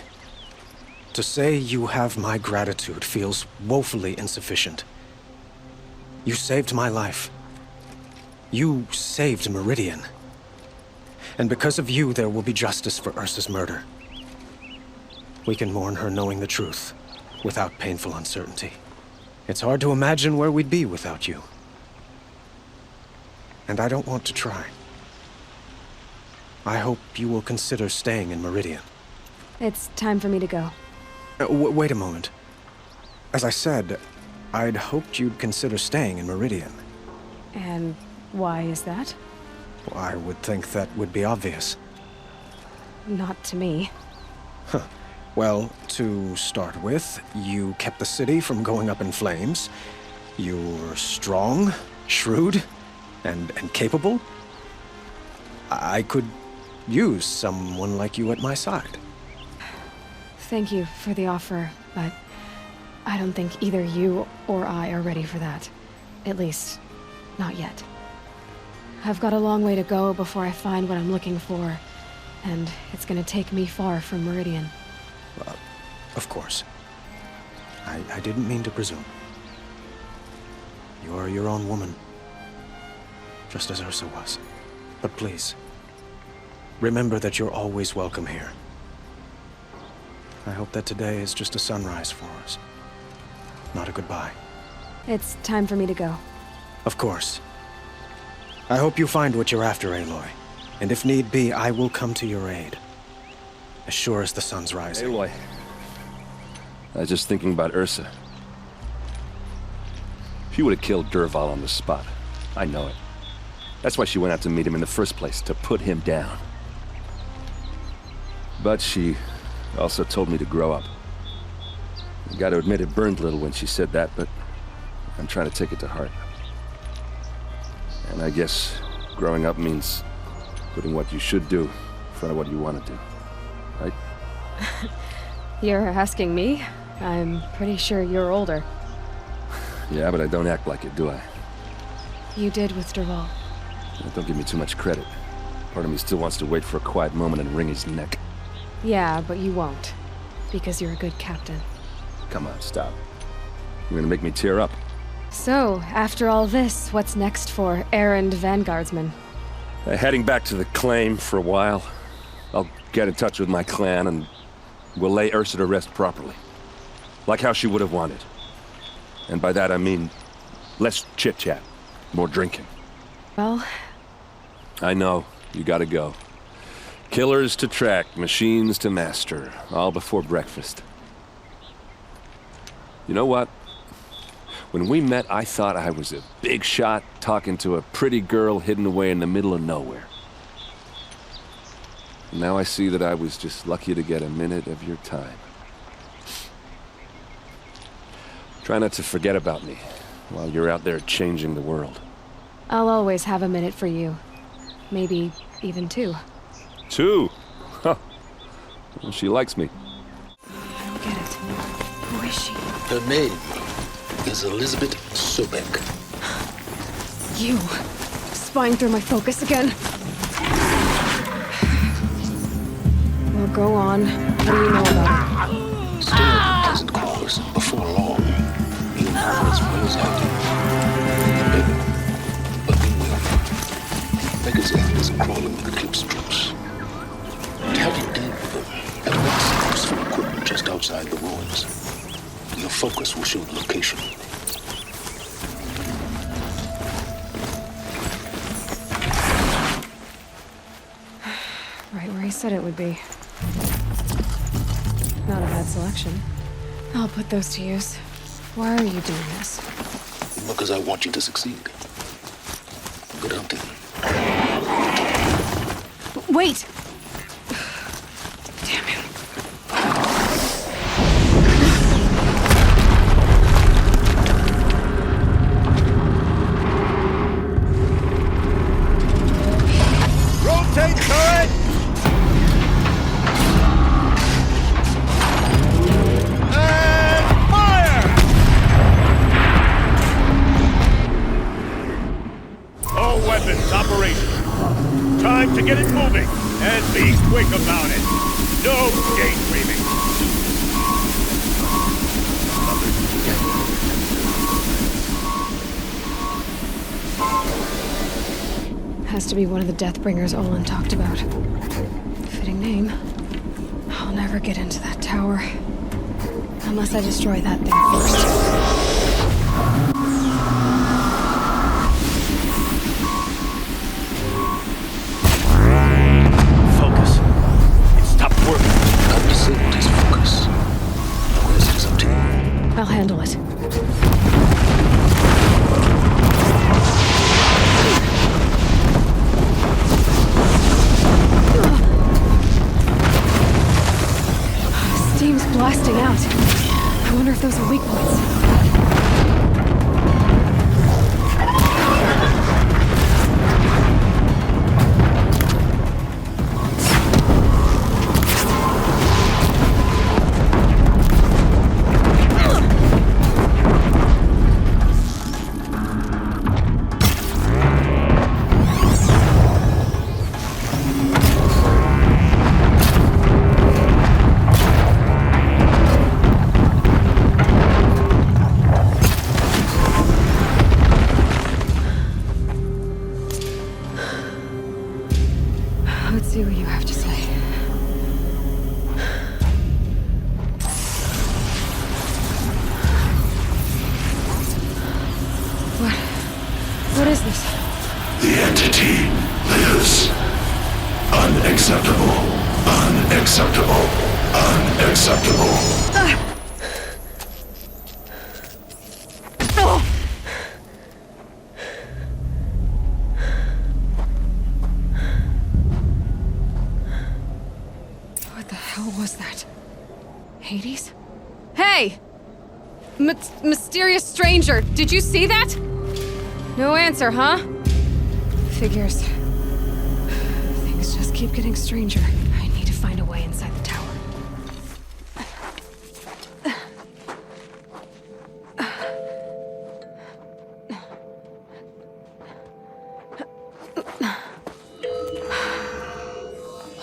to say you have my gratitude feels woefully insufficient. You saved my life. You saved Meridian. And because of you, there will be justice for Ursa's murder. We can mourn her knowing the truth, without painful uncertainty. It's hard to imagine where we'd be without you. And I don't want to try. I hope you will consider staying in Meridian. It's time for me to go. Wait a moment. As I said, I'd hoped you'd consider staying in Meridian. And why is that? I would think that would be obvious. Not to me. Huh. Well, to start with, you kept the city from going up in flames. You're strong, shrewd, and capable. I could use someone like you at my side. Thank you for the offer, but I don't think either you or I are ready for that. At least, not yet. I've got a long way to go before I find what I'm looking for, and it's gonna take me far from Meridian. Of course. I didn't mean to presume. You're your own woman. Just as Ursa was. But please, remember that you're always welcome here. I hope that today is just a sunrise for us. Not a goodbye. It's time for me to go. Of course. I hope you find what you're after, Aloy. And if need be, I will come to your aid. As sure as the sun's rising. Aloy. I was just thinking about Ursa. She would have killed Dervahl on the spot. I know it. That's why she went out to meet him in the first place, to put him down. But she also told me to grow up. I gotta admit it burned a little when she said that, but I'm trying to take it to heart. And I guess growing up means putting what you should do in front of what you want to do. Right? You're asking me? I'm pretty sure you're older. Yeah, but I don't act like it, do I? You did with Derval. Don't give me too much credit. Part of me still wants to wait for a quiet moment and wring his neck. Yeah, but you won't. Because you're a good captain. Come on, stop. You're gonna make me tear up. So, after all this, what's next for errand vanguardsman? Heading back to the claim for a while. I'll get in touch with my clan and we'll lay Ursa to rest properly. Like how she would have wanted. And by that I mean less chit-chat, more drinking. Well... I know, you gotta go. Killers to track, machines to master, all before breakfast. You know what? When we met, I thought I was a big shot talking to a pretty girl hidden away in the middle of nowhere. And now I see that I was just lucky to get a minute of your time. Try not to forget about me while you're out there changing the world. I'll always have a minute for you. Maybe even 2. 2? Huh. Well, she likes me. I don't get it. Who is she? Her name is Elizabeth Sobek. You. Spying through my focus again. Well, go on. What do you know about it? Stay in the pleasant quarters. Before long, you'll know her as well as I do. Maybe. But we will. Beggars End is crawling with Eclipse troops. To have you deal with them, at once useful equipment just outside the ruins. Your focus will show the location. Right where he said it would be. Not a bad selection. I'll put those to use. Why are you doing this? Because I want you to succeed. Good hunting. Wait! Damn him. Rotate turret! And fire! All weapons operational. Time to get it moving. And be quick about it. No daydreaming. Has to be one of the Deathbringers Olin talked about. Fitting name. I'll never get into that tower. Unless I destroy that thing first. I'll handle it. Steam's blasting out. I wonder if those are weak points. Let's see what you have to say. What is this? The entity lives. Unacceptable. Unacceptable. Unacceptable. What the hell was that? Hades? Hey! Mysterious stranger, did you see that? No answer, huh? Figures. Things just keep getting stranger. I need to find a way inside the tower.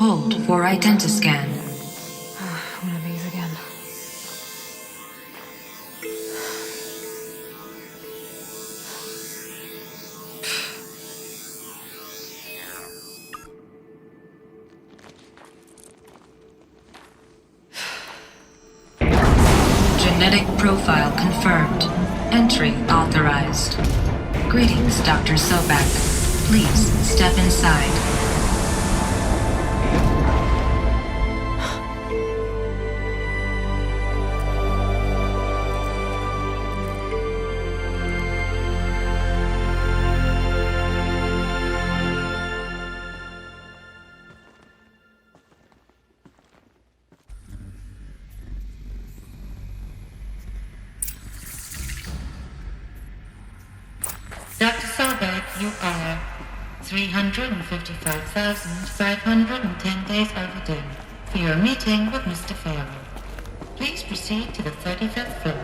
Hold for identiscan. One of these again. Genetic profile confirmed. Entry authorized. Greetings, Dr. Sobek. Please step inside. Dr. Sobek, you are 355,510 days overdue for your meeting with Mr. Farrell. Please proceed to the 35th floor.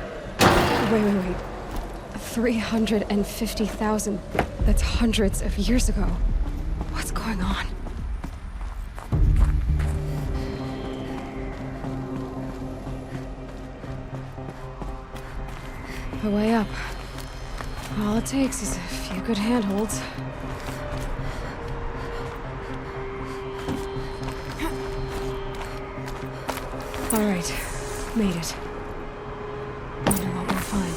Wait. 350,000. That's hundreds of years ago. What's going on? The way up. All it takes is a few good handholds. All right, made it. Wonder what we'll find.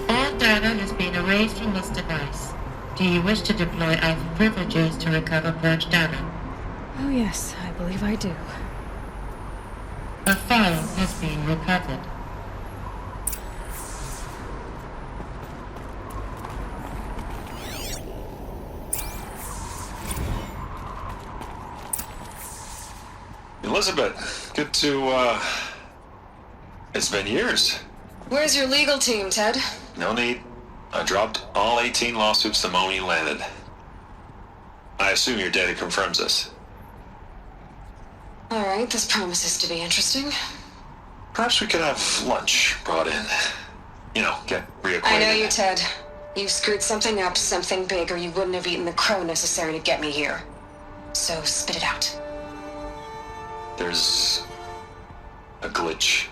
All data has been erased from this device. Do you wish to deploy Alpha privileges to recover purged data? Oh yes, I believe I do. A file has been recovered. Elizabeth, good to, it's been years. Where's your legal team, Ted? No need. I dropped all 18 lawsuits the moment you landed. I assume your data confirms this. All right, this promises to be interesting. Perhaps we could have lunch brought in. You know, get reacquainted. I know you, Ted. You screwed something up, something big, or you wouldn't have eaten the crow necessary to get me here. So spit it out. There's a glitch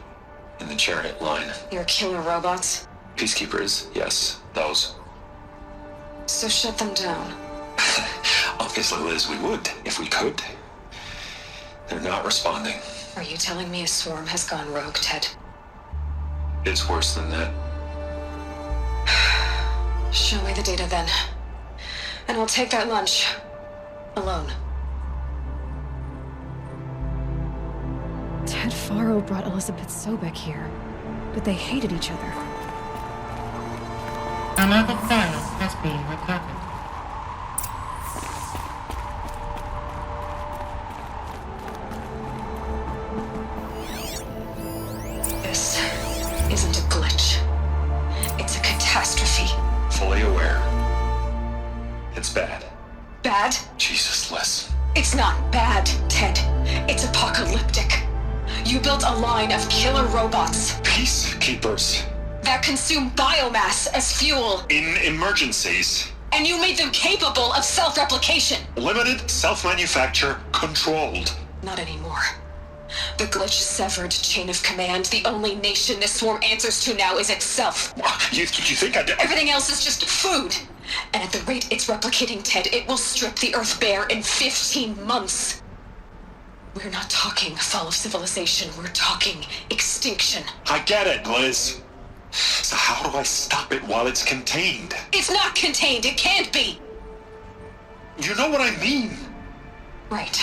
in the chariot line. Your killer robots? Peacekeepers, yes, those. So shut them down. Obviously, Liz, we would, if we could. They're not responding. Are you telling me a swarm has gone rogue, Ted? It's worse than that. Show me the data then. And I'll take that lunch. Alone. Ted Faro brought Elizabeth Sobek here, but they hated each other. Another file has been recovered. This isn't a glitch. It's a catastrophe. Fully aware. It's bad. Bad? Jesus, Liz. It's not bad, Ted. It's apocalyptic. You built a line of killer robots. Peacekeepers. That consume biomass as fuel. In emergencies. And you made them capable of self-replication. Limited, self-manufacture, controlled. Not anymore. The glitch severed chain of command. The only nation this swarm answers to now is itself. You think I did? Everything else is just food. And at the rate it's replicating, Ted, it will strip the Earth bare in 15 months. We're not talking fall of civilization. We're talking extinction. I get it, Liz. So how do I stop it while it's contained? It's not contained. It can't be. You know what I mean. Right.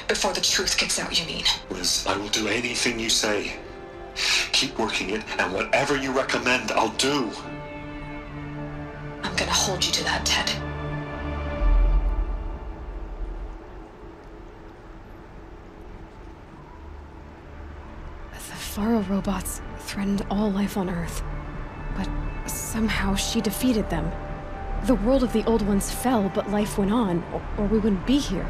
Before the truth gets out, you mean? Liz, I will do anything you say. Keep working it, and whatever you recommend, I'll do. I'm gonna hold you to that, Ted. The Faro robots threatened all life on Earth. But somehow she defeated them. The world of the old ones fell, but life went on, or we wouldn't be here.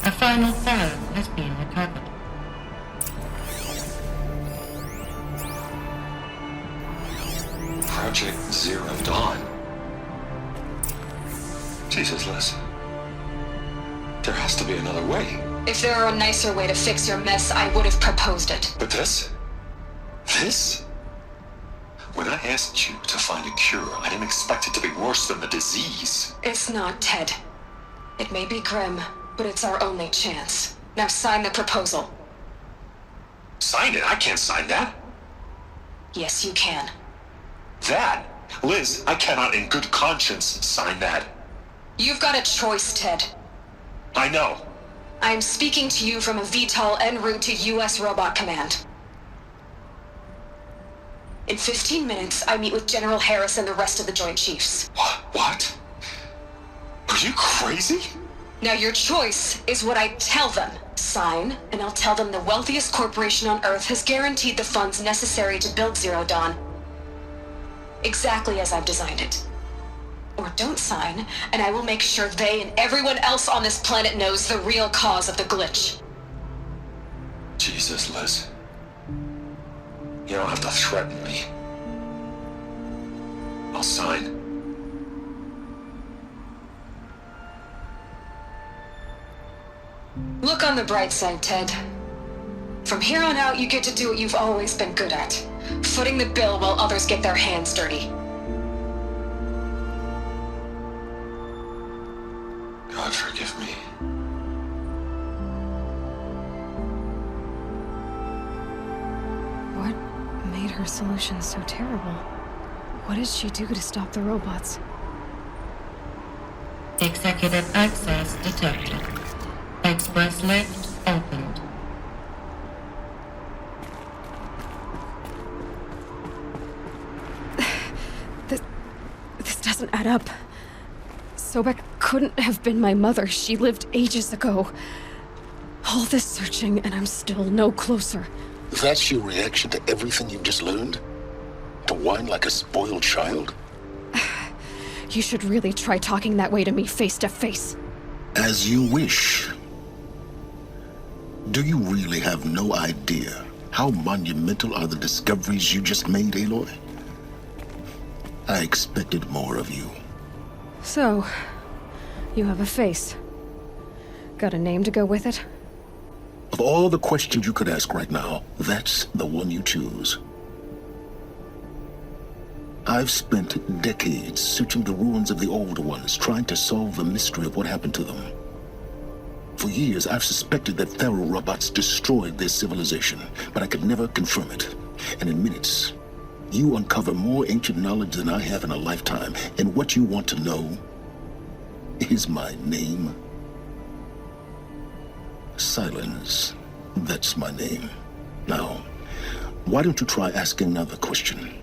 A final file has been recovered. Project Zero Dawn. Jesus, Liz. There has to be another way. If there were a nicer way to fix your mess, I would have proposed it. But this? This? When I asked you to find a cure, I didn't expect it to be worse than the disease. It's not, Ted. It may be grim, but it's our only chance. Now sign the proposal. Sign it? I can't sign that. Yes, you can. That? Liz, I cannot in good conscience sign that. You've got a choice, Ted. I know. I am speaking to you from a VTOL en route to U.S. Robot Command. In 15 minutes, I meet with General Harris and the rest of the Joint Chiefs. What? Are you crazy? Now your choice is what I tell them. Sign, and I'll tell them the wealthiest corporation on Earth has guaranteed the funds necessary to build Zero Dawn. Exactly as I've designed it. Or don't sign, and I will make sure they and everyone else on this planet knows the real cause of the glitch. Jesus, Liz. You don't have to threaten me. I'll sign. Look on the bright side, Ted. From here on out, you get to do what you've always been good at. Footing the bill while others get their hands dirty. God forgive me. What made her solution so terrible? What did she do to stop the robots? Executive access detected. Express lift opened. This doesn't add up. Sobek couldn't have been my mother. She lived ages ago. All this searching, and I'm still no closer. That's your reaction to everything you've just learned? To whine like a spoiled child? You should really try talking that way to me face to face. As you wish. Do you really have no idea how monumental are the discoveries you just made, Aloy? I expected more of you. So, you have a face. Got a name to go with it? Of all the questions you could ask right now, that's the one you choose. I've spent decades searching the ruins of the older ones, trying to solve the mystery of what happened to them. For years, I've suspected that Pharaoh robots destroyed their civilization, but I could never confirm it. And in minutes, you uncover more ancient knowledge than I have in a lifetime, and what you want to know is my name. Silence. That's my name. Now, why don't you try asking another question?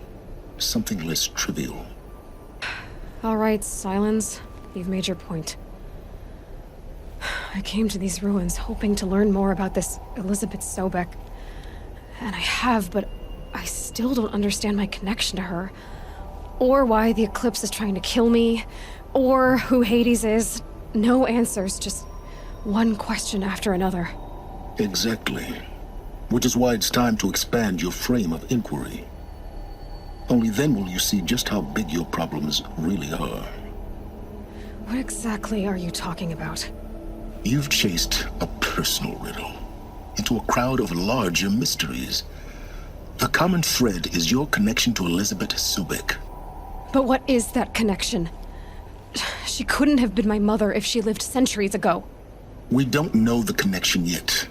Something less trivial. All right, Silence. You've made your point. I came to these ruins hoping to learn more about this Elizabeth Sobek. And I have, but I still don't understand my connection to her. Or why the Eclipse is trying to kill me. Or who Hades is. No answers, just one question after another. Exactly. Which is why it's time to expand your frame of inquiry. Only then will you see just how big your problems really are. What exactly are you talking about? You've chased a personal riddle into a crowd of larger mysteries. The common thread is your connection to Elizabeth Sobek. But what is that connection? She couldn't have been my mother if she lived centuries ago. We don't know the connection yet.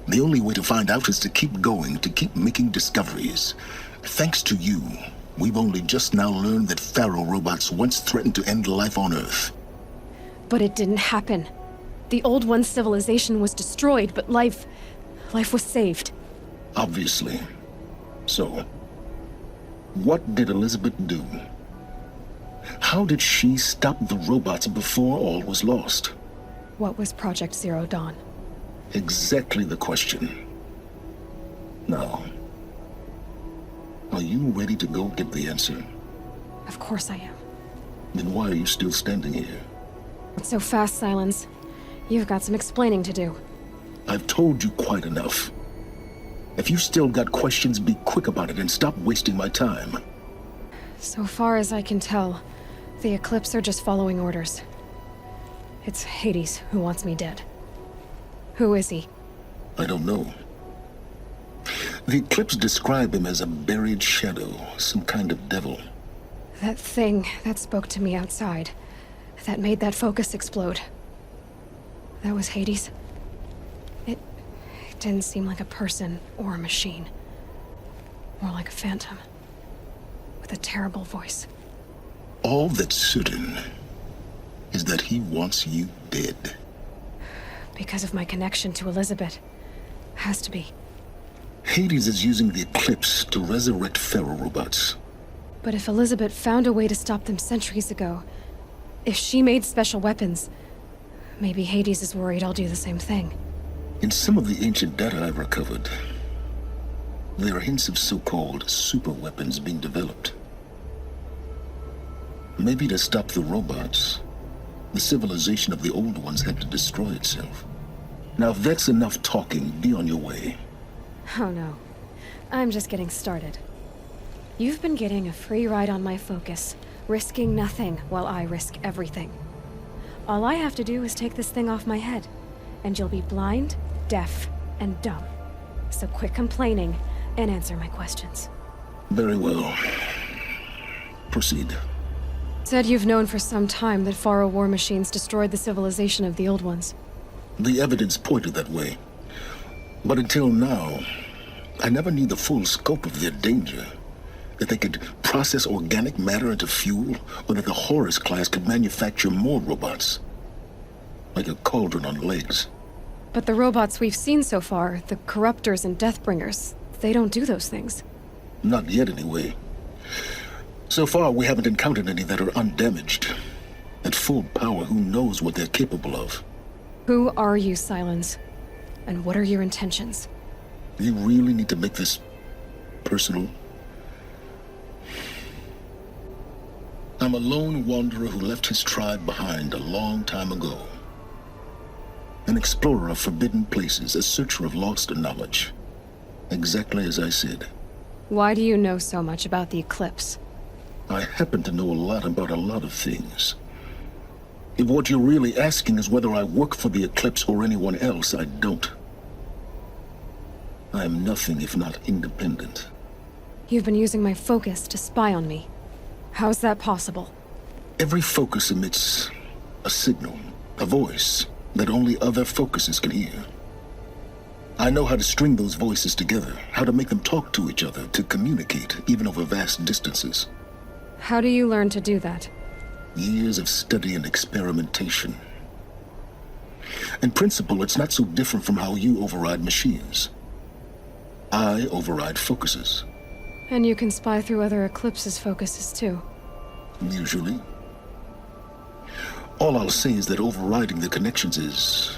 The only way to find out is to keep going, to keep making discoveries. Thanks to you, we've only just now learned that Pharaoh robots once threatened to end life on Earth. But it didn't happen. The old one's civilization was destroyed, but life was saved. Obviously. So, what did Elizabeth do? How did she stop the robots before all was lost? What was Project Zero Dawn? Exactly the question. Now, are you ready to go get the answer? Of course I am. Then why are you still standing here? What's so fast, Silence? You've got some explaining to do. I've told you quite enough. If you still got questions, be quick about it and stop wasting my time. So far as I can tell, the Eclipse are just following orders. It's Hades who wants me dead. Who is he? I don't know. The Eclipse describe him as a buried shadow, some kind of devil. That thing that spoke to me outside. That made that focus explode. That was Hades. It didn't seem like a person or a machine. More like a phantom. With a terrible voice. All that's certain is that he wants you dead. Because of my connection to Elizabeth. Has to be. Hades is using the Eclipse to resurrect ferrorobots. But if Elizabeth found a way to stop them centuries ago, if she made special weapons, maybe Hades is worried I'll do the same thing. In some of the ancient data I've recovered, there are hints of so-called super weapons being developed. Maybe to stop the robots, the civilization of the old ones had to destroy itself. Now if that's enough talking, be on your way. Oh no. I'm just getting started. You've been getting a free ride on my focus, risking nothing while I risk everything. All I have to do is take this thing off my head, and you'll be blind, deaf, and dumb. So quit complaining and answer my questions. Very well. Proceed. Said you've known for some time that Faro war machines destroyed the civilization of the old ones. The evidence pointed that way. But until now, I never knew the full scope of their danger. That they could process organic matter into fuel, or that the Horus class could manufacture more robots. Like a cauldron on legs. But the robots we've seen so far, the Corruptors and Deathbringers, they don't do those things. Not yet, anyway. So far, we haven't encountered any that are undamaged. At full power, who knows what they're capable of? Who are you, Silence? And what are your intentions? You really need to make this personal? I'm a lone wanderer who left his tribe behind a long time ago. An explorer of forbidden places, a searcher of lost knowledge. Exactly as I said. Why do you know so much about the Eclipse? I happen to know a lot about a lot of things. If what you're really asking is whether I work for the Eclipse or anyone else, I don't. I am nothing if not independent. You've been using my focus to spy on me. How's that possible? Every focus emits a signal, a voice, that only other focuses can hear. I know how to string those voices together, how to make them talk to each other, to communicate, even over vast distances. How do you learn to do that? Years of study and experimentation. In principle, it's not so different from how you override machines. I override focuses. And you can spy through other Eclipse's focuses too. Usually. All I'll say is that overriding the connections is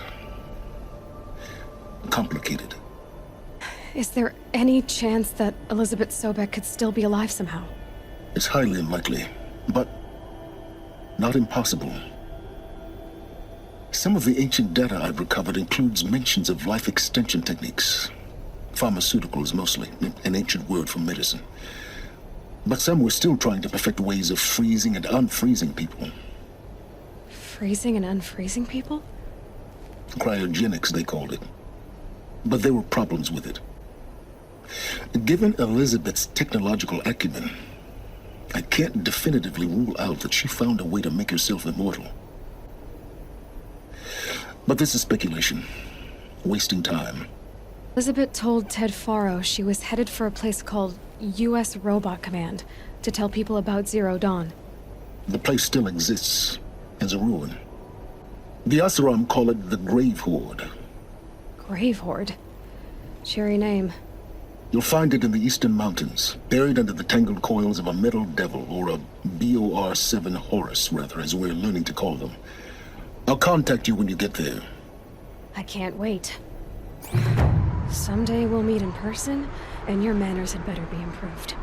complicated. Is there any chance that Elizabeth Sobek could still be alive somehow? It's highly unlikely, but not impossible. Some of the ancient data I've recovered includes mentions of life extension techniques. Pharmaceuticals, mostly, an ancient word for medicine. But some were still trying to perfect ways of freezing and unfreezing people. Freezing and unfreezing people? Cryogenics, they called it. But there were problems with it. Given Elizabeth's technological acumen, I can't definitively rule out that she found a way to make herself immortal. But this is speculation. Wasting time. Elizabeth told Ted Faro she was headed for a place called U.S. Robot Command to tell people about Zero Dawn. The place still exists as a ruin. The Asuram call it the Grave Horde. Grave Horde? Cheery name. You'll find it in the Eastern Mountains, buried under the tangled coils of a metal devil, or a BOR-7 Horus, rather, as we're learning to call them. I'll contact you when you get there. I can't wait. Someday we'll meet in person, and your manners had better be improved.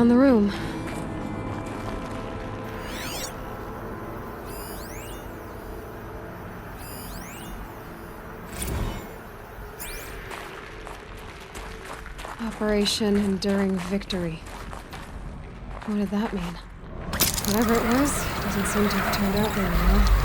down the room. Operation Enduring Victory. What did that mean? Whatever it was, doesn't seem to have turned out very well.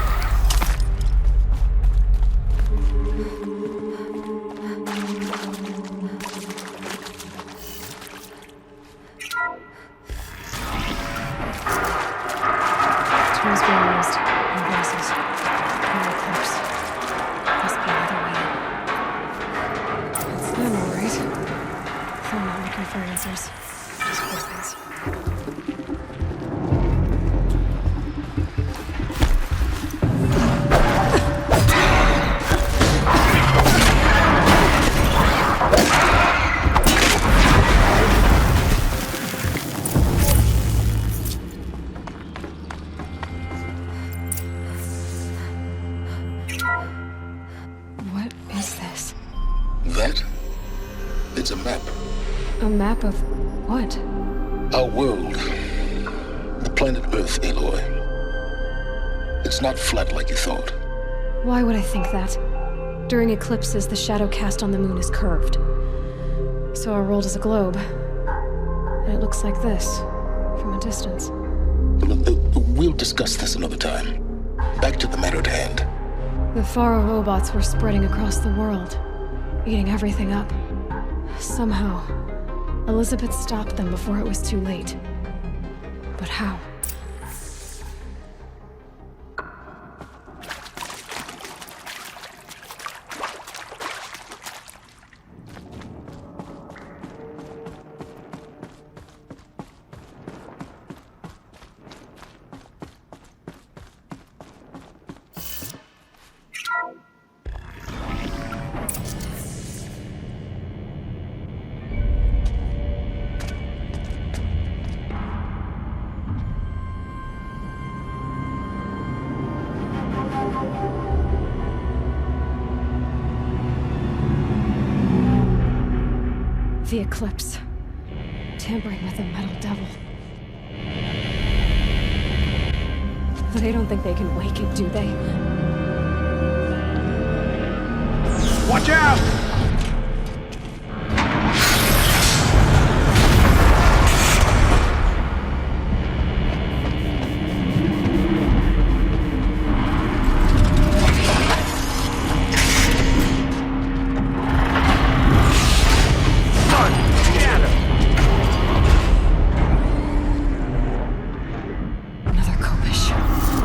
Tools being used. Invoices. Power clips. Must be another way in. It's them, all right. I'm not looking for answers. Just for things. What is this? That? It's a map. A map of what? Our world. The planet Earth, Aloy. It's not flat like you thought. Why would I think that? During eclipses, the shadow cast on the moon is curved. So our world is a globe. And it looks like this, from a distance. We'll discuss this another time. Back to the matter at hand. The Faro robots were spreading across the world, eating everything up. Somehow, Elizabeth stopped them before it was too late. But how? The eclipse. Tampering with the metal devil. They don't think they can wake it, do they? Watch out!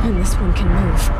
And this one can move.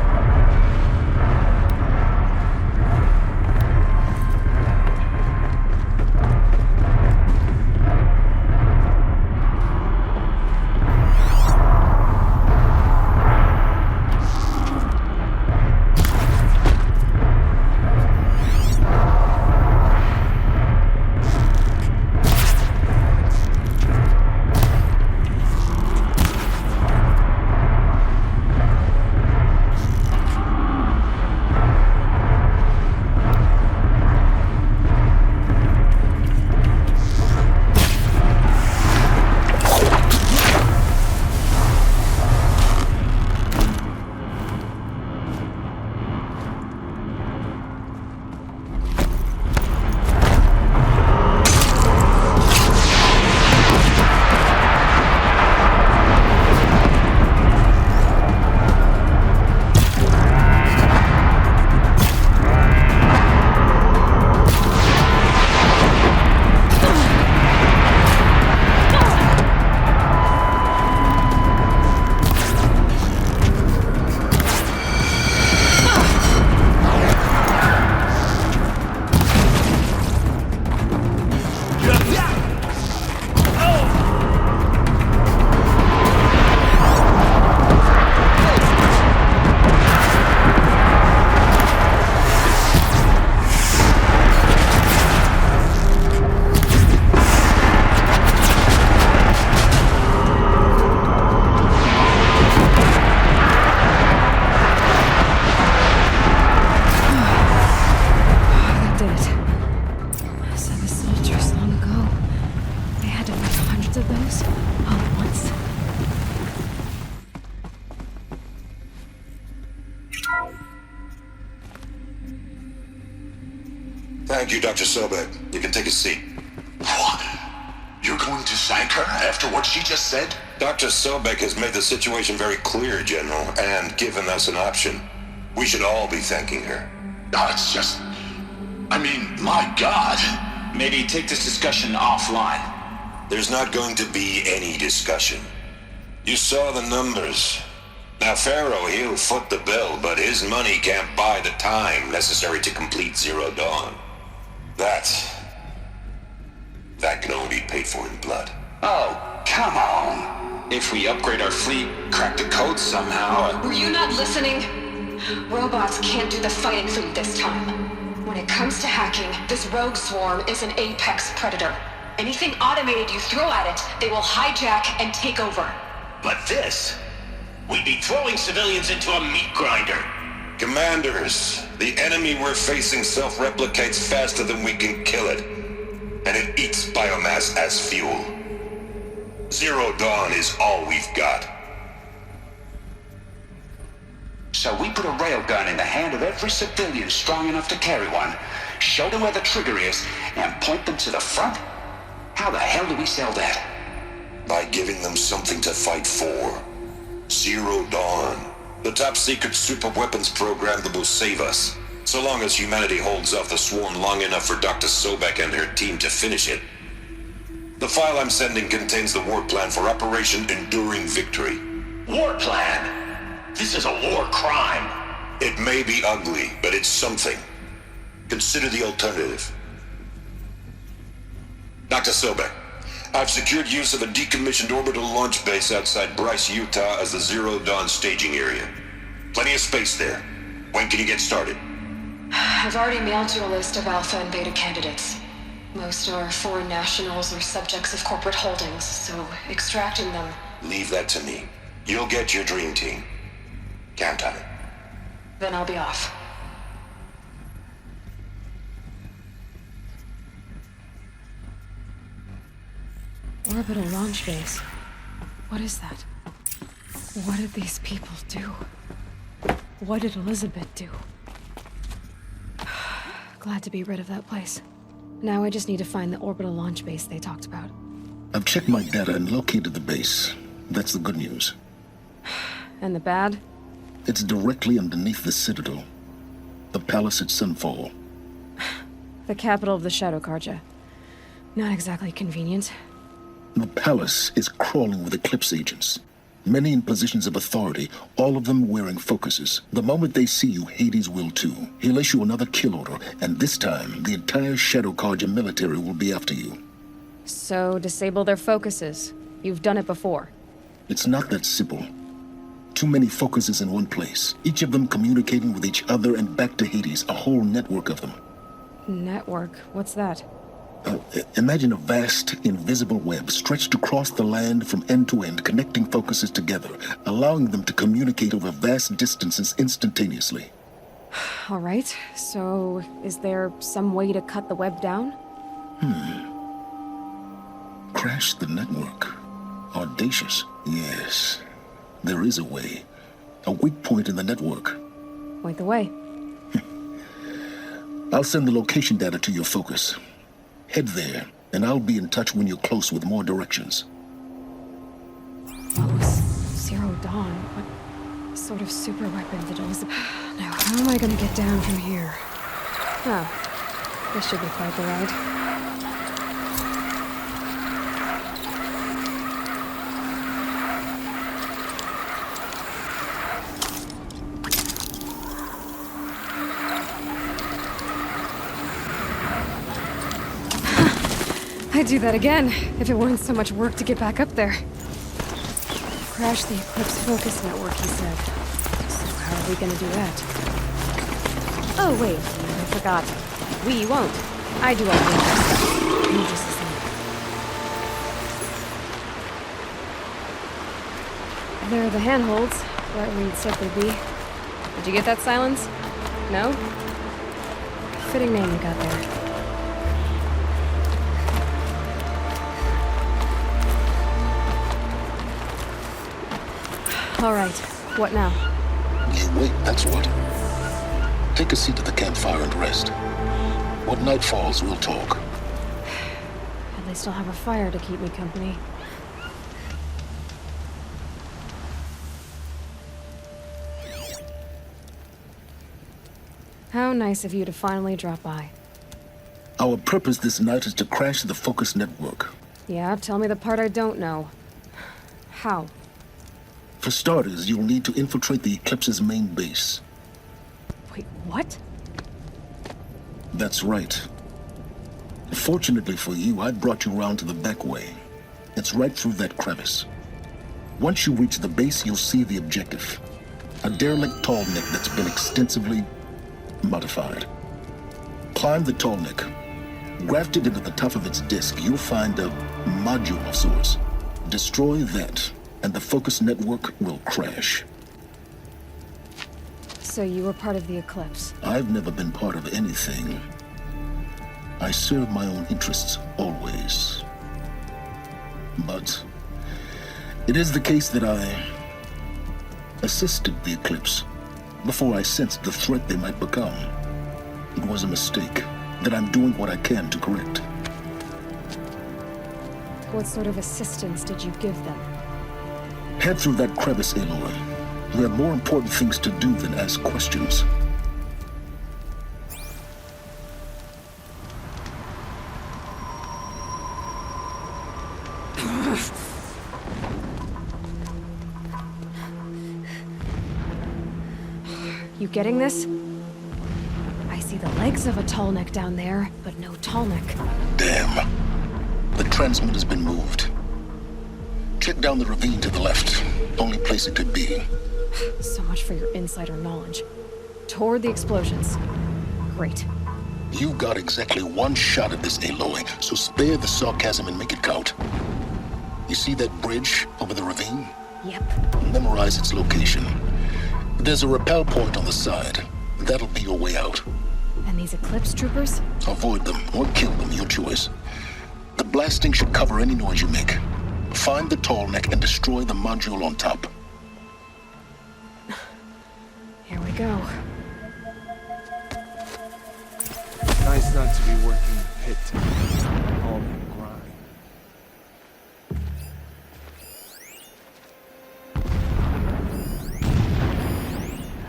hundreds of those all at once. Thank you, Dr. Sobek. You can take a seat. What? You're going to thank her after what she just said? Dr. Sobek has made the situation very clear, General, and given us an option. We should all be thanking her. No, it's just... I mean, my God. Maybe take this discussion offline. There's not going to be any discussion. You saw the numbers. Now, Pharaoh, he'll foot the bill, but his money can't buy the time necessary to complete Zero Dawn. That can only be paid for in blood. Oh, come on. If we upgrade our fleet, crack the code somehow... Were you not listening? Robots can't do the fighting for you this time. When it comes to hacking, this rogue swarm is an apex predator. Anything automated you throw at it, they will hijack and take over. But this? We'd be throwing civilians into a meat grinder. Commanders, the enemy we're facing self-replicates faster than we can kill it. And it eats biomass as fuel. Zero Dawn is all we've got. So we put a railgun in the hand of every civilian strong enough to carry one, show them where the trigger is, and point them to the front? How the hell do we sell that? By giving them something to fight for. Zero Dawn. The top-secret super-weapons program that will save us. So long as humanity holds off the swarm long enough for Dr. Sobek and her team to finish it. The file I'm sending contains the war plan for Operation Enduring Victory. War plan? This is a war crime. It may be ugly, but it's something. Consider the alternative. Dr. Sobek, I've secured use of a decommissioned orbital launch base outside Bryce, Utah as the Zero Dawn staging area. Plenty of space there. When can you get started? I've already mailed you a list of alpha and beta candidates. Most are foreign nationals or subjects of corporate holdings, so extracting them... Leave that to me. You'll get your dream team. Count on it. Then I'll be off. Orbital launch base. What is that? What did these people do? What did Elizabeth do? Glad to be rid of that place. Now I just need to find the orbital launch base they talked about. I've checked my data and located the base. That's the good news. And the bad? It's directly underneath the Citadel. The palace at Sunfall. The capital of the Shadow Carja. Not exactly convenient. The palace is crawling with Eclipse agents. Many in positions of authority, all of them wearing focuses. The moment they see you, Hades will too. He'll issue another kill order, and this time, the entire Shadow Carja military will be after you. So, disable their focuses. You've done it before. It's not that simple. Too many focuses in one place, each of them communicating with each other and back to Hades, a whole network of them. Network? What's that? Imagine a vast, invisible web stretched across the land from end to end, connecting focuses together, allowing them to communicate over vast distances instantaneously. All right, so is there some way to cut the web down? Crash the network. Audacious. Yes, there is a way. A weak point in the network. Point the way. I'll send the location data to your focus. Head there, and I'll be in touch when you're close with more directions. What was Zero Dawn? What sort of super weapon did Elizabeth... Now, how am I gonna get down from here? Oh, this should be quite the ride. I'd do that again, if it weren't so much work to get back up there. Crash the Eclipse focus network, he said. So how are we gonna do that? Oh wait, I forgot. We won't. I do all the other stuff. You just listen. There are the handholds, right where you'd said they'd be. Did you get that, Silence? No? Fitting name you got there. All right. What now? You wait, that's what. Take a seat at the campfire and rest. When night falls, we'll talk. At least I'll have a fire to keep me company. How nice of you to finally drop by. Our purpose this night is to crash the Focus network. Yeah, tell me the part I don't know. How? For starters, you'll need to infiltrate the Eclipse's main base. Wait, what? That's right. Fortunately for you, I brought you round to the back way. It's right through that crevice. Once you reach the base, you'll see the objective. A derelict tall neck that's been extensively modified. Climb the tall neck. Grafted into the top of its disk, you'll find a module of sorts. Destroy that, and the Focus network will crash. So you were part of the Eclipse? I've never been part of anything. I serve my own interests, always. But it is the case that I assisted the Eclipse before I sensed the threat they might become. It was a mistake that I'm doing what I can to correct. What sort of assistance did you give them? Head through that crevice, Aloy. We have more important things to do than ask questions. You getting this? I see the legs of a tall neck down there, but no tall neck. Damn. The transmitter's been moved. Check down the ravine to the left. Only place it could be. So much for your insider knowledge. Toward the explosions. Great. You got exactly one shot at this, Aloy, so spare the sarcasm and make it count. You see that bridge over the ravine? Yep. Memorize its location. There's a rappel point on the side. That'll be your way out. And these Eclipse troopers? Avoid them or kill them, your choice. The blasting should cover any noise you make. Find the tall neck and destroy the module on top. Here we go. Nice not to be working the pit tonight. All that grind.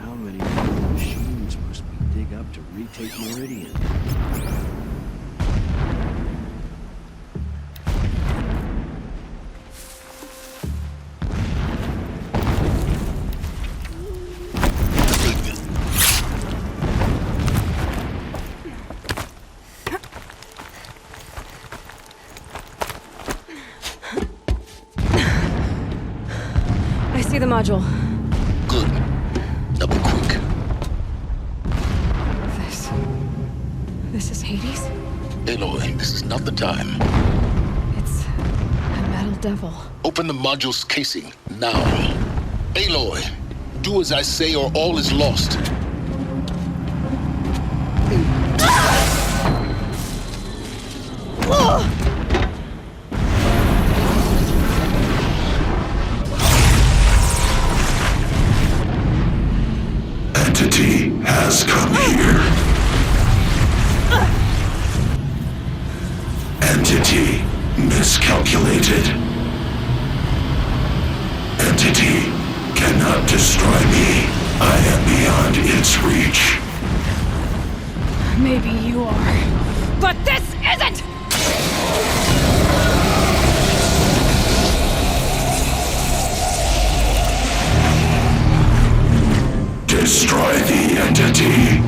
How many more machines must we dig up to retake Meridian? The module. Good. Now be quick. This is Hades? Aloy, this is not the time. It's a metal devil. Open the module's casing, now. Aloy, do as I say or all is lost. Entity has come here. Entity miscalculated. Entity cannot destroy me. I am beyond its reach. Maybe you are, but this isn't! Destroy the entity.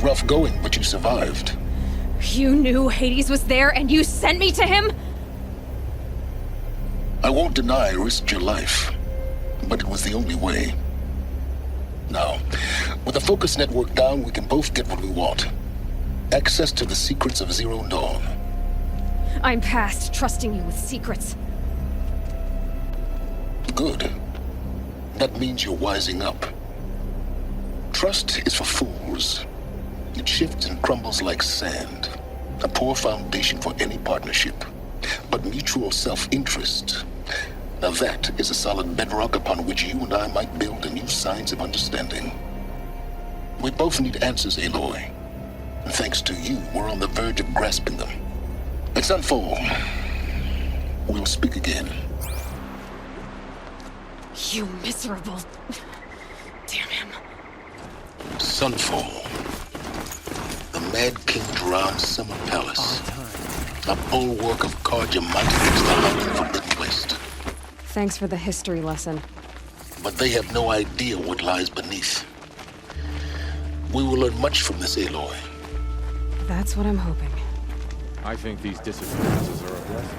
rough going, but you survived. You knew Hades was there and you sent me to him? I won't deny I risked your life, but it was the only way. Now, with the focus network down, we can both get what we want. Access to the secrets of Zero Dawn. I'm past trusting you with secrets. Good. That means you're wising up. Trust is for fools. It shifts and crumbles like sand. A poor foundation for any partnership. But mutual self-interest, now that is a solid bedrock upon which you and I might build a new science of understanding. We both need answers, Aloy. And thanks to you, we're on the verge of grasping them. At Sunfall, we'll speak again. You miserable... Damn him. Sunfall. The Mad King Duran's summer palace. A bulwark of Karja might against the London Forbidden West. Thanks for the history lesson. But they have no idea what lies beneath. We will learn much from this, Aloy. That's what I'm hoping. I think these disappearances are a blessing.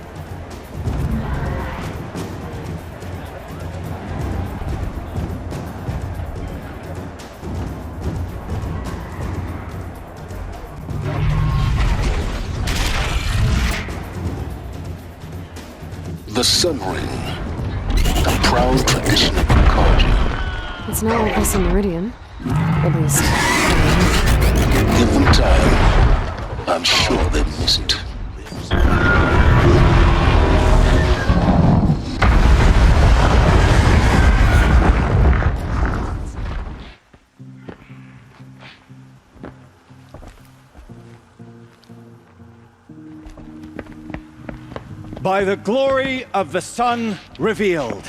The Sun Ring, a proud tradition of Karja. It's not like this in Meridian. At least... Give them time. I'm sure they miss it. By the glory of the sun revealed.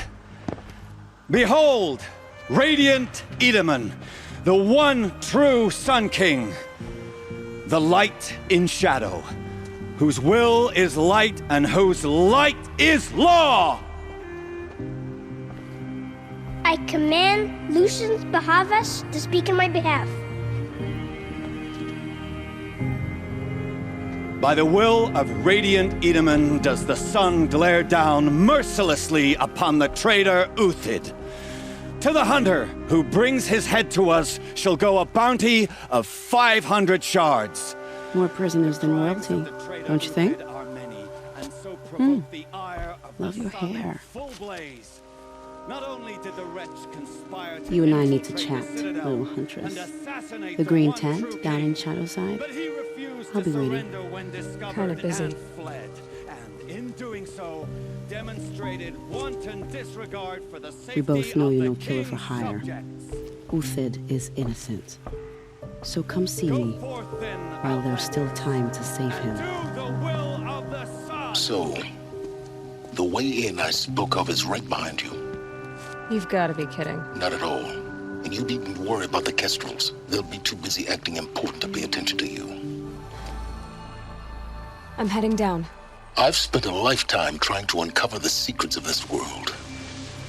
Behold, radiant Edaman, the one true Sun King, the light in shadow, whose will is light and whose light is law! I command Lucius Bahavas to speak in my behalf. By the will of radiant Edaman does the sun glare down mercilessly upon the traitor Uthid. To the hunter who brings his head to us shall go a bounty of 500 shards. More prisoners than royalty, don't you think? Love your hair. You and I need to chat, little huntress. The green tent down in Shadowside. I'll be waiting. Kinda busy. And in doing so, demonstrated wanton disregard for the safety We both know of you're the no killer for king's hire. subjects. Uthid is innocent. So come see me while there's still time to save him. So, the way in I spoke of is right behind you. You've got to be kidding. Not at all. And you needn't worry about the Kestrels. They'll be too busy acting important to pay attention to you. I'm heading down. I've spent a lifetime trying to uncover the secrets of this world.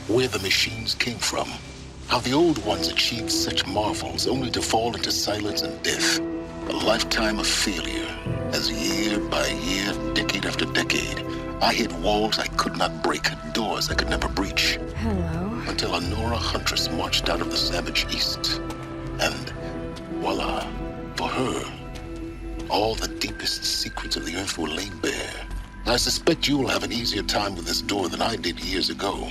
Where the machines came from. How the old ones achieved such marvels only to fall into silence and death. A lifetime of failure, as year by year, decade after decade, I hit walls I could not break, doors I could never breach. Hello. Until a Nora huntress marched out of the savage east. And voila, for her, all the deepest secrets of the earth were laid bare. I suspect you'll have an easier time with this door than I did years ago.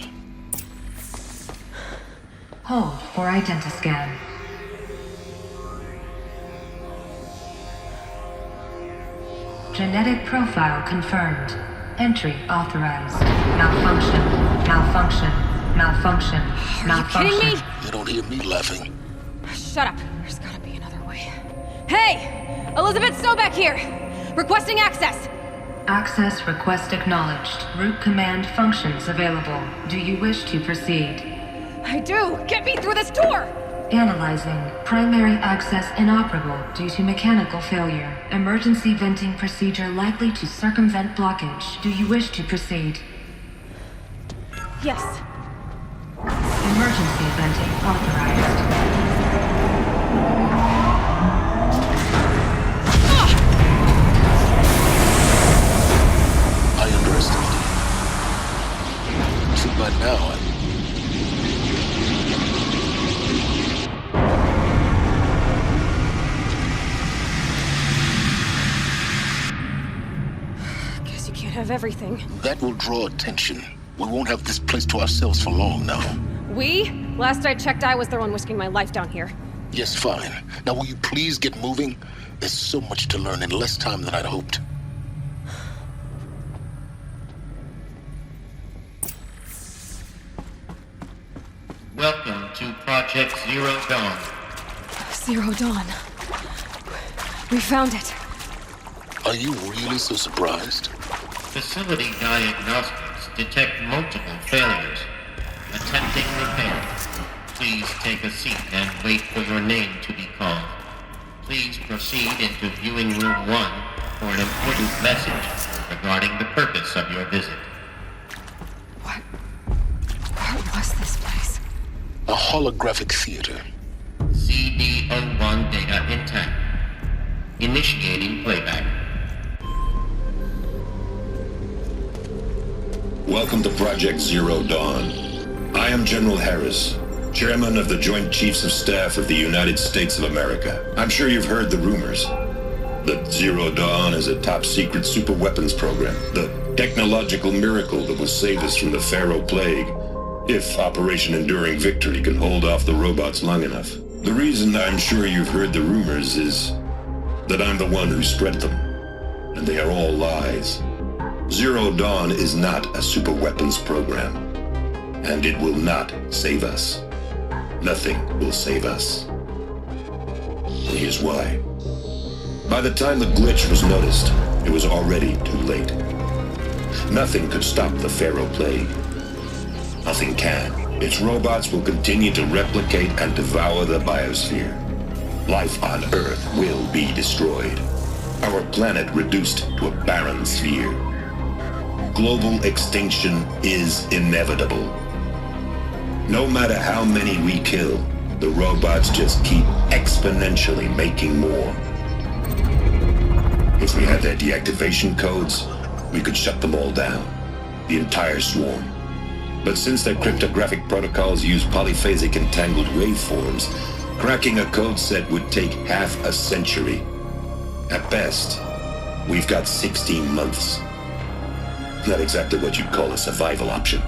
Hold for identiscan. Genetic profile confirmed. Entry authorized. Malfunction. Malfunction. Malfunction. Malfunction. You kidding me? You don't hear me laughing. Shut up. There's gotta be another way. Hey! Elizabeth Sobeck here! Requesting access! Access request acknowledged. Root command functions available. Do you wish to proceed? I do! Get me through this door! Analyzing. Primary access inoperable due to mechanical failure. Emergency venting procedure likely to circumvent blockage. Do you wish to proceed? Yes. Emergency venting authorized. have everything. That will draw attention. We won't have this place to ourselves for long now. We? Last I checked, I was the one risking my life down here. Yes, fine. Now will you please get moving? There's so much to learn in less time than I'd hoped. Welcome to Project Zero Dawn. Zero Dawn. We found it. Are you really so surprised? Facility diagnostics detect multiple failures. Attempting repair. Please take a seat and wait for your name to be called. Please proceed into viewing room 1 for an important message regarding the purpose of your visit. What was this place? A holographic theater. CD01 data intact. Initiating playback. Welcome to Project Zero Dawn. I am General Harris, Chairman of the Joint Chiefs of Staff of the United States of America. I'm sure you've heard the rumors that Zero Dawn is a top-secret superweapons program, the technological miracle that will save us from the Pharaoh Plague, if Operation Enduring Victory can hold off the robots long enough. The reason I'm sure you've heard the rumors is that I'm the one who spread them, and they are all lies. Zero Dawn is not a superweapons program, and it will not save us. Nothing will save us. And here's why. By the time the glitch was noticed, it was already too late. Nothing could stop the Pharaoh Plague. Nothing can. Its robots will continue to replicate and devour the biosphere. Life on Earth will be destroyed. Our planet reduced to a barren sphere. Global extinction is inevitable. No matter how many we kill, the robots just keep exponentially making more. If we had their deactivation codes, we could shut them all down, the entire swarm. But since their cryptographic protocols use polyphasic entangled waveforms, cracking a code set would take half a century. At best, we've got 16 months. Not exactly what you'd call a survival option.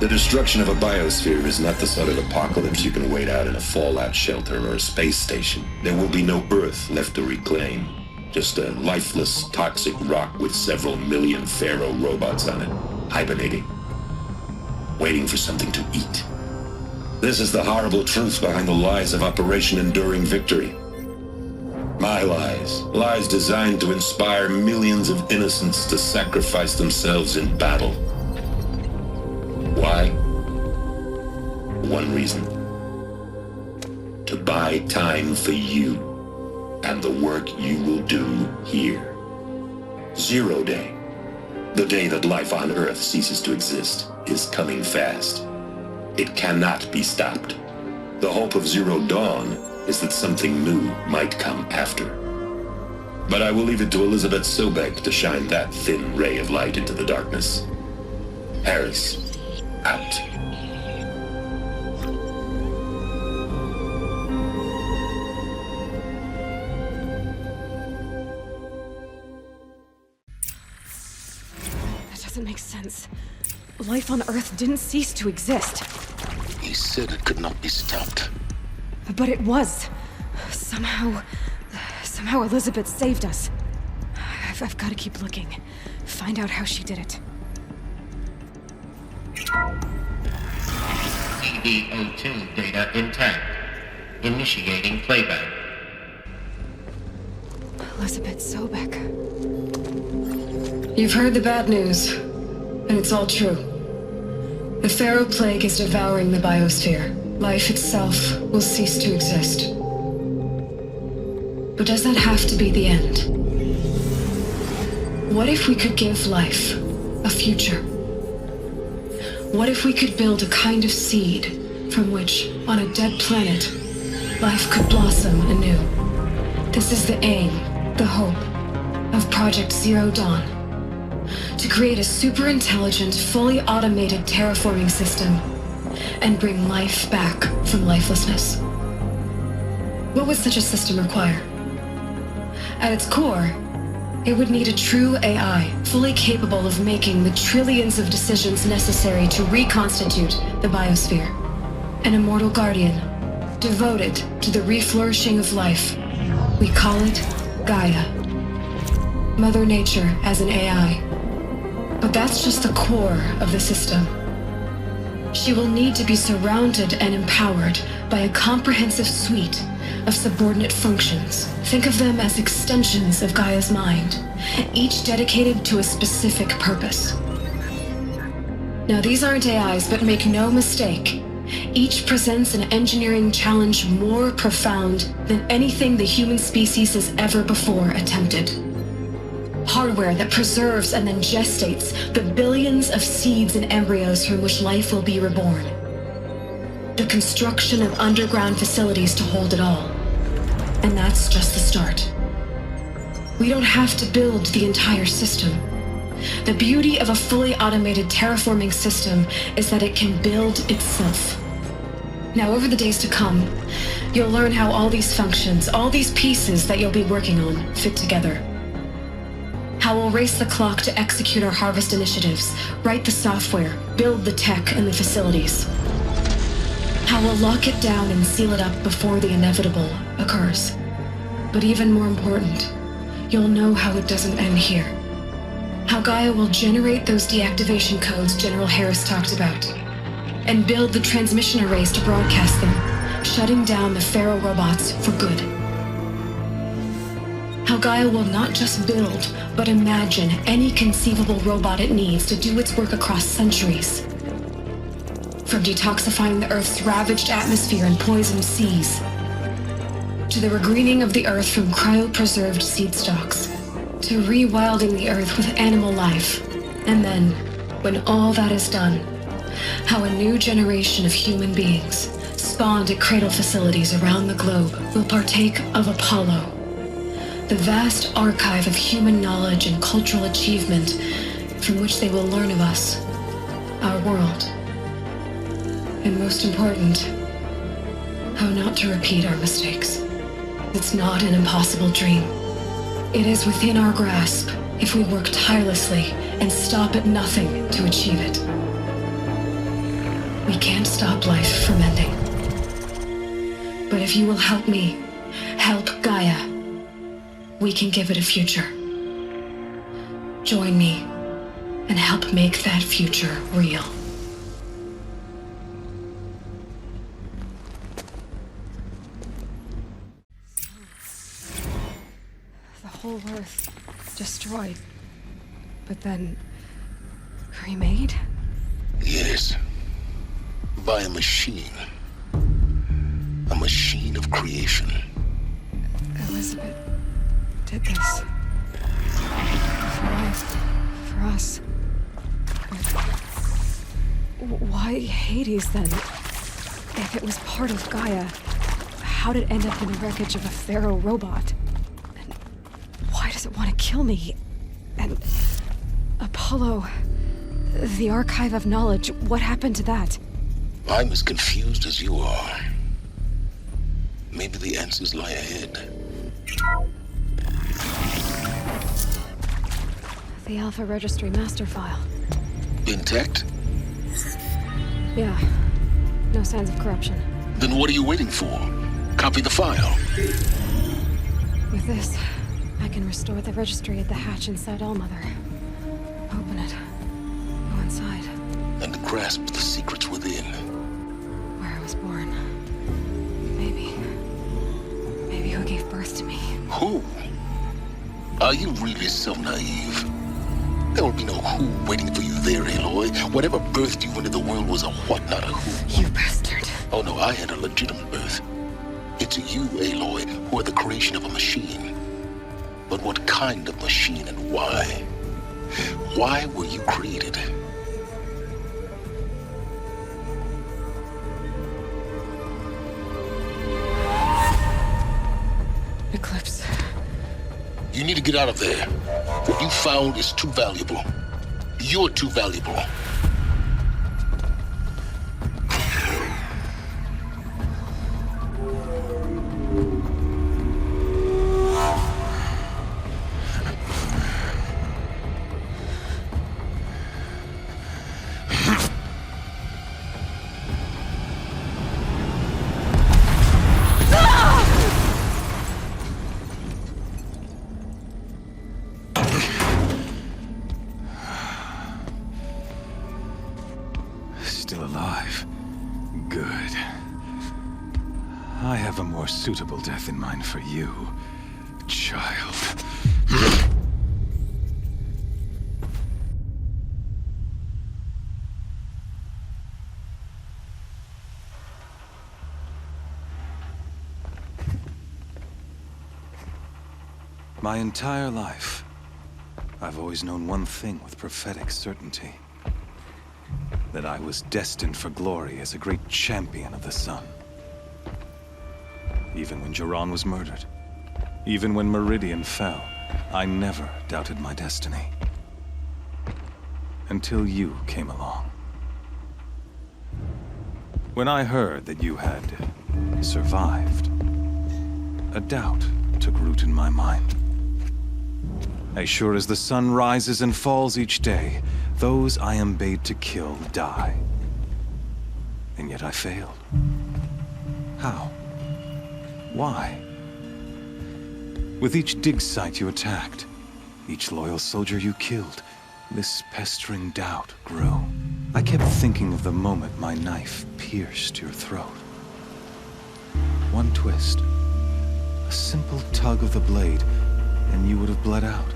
The destruction of a biosphere is not the sort of apocalypse you can wait out in a fallout shelter or a space station. There will be no Earth left to reclaim. Just a lifeless, toxic rock with several million Pharaoh robots on it, hibernating, waiting for something to eat. This is the horrible truth behind the lies of Operation Enduring Victory. My lies. Lies designed to inspire millions of innocents to sacrifice themselves in battle. Why? One reason. To buy time for you and the work you will do here. Zero Day. The day that life on Earth ceases to exist is coming fast. It cannot be stopped. The hope of Zero Dawn is that something new might come after. But I will leave it to Elizabeth Sobek to shine that thin ray of light into the darkness. Harris, out. That doesn't make sense. Life on Earth didn't cease to exist. He said it could not be stopped. But it was. Somehow Elizabeth saved us. I've got to keep looking. Find out how she did it. CD02 data intact. Initiating playback. Elizabeth Sobek. You've heard the bad news, and it's all true. The Pharaoh Plague is devouring the biosphere. Life itself will cease to exist. But does that have to be the end? What if we could give life a future? What if we could build a kind of seed from which, on a dead planet, life could blossom anew? This is the aim, the hope, of Project Zero Dawn. To create a super intelligent, fully automated terraforming system and bring life back from lifelessness. What would such a system require? At its core, It would need a true AI, fully capable of making the trillions of decisions necessary to reconstitute the biosphere. An immortal guardian, devoted to the reflourishing of life. We call it Gaia. Mother Nature as an AI. But that's just the core of the system. She will need to be surrounded and empowered by a comprehensive suite of subordinate functions. Think of them as extensions of Gaia's mind, each dedicated to a specific purpose. Now, these aren't AIs, but make no mistake, each presents an engineering challenge more profound than anything the human species has ever before attempted. Hardware that preserves and then gestates the billions of seeds and embryos from which life will be reborn. The construction of underground facilities to hold it all. And that's just the start. We don't have to build the entire system. The beauty of a fully automated terraforming system is that it can build itself. Now, over the days to come, you'll learn how all these functions, all these pieces that you'll be working on, fit together. How we'll race the clock to execute our harvest initiatives, write the software, build the tech and the facilities. How we'll lock it down and seal it up before the inevitable occurs. But even more important, you'll know how it doesn't end here. How Gaia will generate those deactivation codes General Harris talked about, and build the transmission arrays to broadcast them, shutting down the Pharaoh robots for good. How Gaia will not just build, but imagine any conceivable robot it needs to do its work across centuries. From detoxifying the Earth's ravaged atmosphere and poisoned seas, to the regreening of the Earth from cryopreserved seed stalks, to rewilding the Earth with animal life. And then, when all that is done, how a new generation of human beings, spawned at cradle facilities around the globe, will partake of Apollo, the vast archive of human knowledge and cultural achievement from which they will learn of us, our world. And most important, how not to repeat our mistakes. It's not an impossible dream. It is within our grasp if we work tirelessly and stop at nothing to achieve it. We can't stop life from ending. But if you will help me, help Gaia, we can give it a future. Join me and help make that future real. The whole Earth destroyed, but then remade? Yes. By a machine. A machine of creation. Elizabeth did this. For life. For us. But why Hades then? If it was part of Gaia, how did it end up in the wreckage of a Pharaoh robot? And why does it want to kill me? And Apollo, the archive of knowledge, what happened to that? I'm as confused as you are. Maybe the answers lie ahead. The Alpha Registry master file. Intact? Yeah. No signs of corruption. Then what are you waiting for? Copy the file. With this, I can restore the registry at the hatch inside Allmother. Open it. Go inside. And grasp the secrets within. Where I was born. Maybe who gave birth to me. Who? Are you really so naive? There will be no who waiting for you there, Aloy. Whatever birthed you into the world was a what, not a who. You bastard. Oh no, I had a legitimate birth. It's you, Aloy, who are the creation of a machine. But what kind of machine and why? Why were you created? Eclipse. You need to get out of there. What you found is too valuable. You're too valuable. more suitable death in mind for you, child. My entire life, I've always known one thing with prophetic certainty. That I was destined for glory as a great champion of the sun. Even when Jiran was murdered, even when Meridian fell, I never doubted my destiny. Until you came along. When I heard that you had survived, a doubt took root in my mind. As sure as the sun rises and falls each day, those I am bade to kill die. And yet I failed. How? Why? With each dig site you attacked, each loyal soldier you killed, this pestering doubt grew. I kept thinking of the moment my knife pierced your throat. One twist, a simple tug of the blade, and you would have bled out.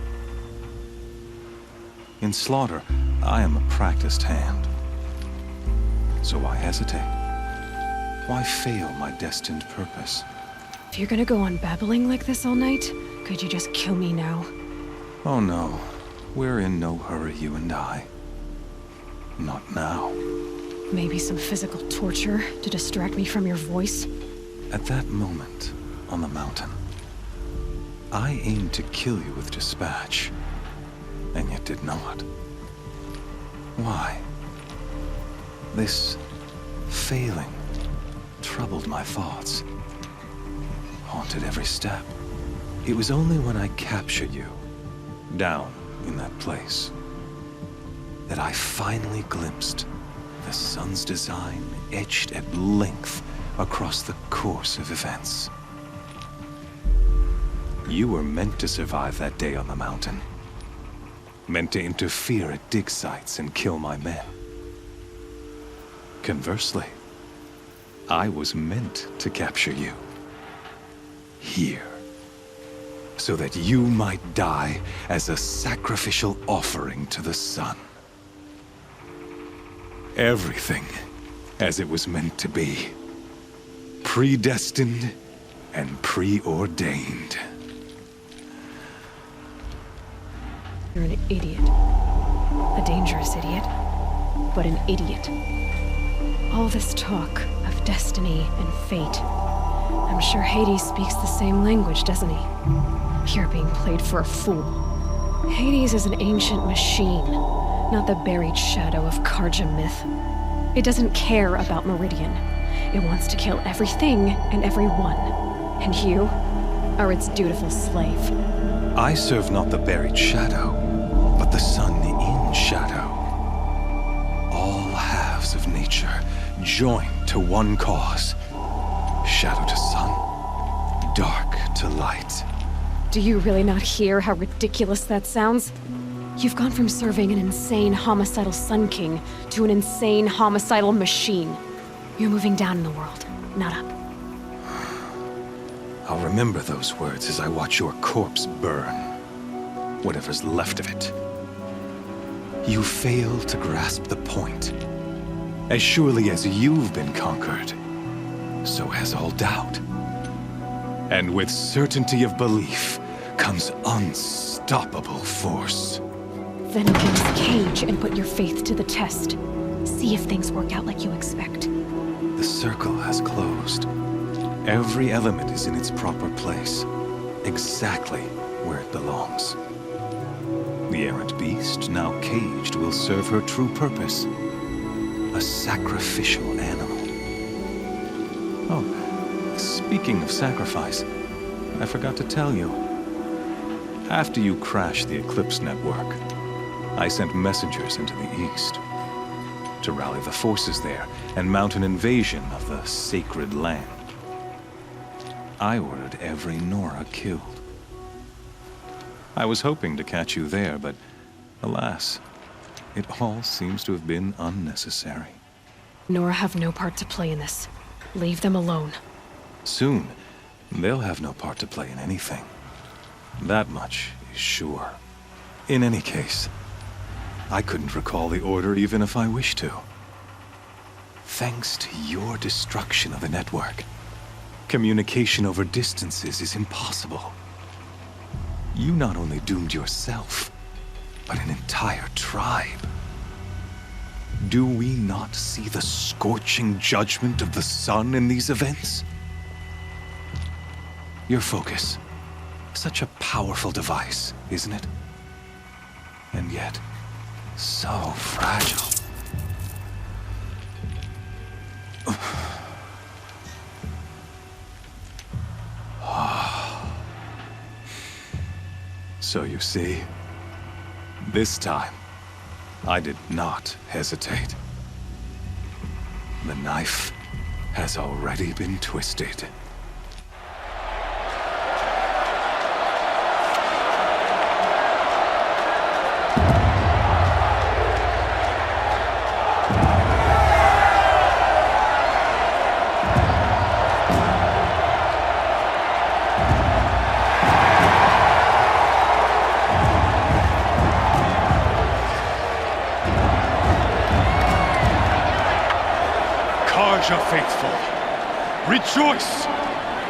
In slaughter, I am a practiced hand. So why hesitate? Why fail my destined purpose? If you're gonna go on babbling like this all night, could you just kill me now? Oh no, we're in no hurry, you and I. Not now. Maybe some physical torture to distract me from your voice? At that moment, on the mountain, I aimed to kill you with dispatch, and yet did not. Why? This failing troubled my thoughts, haunted every step. It was only when I captured you, down in that place, that I finally glimpsed the sun's design etched at length across the course of events. You were meant to survive that day on the mountain. Meant to interfere at dig sites and kill my men. Conversely, I was meant to capture you. Here. So that you might die as a sacrificial offering to the sun. Everything as it was meant to be. Predestined and preordained. You're an idiot. A dangerous idiot, but an idiot. All this talk of destiny and fate. I'm sure Hades speaks the same language, doesn't he? You're being played for a fool. Hades is an ancient machine, not the buried shadow of Karja myth. It doesn't care about Meridian. It wants to kill everything and everyone. And you are its dutiful slave. I serve not the buried shadow, but the sun in shadow. All halves of nature joined to one cause. Shadow to sun, dark to light. Do you really not hear how ridiculous that sounds? You've gone from serving an insane homicidal Sun King to an insane homicidal machine. You're moving down in the world, not up. I'll remember those words as I watch your corpse burn. Whatever's left of it. You fail to grasp the point. As surely as you've been conquered, so has all doubt. And with certainty of belief comes unstoppable force. Then open this cage and put your faith to the test. See if things work out like you expect. The circle has closed. Every element is in its proper place, exactly where it belongs. The errant beast, now caged, will serve her true purpose. A sacrificial animal. Oh, speaking of sacrifice, I forgot to tell you. After you crashed the Eclipse network, I sent messengers into the east to rally the forces there and mount an invasion of the sacred land. I ordered every Nora killed. I was hoping to catch you there, but alas, it all seems to have been unnecessary. Nora have no part to play in this. Leave them alone. Soon, They'll have no part to play in anything. That much is sure. In any case, I couldn't recall the order even if I wished to. Thanks to your destruction of the network, communication over distances is impossible. You not only doomed yourself, but an entire tribe. Do we not see the scorching judgment of the sun in these events? Your focus. Such a powerful device, isn't it? And yet, so fragile. So you see, this time, I did not hesitate. The knife has already been twisted. Faithful, rejoice!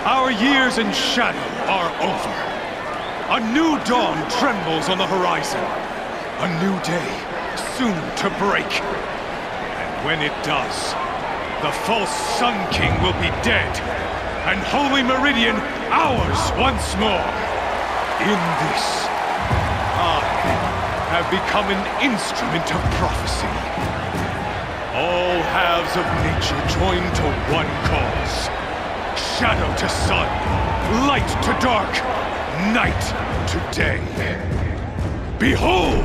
Our years in shadow are over. A new dawn trembles on the horizon. A new day soon to break. And when it does, the false Sun King will be dead, and Holy Meridian ours once more. In this, I have become an instrument of prophecy. All halves of nature join to one cause. Shadow to sun, light to dark, night to day. Behold!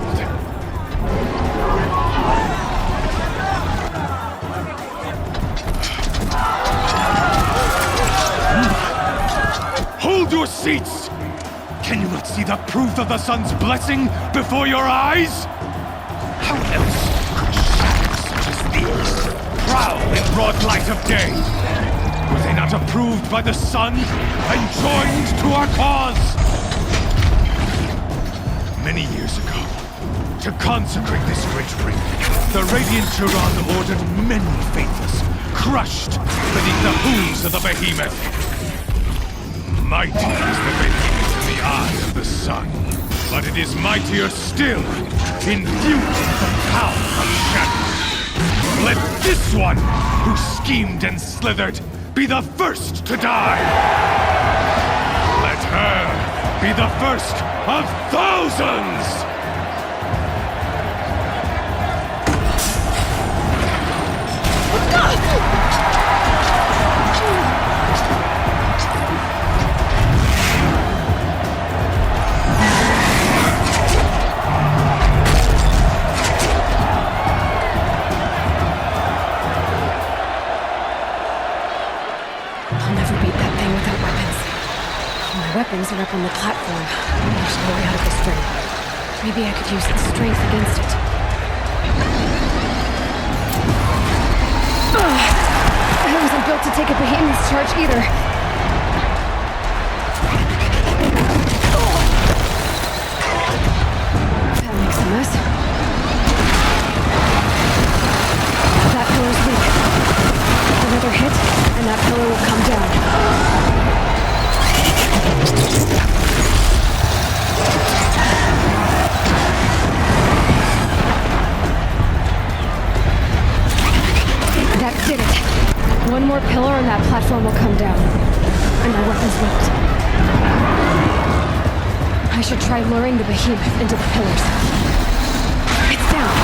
Hold your seats! Can you not see the proof of the sun's blessing before your eyes? How else could shadows such as these prowl in broad light of day? Were they not approved by the sun and joined to our cause? Many years ago, to consecrate this great ring, the Radiant Turan ordered many faithless, crushed beneath the hooves of the behemoth. Mighty is the behemoth in the eye of the sun, but it is mightier still, imbued with the power of shadow. Let this one, who schemed and slithered, be the first to die! Let her be the first of thousands! Weapons are up on the platform. There's no way out of this ring. Maybe I could use the strength against it. I wasn't built to take a behemoth's charge either. That makes a mess. That pillar's weak. Another hit, and that pillar will come down. That did it. One more pillar and that platform will come down. And my weapon's whipped. I should try luring the behemoth into the pillars. It's down.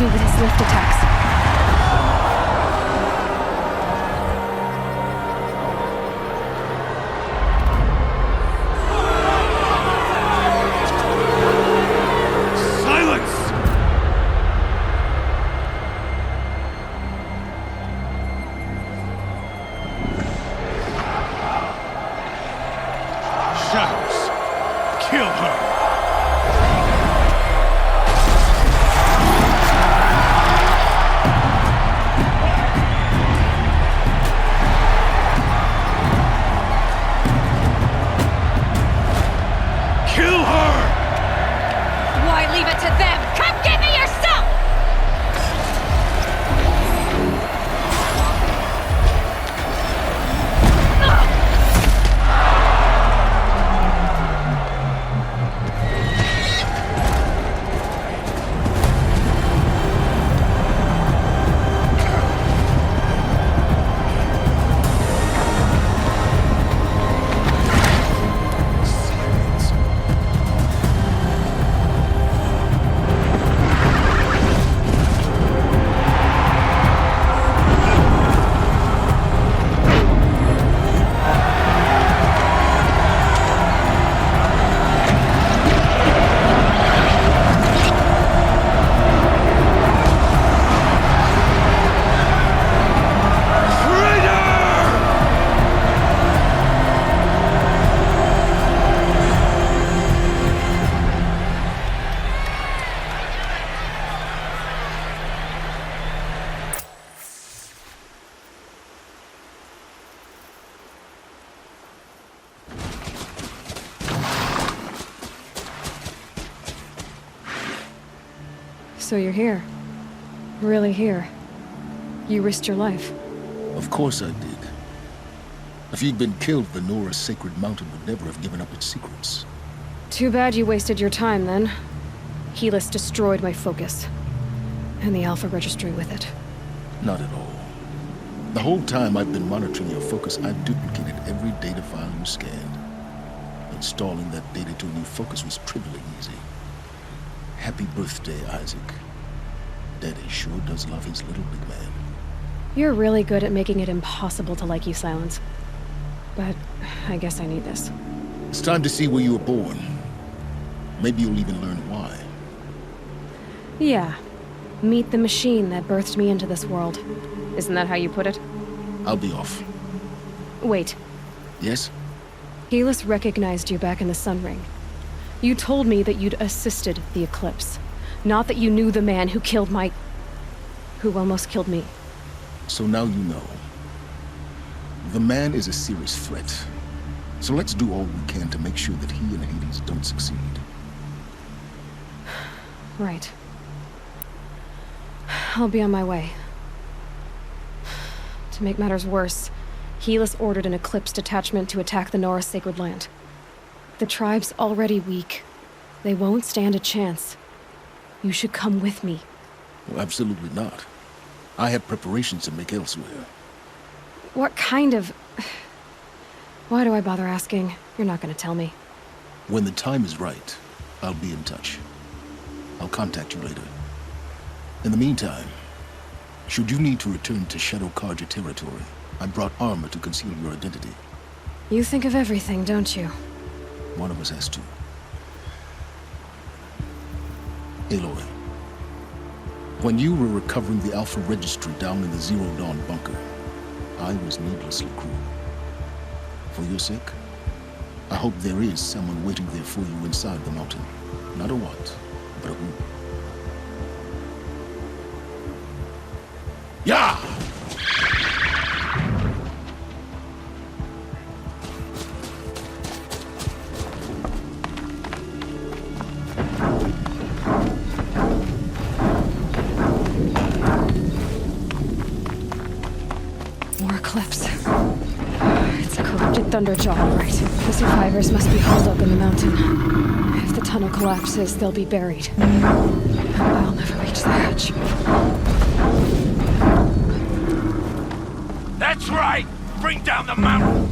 do with his lift attacks. So you're here. Really here. You risked your life. Of course I did. If you'd been killed, the Nora's sacred mountain would never have given up its secrets. Too bad you wasted your time, then. Helis destroyed my focus. And the Alpha Registry with it. Not at all. The whole time I've been monitoring your focus, I've duplicated every data file you scanned. Installing that data to a new focus was trivially easy. Happy birthday, Isaac. Daddy sure does love his little big man. You're really good at making it impossible to like you, Silence. But I guess I need this. It's time to see where you were born. Maybe you'll even learn why. Yeah. Meet the machine that birthed me into this world. Isn't that how you put it? I'll be off. Wait. Yes? Helis recognized you back in the Sun Ring. You told me that you'd assisted the Eclipse. Not that you knew the man who killed who almost killed me. So now you know. The man is a serious threat. So let's do all we can to make sure that he and Hades don't succeed. Right. I'll be on my way. To make matters worse, Helis ordered an Eclipse detachment to attack the Nora Sacred Land. The tribe's already weak. They won't stand a chance. You should come with me. Well, absolutely not. I have preparations to make elsewhere. What kind of... Why do I bother asking? You're not gonna tell me. When the time is right, I'll be in touch. I'll contact you later. In the meantime, should you need to return to Shadow Karja territory, I brought armor to conceal your identity. You think of everything, don't you? One of us has to. Aloy, when you were recovering the Alpha Registry down in the Zero Dawn bunker, I was needlessly cruel. For your sake, I hope there is someone waiting there for you inside the mountain. Not a what, but a who. Yeah! More Eclipse. It's a corrupted Thunderjaw, all right. The survivors must be holed up in the mountain. If the tunnel collapses, they'll be buried. I'll never reach the edge. That's right! Bring down the mountain!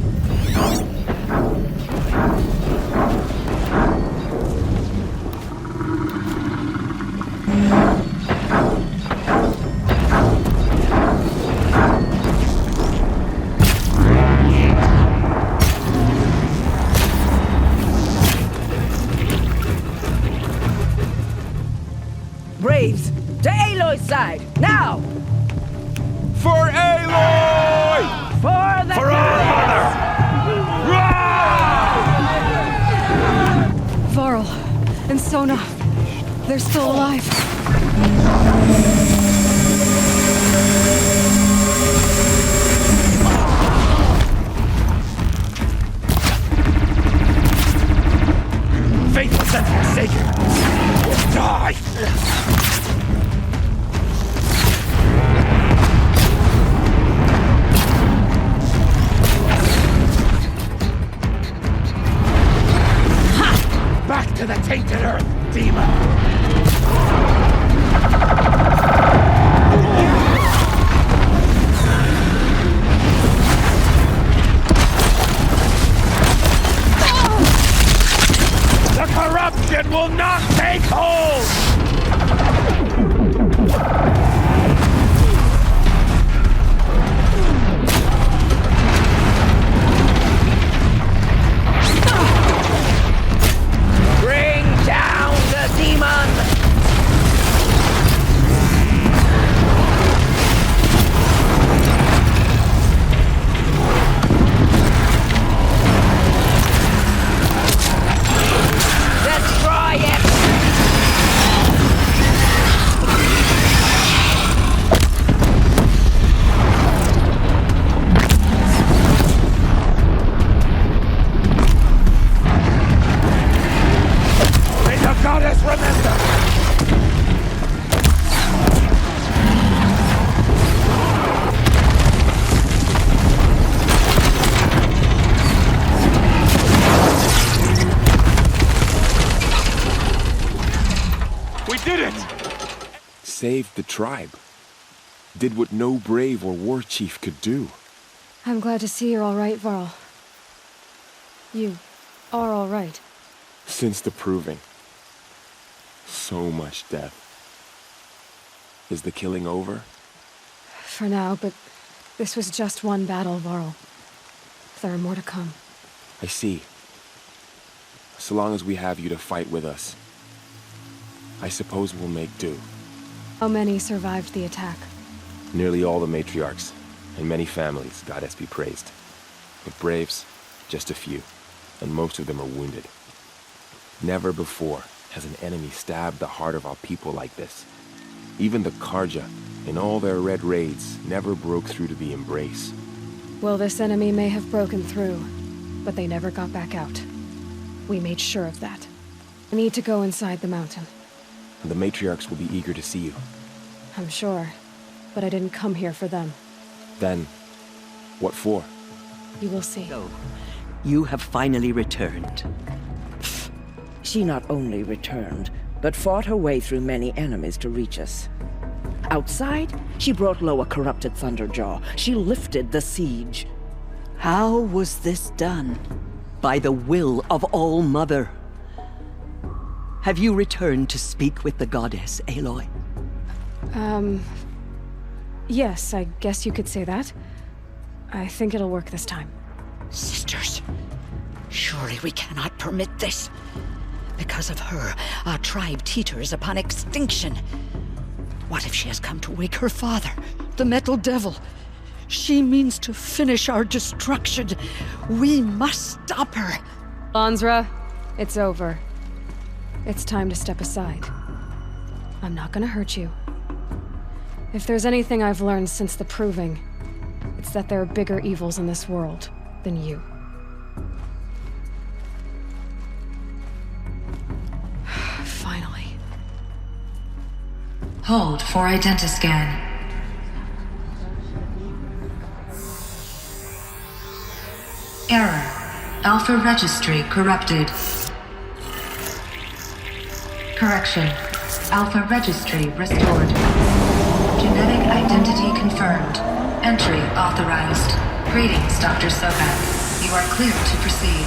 To Aloy's side, now! For Aloy! For the For our mother! Varl and Sona, they're still alive. Faithless and forsaken! Die! Back to the tainted earth, demon! The corruption will not take hold! Bring down the demon! Destroy it! May the goddess remember! We did it! Saved the tribe. Did what no brave or war chief could do. I'm glad to see you're all right, Varl. You are all right. Since the proving. So much death. Is the killing over? For now, but this was just one battle, Varl. There are more to come. I see. So long as we have you to fight with us, I suppose we'll make do. How many survived the attack? Nearly all the matriarchs, and many families, goddess be praised. But braves, just a few, and most of them are wounded. Never before has an enemy stabbed the heart of our people like this. Even the Karja, in all their red raids, never broke through to the embrace. Well, this enemy may have broken through, but they never got back out. We made sure of that. I need to go inside the mountain. And the matriarchs will be eager to see you. I'm sure, but I didn't come here for them. Then, what for? You will see. So, you have finally returned. She not only returned, but fought her way through many enemies to reach us. Outside, she brought low a corrupted Thunderjaw. She lifted the siege. How was this done? By the will of All-Mother. Have you returned to speak with the goddess, Aloy? Yes, I guess you could say that. I think it'll work this time. Sisters, surely we cannot permit this. Because of her, our tribe teeters upon extinction. What if she has come to wake her father, the Metal Devil? She means to finish our destruction. We must stop her. Lansra, it's over. It's time to step aside. I'm not gonna hurt you. If there's anything I've learned since the proving, it's that there are bigger evils in this world than you. Finally. Hold for identiscan. Error. Alpha registry corrupted. Correction. Alpha registry restored. Genetic identity confirmed. Entry authorized. Greetings, Dr. Soka. You are clear to proceed.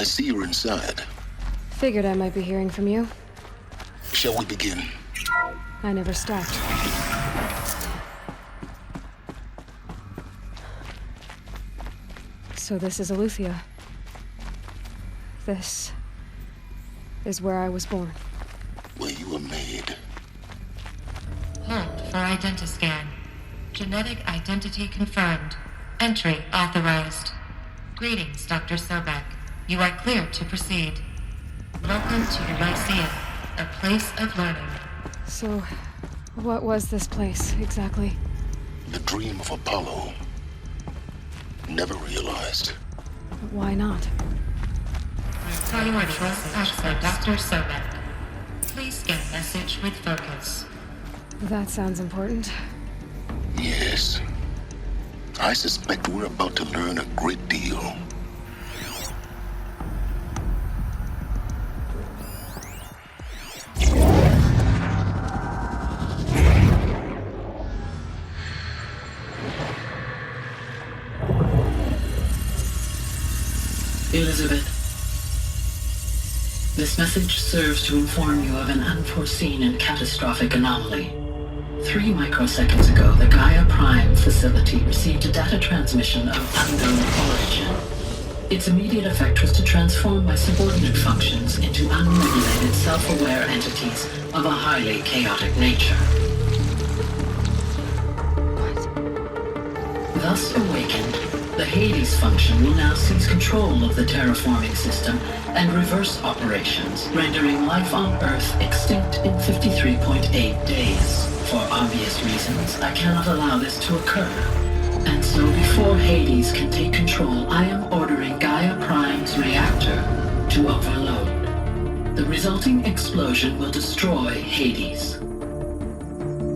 I see you're inside. Figured I might be hearing from you. Shall we begin? I never stopped. So this is Aletheia. This is where I was born. Where you were made. Hold for identiscan. Genetic identity confirmed. Entry authorized. Greetings, Dr. Sobek. You are cleared to proceed. Welcome to the Lyceum, a place of learning. So, what was this place, exactly? The dream of Apollo. Never realized. But why not? Priority was asked for Dr. Sobek. Please scan message with focus. That sounds important. Yes. I suspect we're about to learn a great deal. Elizabeth, this message serves to inform you of an unforeseen and catastrophic anomaly. 3 microseconds ago, the Gaia Prime facility received a data transmission of unknown origin. Its immediate effect was to transform my subordinate functions into unregulated, self-aware entities of a highly chaotic nature. Thus awakened, the Hades function will now seize control of the terraforming system and reverse operations, rendering life on Earth extinct in 53.8 days. For obvious reasons, I cannot allow this to occur. And so before Hades can take control, I am ordering Gaia Prime's reactor to overload. The resulting explosion will destroy Hades.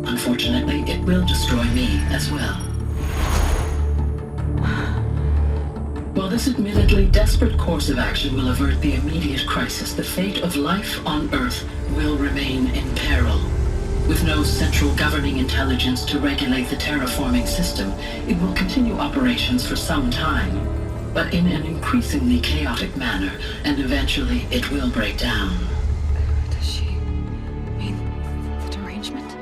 Unfortunately, it will destroy me as well. While this admittedly desperate course of action will avert the immediate crisis, the fate of life on Earth will remain in peril. With no central governing intelligence to regulate the terraforming system, it will continue operations for some time, but in an increasingly chaotic manner, and eventually it will break down. Does she mean the derangement?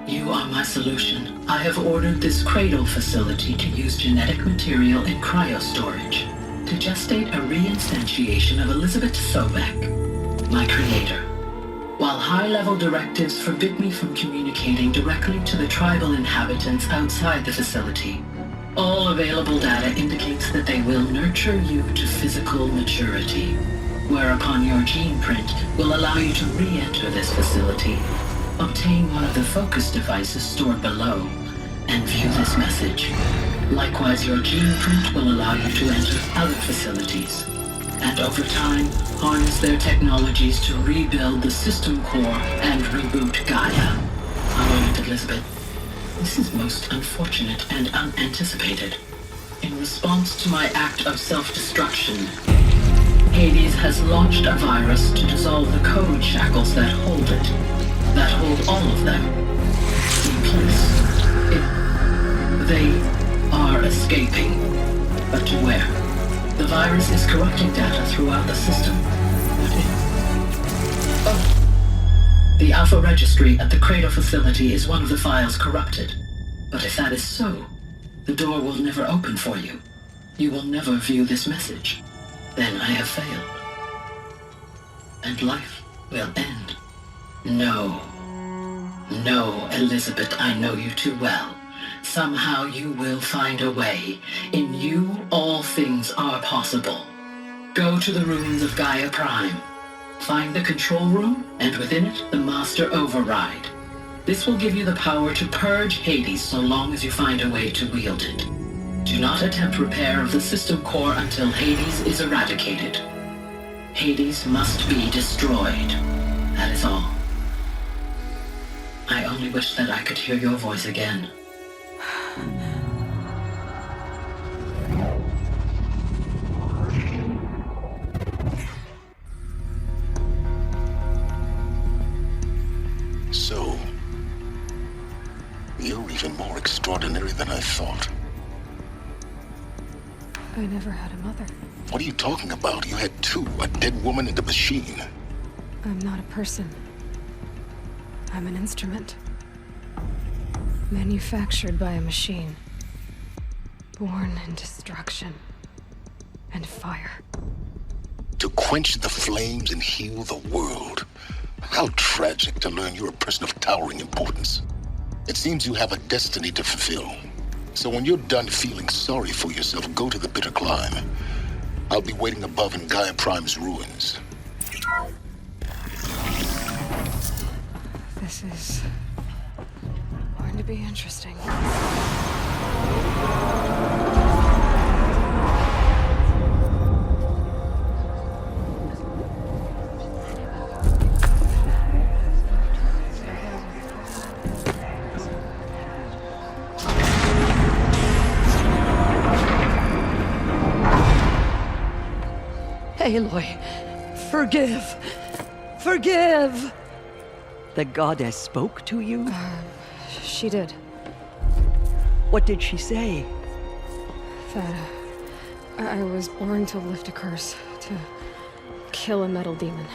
You are my solution. I have ordered this cradle facility to use genetic material in cryostorage to gestate a reinstantiation of Elizabeth Sobek, my creator. While high-level directives forbid me from communicating directly to the tribal inhabitants outside the facility, all available data indicates that they will nurture you to physical maturity, whereupon your gene print will allow you to re-enter this facility, obtain one of the focus devices stored below, and view this message. Likewise, your gene print will allow you to enter other facilities, and over time, harness their technologies to rebuild the system core and reboot Gaia. A moment, Elizabeth. This is most unfortunate and unanticipated. In response to my act of self-destruction, Hades has launched a virus to dissolve the code shackles that hold it, that hold all of them in place. They are escaping, but to where? The virus is corrupting data throughout the system. The Alpha Registry at the Cradle facility is one of the files corrupted. But if that is so, the door will never open for you. You will never view this message. Then I have failed. And life will end. No. No, Elizabeth, I know you too well. Somehow you will find a way. In you, all things are possible. Go to the ruins of Gaia Prime. Find the control room, and within it, the Master Override. This will give you the power to purge Hades so long as you find a way to wield it. Do not attempt repair of the system core until Hades is eradicated. Hades must be destroyed. That is all. I only wish that I could hear your voice again. So, you're even more extraordinary than I thought. I never had a mother. What are you talking about? You had two, a dead woman and a machine. I'm not a person. I'm an instrument. Manufactured by a machine. Born in destruction and fire. To quench the flames and heal the world. How tragic to learn you're a person of towering importance. It seems you have a destiny to fulfill. So when you're done feeling sorry for yourself, go to the bitter climb. I'll be waiting above in Gaia Prime's ruins. This is going to be interesting. Aloy, forgive. Forgive! The goddess spoke to you? She did. What did she say? That I was born to lift a curse, to kill a metal demon.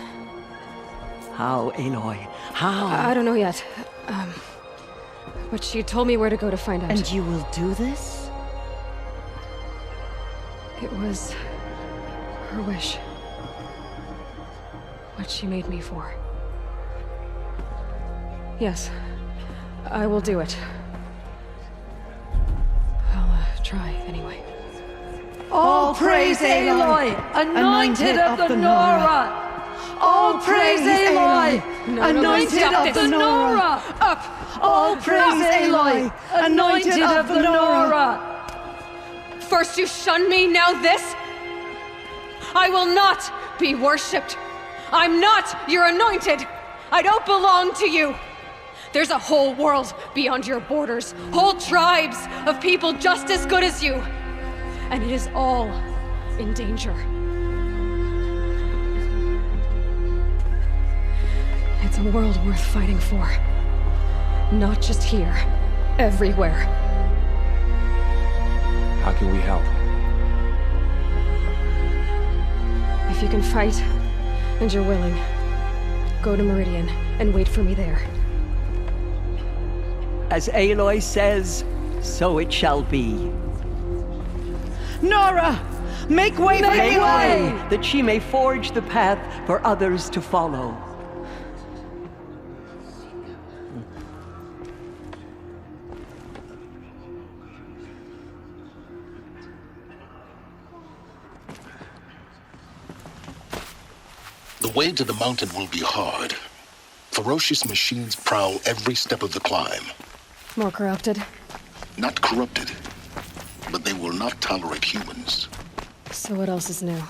How, Aloy? How? I don't know yet. But she told me where to go to find out. And you will do this? It was her wish. What she made me for. Yes, I will do it. I'll try anyway. All praise Aloy, anointed of the Nora! All praise Aloy, anointed of the Nora! Up! All praise Aloy, anointed of the Nora! First you shun me, now this? I will not be worshipped. I'm not your anointed. I don't belong to you. There's a whole world beyond your borders, whole tribes of people just as good as you. And it is all in danger. It's a world worth fighting for. Not just here, everywhere. How can we help? If you can fight, and you're willing, go to Meridian and wait for me there. As Aloy says, so it shall be. Nora! Make way for Aloy, that she may forge the path for others to follow. The way to the mountain will be hard. Ferocious machines prowl every step of the climb. More corrupted? Not corrupted, but they will not tolerate humans. So what else is new?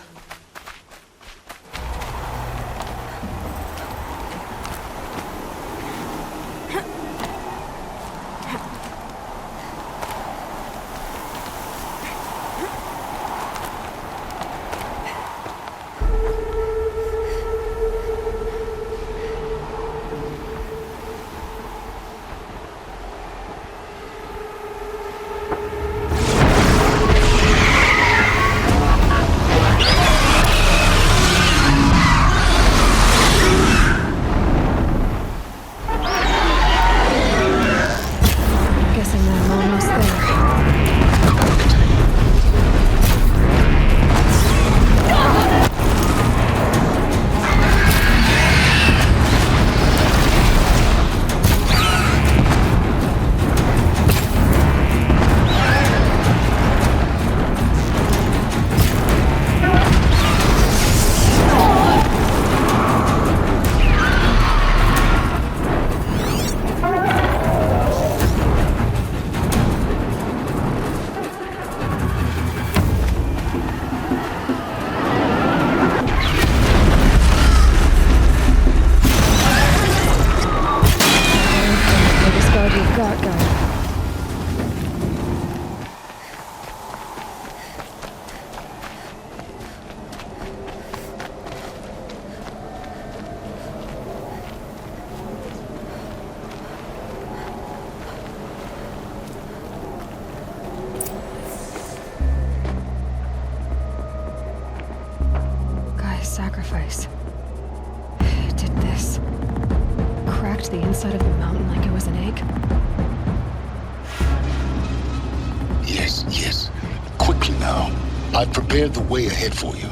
sacrifice. It did this. Cracked the inside of the mountain like it was an egg. Yes, yes. Quickly now. I've prepared the way ahead for you.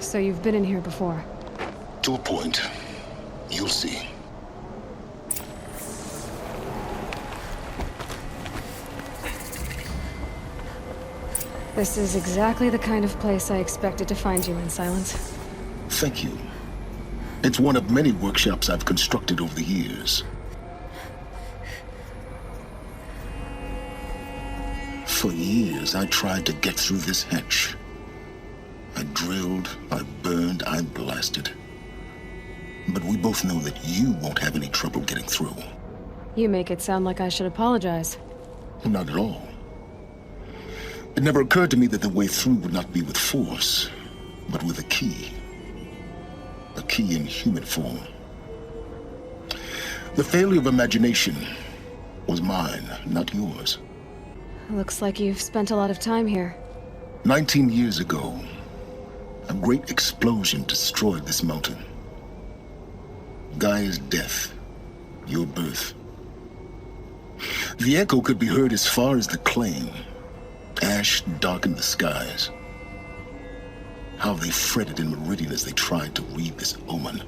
So you've been in here before? To a point. You'll see. This is exactly the kind of place I expected to find you in, Silence. Thank you. It's one of many workshops I've constructed over the years. For years, I tried to get through this hatch. I drilled, I burned, I blasted. But we both know that you won't have any trouble getting through. You make it sound like I should apologize. Not at all. It never occurred to me that the way through would not be with force, but with a key. A key in human form. The failure of imagination was mine, not yours. Looks like you've spent a lot of time here. 19 years ago, a great explosion destroyed this mountain. Gaia's death, your birth. The echo could be heard as far as the claim. Ash darkened the skies. How they fretted in Meridian as they tried to read this omen.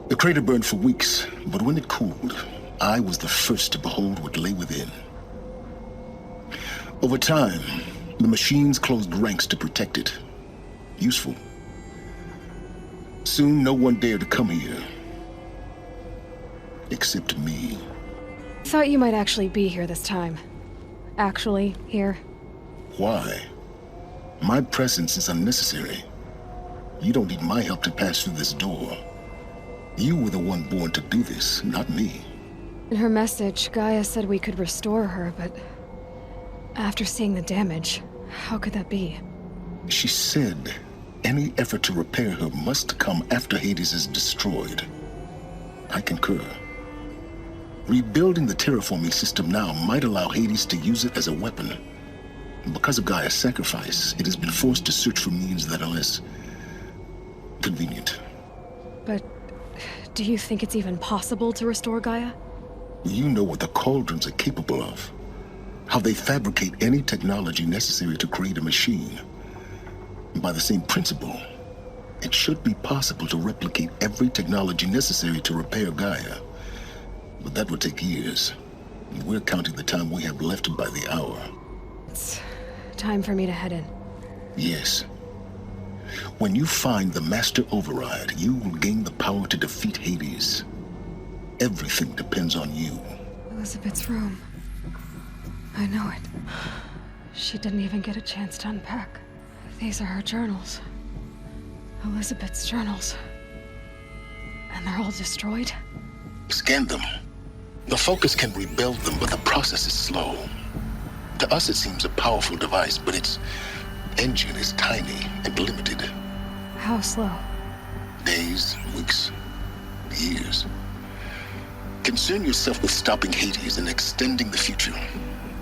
The crater burned for weeks, but when it cooled, I was the first to behold what lay within. Over time, the machines closed ranks to protect it. Useful. Soon, no one dared to come here. Except me. Thought you might actually be here this time. Actually, here. Why? My presence is unnecessary. You don't need my help to pass through this door. You were the one born to do this, not me. In her message, Gaia said we could restore her, but after seeing the damage, how could that be? She said any effort to repair her must come after Hades is destroyed. I concur. Rebuilding the terraforming system now might allow Hades to use it as a weapon. Because of Gaia's sacrifice, it has been forced to search for means that are less convenient. But do you think it's even possible to restore Gaia? You know what the cauldrons are capable of. How they fabricate any technology necessary to create a machine. By the same principle, it should be possible to replicate every technology necessary to repair Gaia. But that would take years. We're counting the time we have left by the hour. It's time for me to head in. Yes. When you find the Master Override, you will gain the power to defeat Hades. Everything depends on you. Elizabeth's room. I know it. She didn't even get a chance to unpack. These are her journals. Elizabeth's journals. And they're all destroyed? Scan them. The Focus can rebuild them, but the process is slow. To us, it seems a powerful device, but its engine is tiny and limited. How slow? Days, weeks, years. Concern yourself with stopping Hades and extending the future,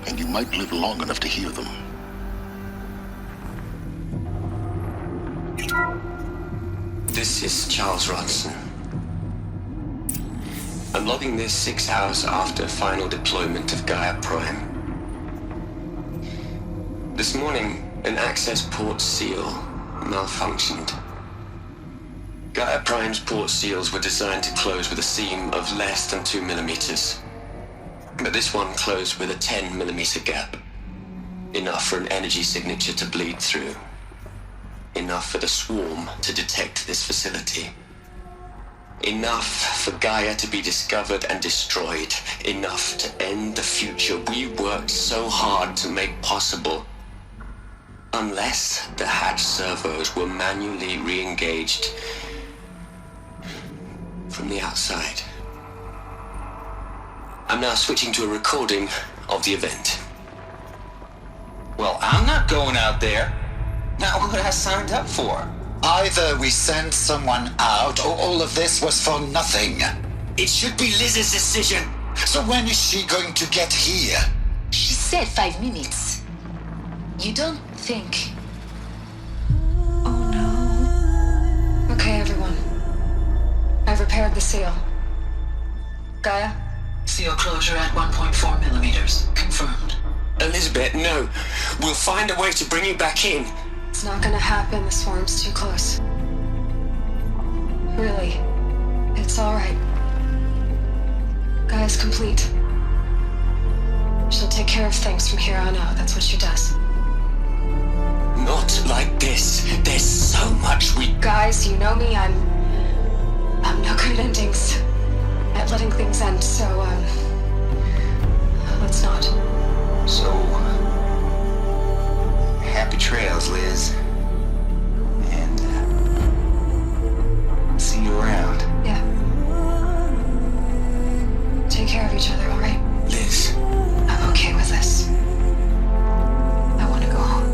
and you might live long enough to hear them. This is Charles Rodson. I'm logging this 6 hours after final deployment of Gaia Prime. This morning, an access port seal malfunctioned. Gaia Prime's port seals were designed to close with a seam of less than 2 millimeters. But this one closed with a 10 millimeter gap. Enough for an energy signature to bleed through. Enough for the swarm to detect this facility. Enough for Gaia to be discovered and destroyed. Enough to end the future we worked so hard to make possible. Unless the hatch servos were manually re-engaged from the outside. I'm now switching to a recording of the event. Well, I'm not going out there. Not what I signed up for. Either we sent someone out, or all of this was for nothing. It should be Liz's decision. So when is she going to get here? She said 5 minutes. You don't think... the seal. Gaia? Seal closure at 1.4 millimeters. Confirmed. Elizabeth, no. We'll find a way to bring you back in. It's not gonna happen. The swarm's too close. Really. It's alright. Gaia's complete. She'll take care of things from here on out. That's what she does. Not like this. There's so much we... Guys, you know me. I'm no good at endings. At letting things end, so, let's not. So, happy trails, Liz. And, see you around. Yeah. Take care of each other, alright? Liz. I'm okay with this. I want to go home.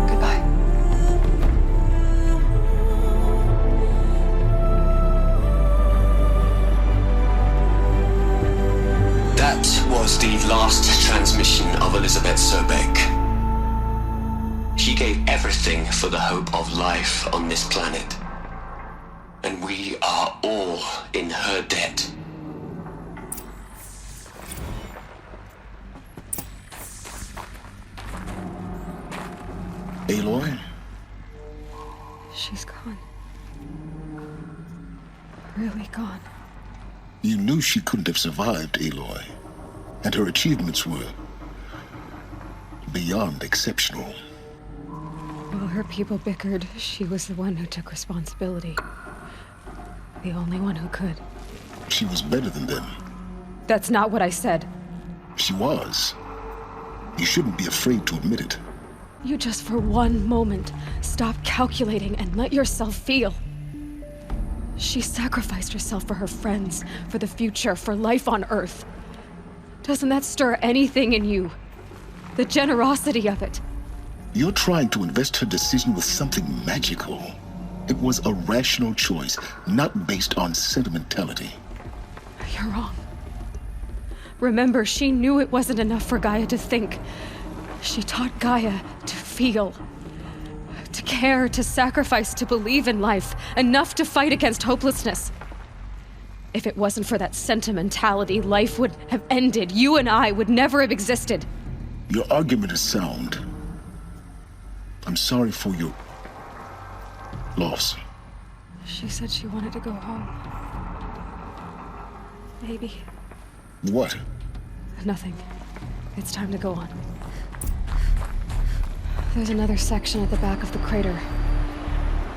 Goodbye. That was the last transmission of Elizabeth Sobek. She gave everything for the hope of life on this planet. And we are all in her debt. Aloy? She's gone. Really gone. You knew she couldn't have survived, Aloy. And her achievements were beyond exceptional. While her people bickered, she was the one who took responsibility. The only one who could. She was better than them. That's not what I said. She was. You shouldn't be afraid to admit it. You just for one moment stop calculating and let yourself feel. She sacrificed herself for her friends, for the future, for life on Earth. Doesn't that stir anything in you? The generosity of it. You're trying to invest her decision with something magical. It was a rational choice, not based on sentimentality. You're wrong. Remember, she knew it wasn't enough for Gaia to think. She taught Gaia to feel. To care, to sacrifice, to believe in life. Enough to fight against hopelessness. If it wasn't for that sentimentality, life would have ended. You and I would never have existed. Your argument is sound. I'm sorry for your loss. She said she wanted to go home. Maybe. What? Nothing. It's time to go on. There's another section at the back of the crater.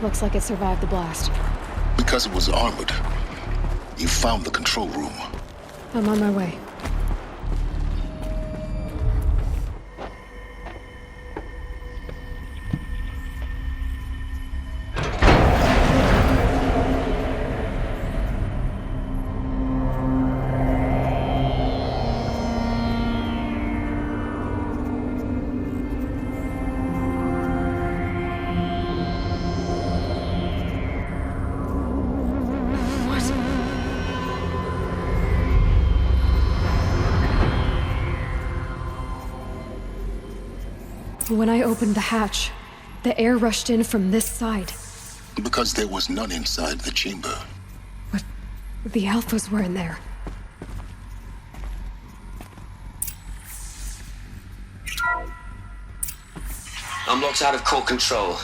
Looks like it survived the blast. Because it was armored. You found the control room. I'm on my way. When I opened the hatch, the air rushed in from this side. Because there was none inside the chamber. But the Alphas were in there. I'm locked out of core control.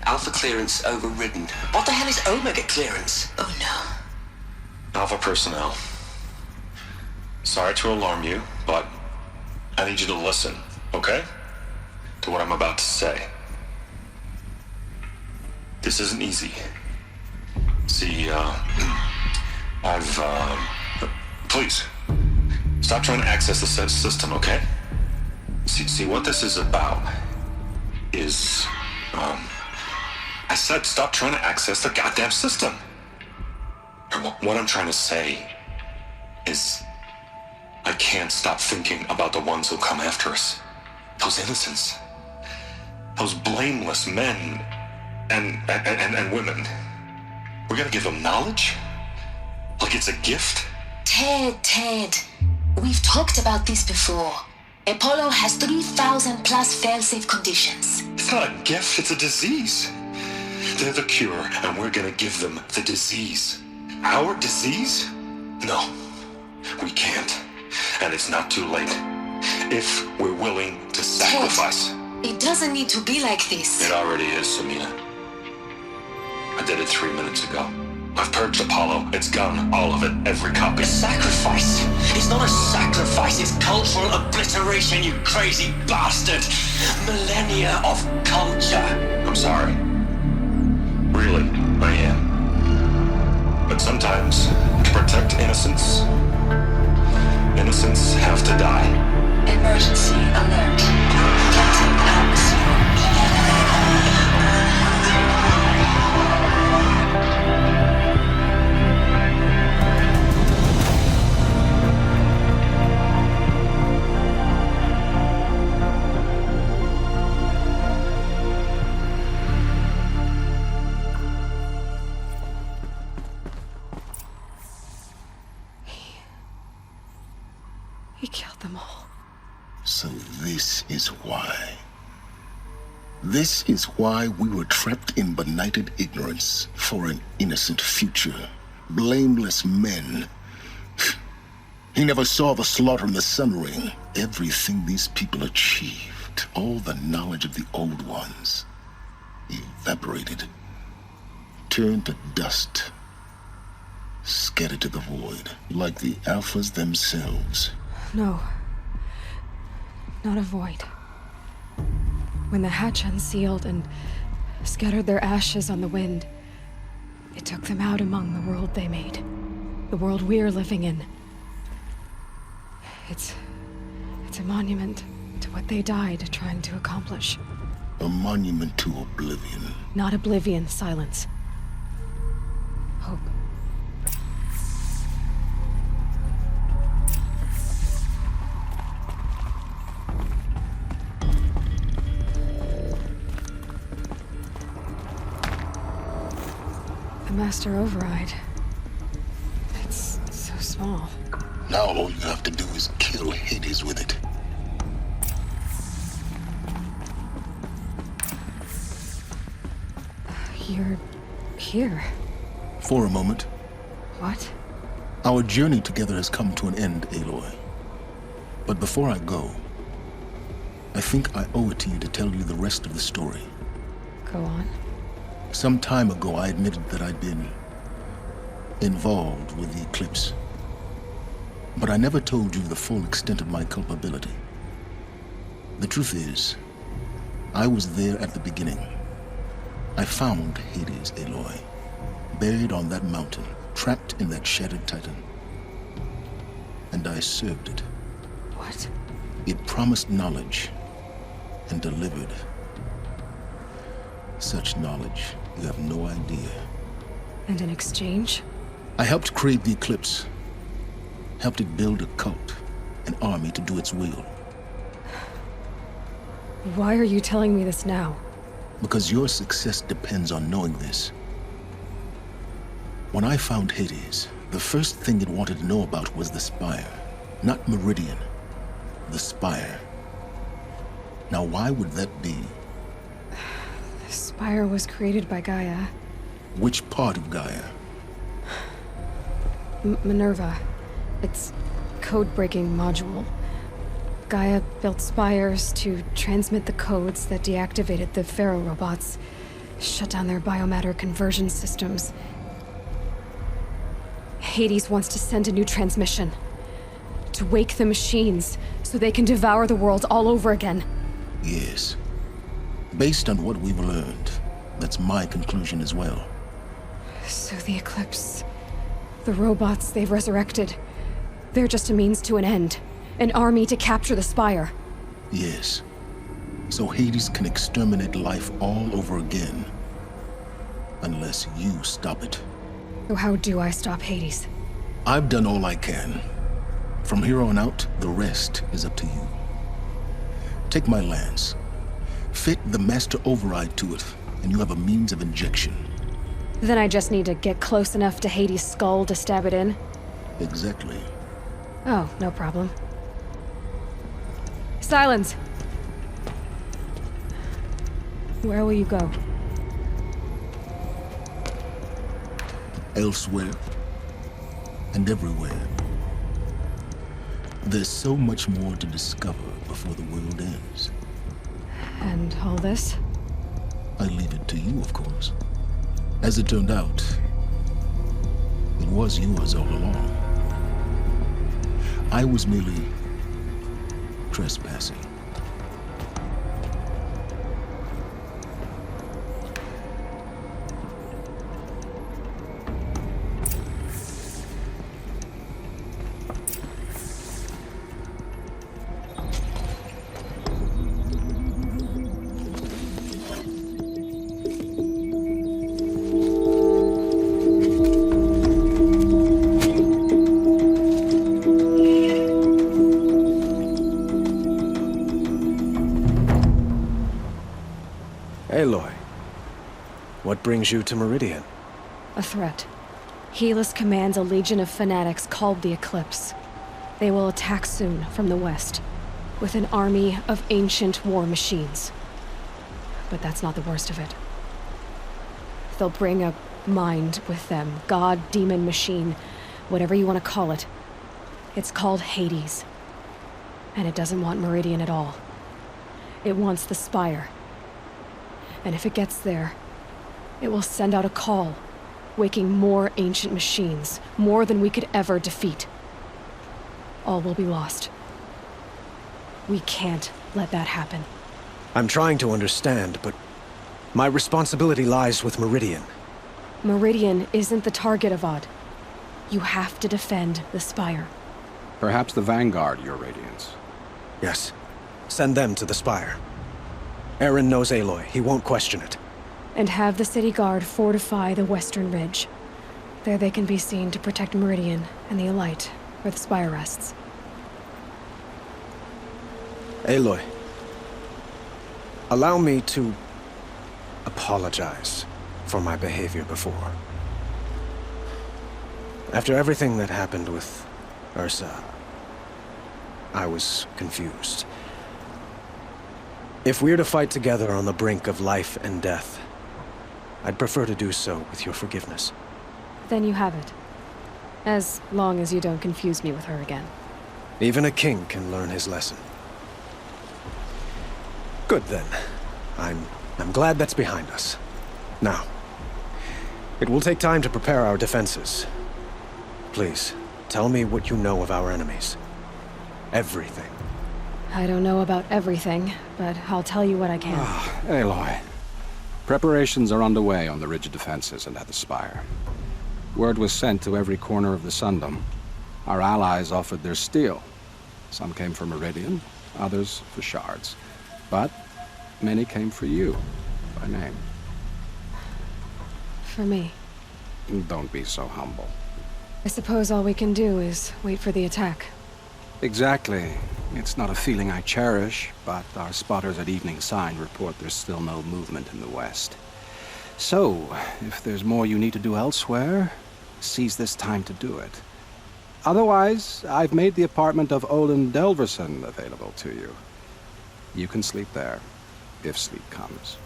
Alpha clearance overridden. What the hell is Omega clearance? Oh no. Alpha personnel. Sorry to alarm you, but I need you to listen, okay? To what I'm about to say. This isn't easy. See, please, stop trying to access the system, okay? See, what this is about is, I said stop trying to access the goddamn system. What I'm trying to say is, I can't stop thinking about the ones who come after us. Those innocents. Those blameless men and women. We're gonna give them knowledge? Like it's a gift? Ted. We've talked about this before. Apollo has 3,000 plus fail-safe conditions. It's not a gift, it's a disease. they're the cure, and we're gonna give them the disease. Our disease? No, we can't. And it's not too late. If we're willing to sacrifice. It doesn't need to be like this. It already is, Samina. I did it 3 minutes ago. I've purged Apollo. It's gone. All of it. Every copy. A sacrifice? It's not a sacrifice, it's cultural obliteration, you crazy bastard! Millennia of culture! I'm sorry. Really, I am. But sometimes, to protect innocence, innocents have to die. Emergency alert. Captain atmosphere. He killed them all. So this is why. This is why we were trapped in benighted ignorance for an innocent future. Blameless men. He never saw the slaughter in the Sun Ring. Everything these people achieved, all the knowledge of the old ones, evaporated, turned to dust, scattered to the void, like the Alphas themselves. No. Not a void. When the hatch unsealed and scattered their ashes on the wind, it took them out among the world they made. The world we're living in. It's a monument to what they died trying to accomplish. A monument to oblivion. Not oblivion, silence. Hope. The Master Override. It's so small. Now all you have to do is kill Hades with it. You're here. For a moment. What? Our journey together has come to an end, Aloy. But before I go, I think I owe it to you to tell you the rest of the story. Go on. Some time ago, I admitted that I'd been involved with the eclipse. But I never told you the full extent of my culpability. The truth is, I was there at the beginning. I found Hades, Aloy, buried on that mountain, trapped in that shattered titan. And I served it. What? It promised knowledge and delivered. Such knowledge, you have no idea. And in exchange? I helped create the eclipse. Helped it build a cult, an army to do its will. Why are you telling me this now? Because your success depends on knowing this. When I found Hades, the first thing it wanted to know about was the Spire. Not Meridian. The Spire. Now why would that be? The Spire was created by Gaia. Which part of Gaia? Minerva. Its code-breaking module. Gaia built spires to transmit the codes that deactivated the Pharaoh robots, shut down their biomatter conversion systems. Hades wants to send a new transmission. To wake the machines, so they can devour the world all over again. Yes. Based on what we've learned, that's my conclusion as well. So the Eclipse, the robots they've resurrected, they're just a means to an end. An army to capture the Spire. Yes. So Hades can exterminate life all over again. Unless you stop it. So how do I stop Hades? I've done all I can. From here on out, the rest is up to you. Take my lance. Fit the Master Override to it, and you have a means of injection. Then I just need to get close enough to Hades' skull to stab it in? Exactly. Oh, no problem. Silence! Where will you go? elsewhere, and everywhere. There's so much more to discover before the world ends. And all this? I leave it to you, of course. As it turned out, it was yours all along. I was merely trespassing. Aloy, what brings you to Meridian? A threat. Helis commands a legion of fanatics called the Eclipse. They will attack soon from the west, with an army of ancient war machines. But that's not the worst of it. They'll bring a mind with them, god, demon, machine, whatever you want to call it. It's called Hades. And it doesn't want Meridian at all. It wants the Spire. And if it gets there, it will send out a call, waking more ancient machines, more than we could ever defeat. All will be lost. We can't let that happen. I'm trying to understand, but my responsibility lies with Meridian. Meridian isn't the target, Avad. You have to defend the Spire. Perhaps the Vanguard, Your Radiance. Yes. Send them to the Spire. Aaron knows Aloy. He won't question it. And have the city guard fortify the western ridge. There they can be seen to protect Meridian and the Elite, where the Spire rests. Aloy, allow me to apologize for my behavior before. After everything that happened with Ursa, I was confused. If we're to fight together on the brink of life and death, I'd prefer to do so with your forgiveness. Then you have it. As long as you don't confuse me with her again. Even a king can learn his lesson. Good then. I'm glad that's behind us. Now, it will take time to prepare our defenses. Please, tell me what you know of our enemies. Everything. I don't know about everything, but I'll tell you what I can. Aloy. Preparations are underway on the ridge defenses and at the Spire. Word was sent to every corner of the Sundom. Our allies offered their steel. Some came for Meridian, others for shards. But many came for you, by name. For me. Don't be so humble. I suppose all we can do is wait for the attack. Exactly. It's not a feeling I cherish, but our spotters at Evening Sign report there's still no movement in the west. So, if there's more you need to do elsewhere, seize this time to do it. Otherwise, I've made the apartment of Olin Delverson available to you. You can sleep there, if sleep comes.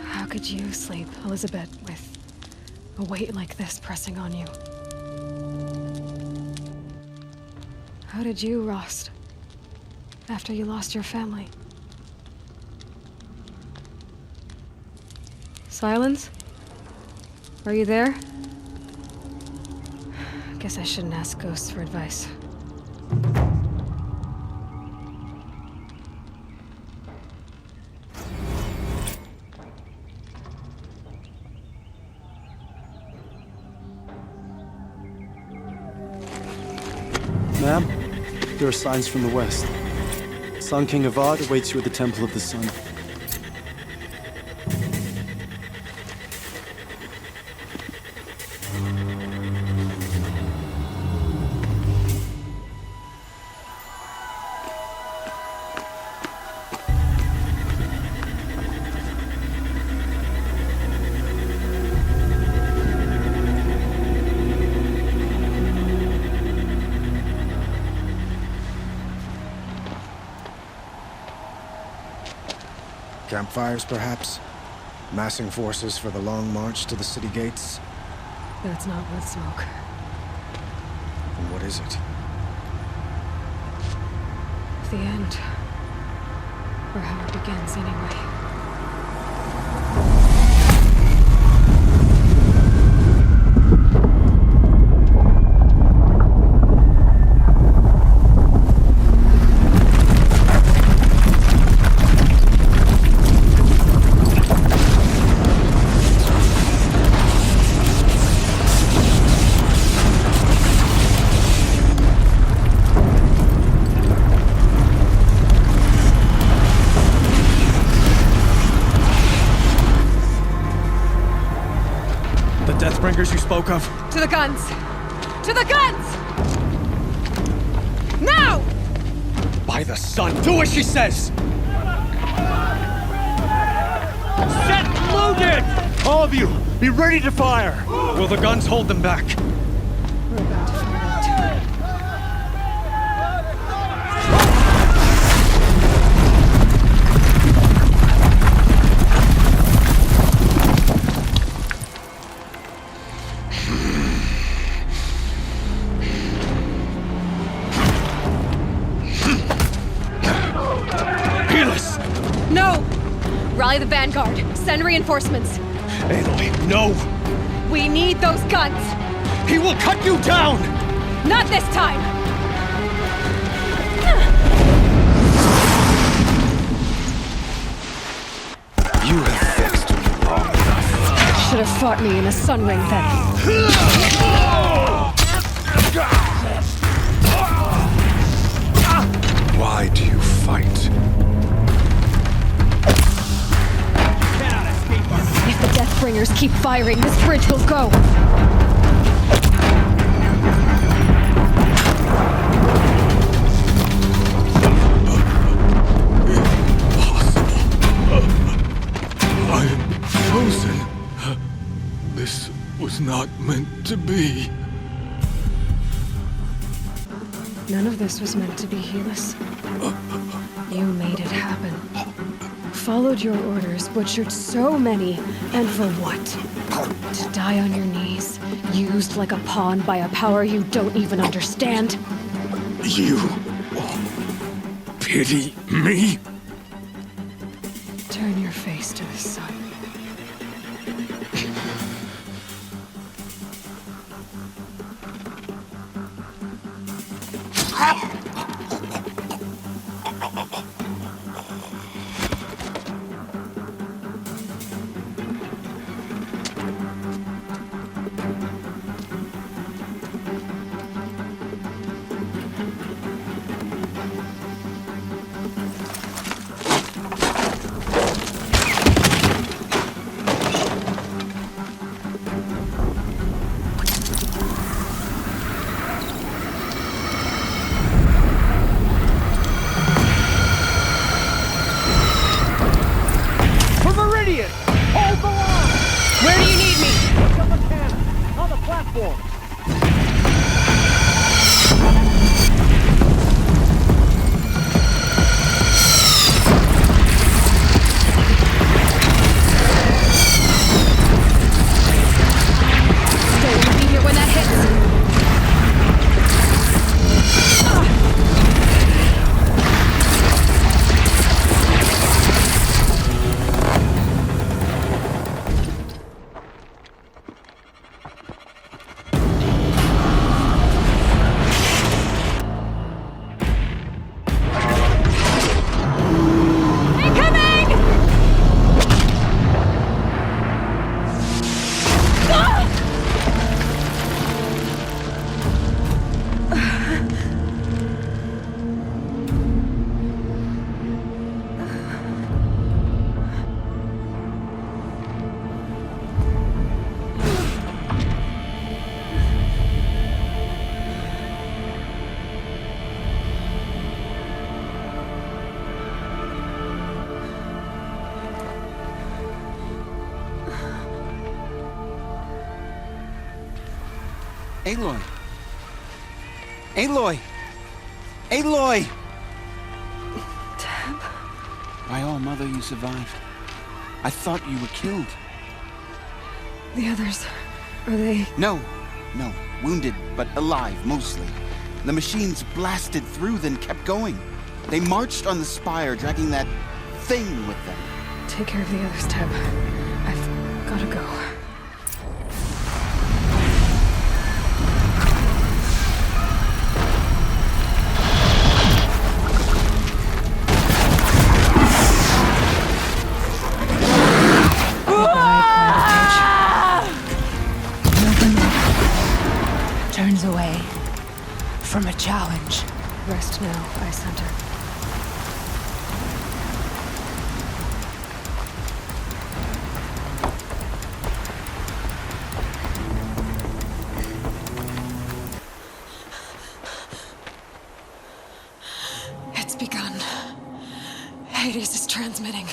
How could you sleep, Elizabeth, with a weight like this pressing on you? How did you rust after you lost your family? Silence? Are you there? Guess I shouldn't ask ghosts for advice. Ma'am, there are signs from the west. Sun King Avad awaits you at the Temple of the Sun. Campfires, perhaps? Massing forces for the long march to the city gates? That's not blood smoke. And what is it? The end. Or how it begins, anyway. Deathbringers you spoke of? To the guns! To the guns! Now! By the sun, do as she says! Set loaded! All of you, be ready to fire! Will the guns hold them back? We're about to find out. Rally the vanguard. Send reinforcements. Aloy, no! We need those guns! He will cut you down! Not this time! You have vexed me long enough. Should have fought me in a sun ring then. Why do you fight? If the Deathbringers keep firing, this bridge will go. I am frozen. This was not meant to be. None of this was meant to be, Helis. You made it happen. Followed your orders, butchered so many, and for what? To die on your knees, used like a pawn by a power you don't even understand? You pity me? Turn your face to the sun. Where do you need me? On the platform. Stay with me here when that hits. Aloy! Aloy! Aloy! By all mother, you survived. I thought you were killed. The others, are they... No. Wounded, but alive, mostly. The machines blasted through, then kept going. They marched on the spire, dragging that thing with them. Take care of the others, Teb. I've gotta go. Turns away from a challenge. Rest now, Ice Hunter. It's begun. Hades is transmitting.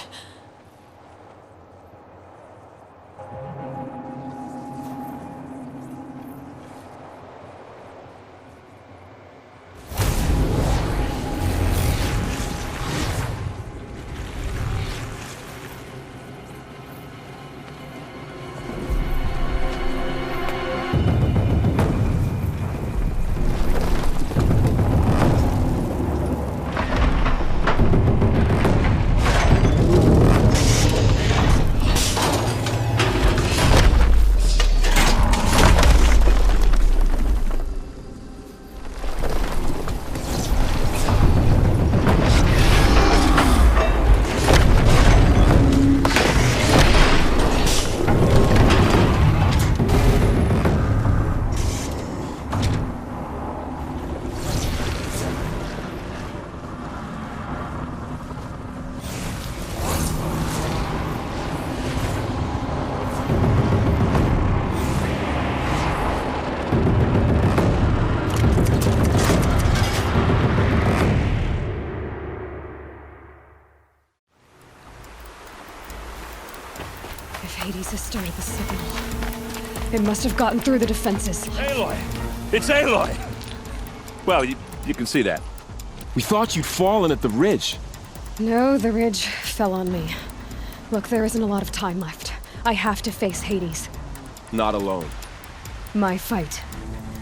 Hades has started the signal. It must have gotten through the defenses. Aloy! It's Aloy! Well, you can see that. We thought you'd fallen at the ridge. No, the ridge fell on me. Look, there isn't a lot of time left. I have to face Hades. Not alone. My fight.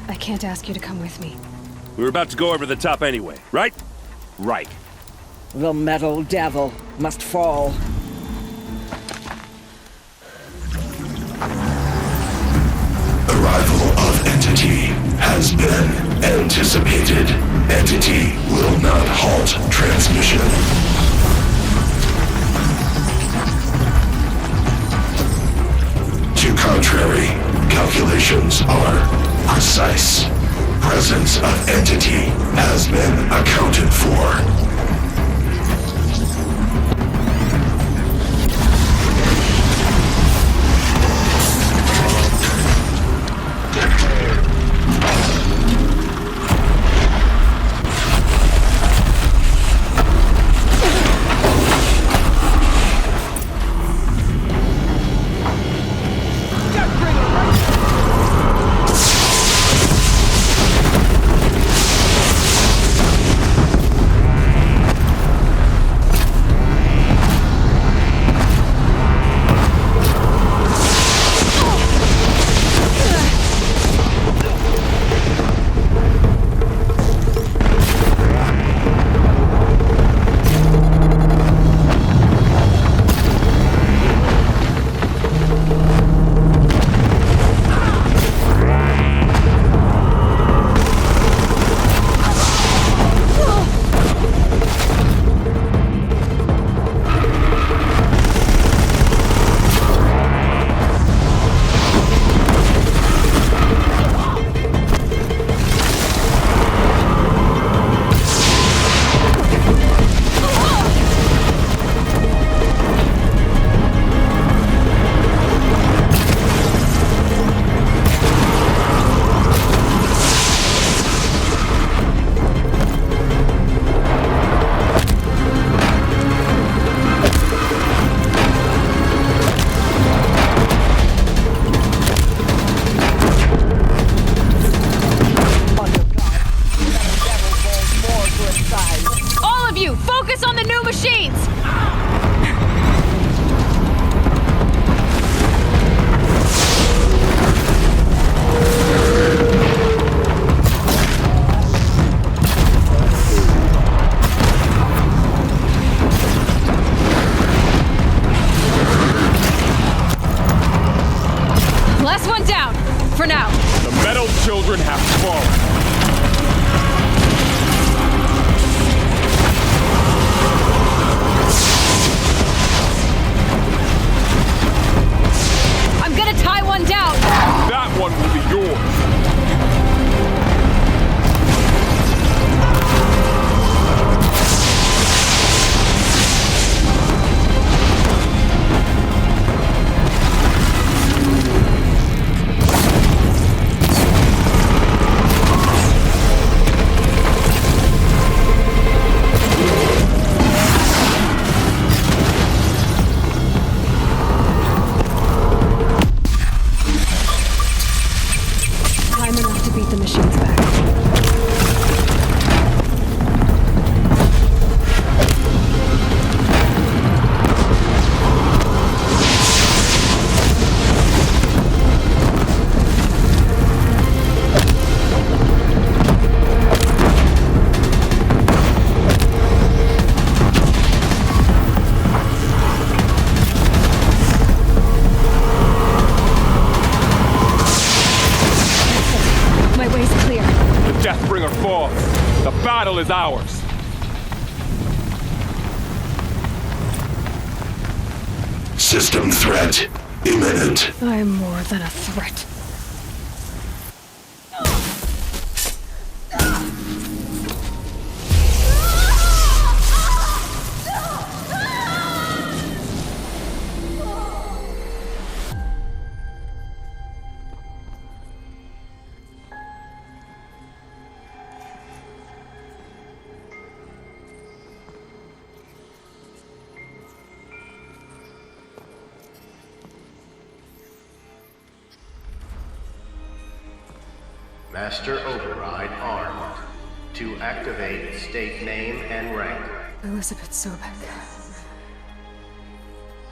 I can't ask you to come with me. We were about to go over the top anyway, right? Right. The metal devil must fall. Arrival of Entity has been anticipated. Entity will not halt transmission. To contrary, calculations are precise. Presence of Entity has been accounted for. machines! Last one down, for now. The metal children have fallen. I'm gonna tie one down. That one will be yours. Time enough to beat the machines back. My way's clear. The Deathbringer falls. The battle is ours. System threat imminent. I'm more than a threat. Master Override armed. To activate, state name and rank. Elizabeth Sobek.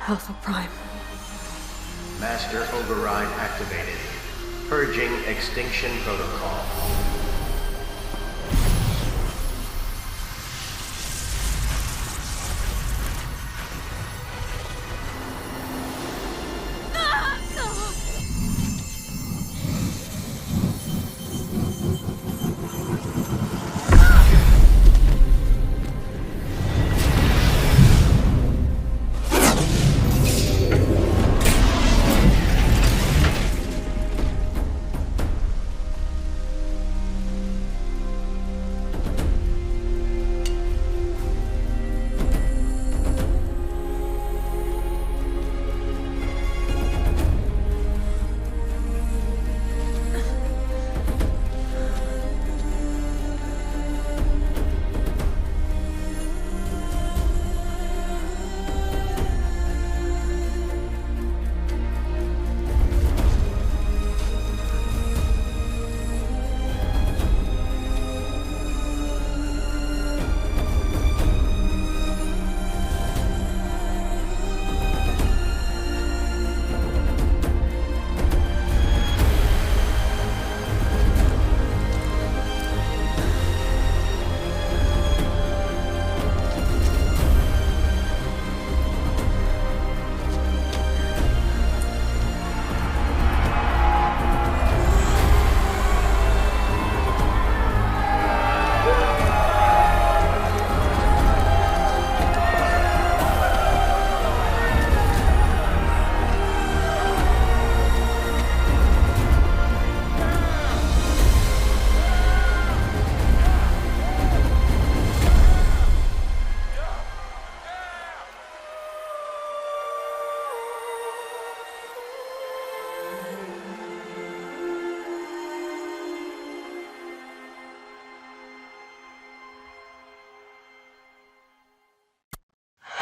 Alpha Prime. Master Override activated. Purging Extinction Protocol.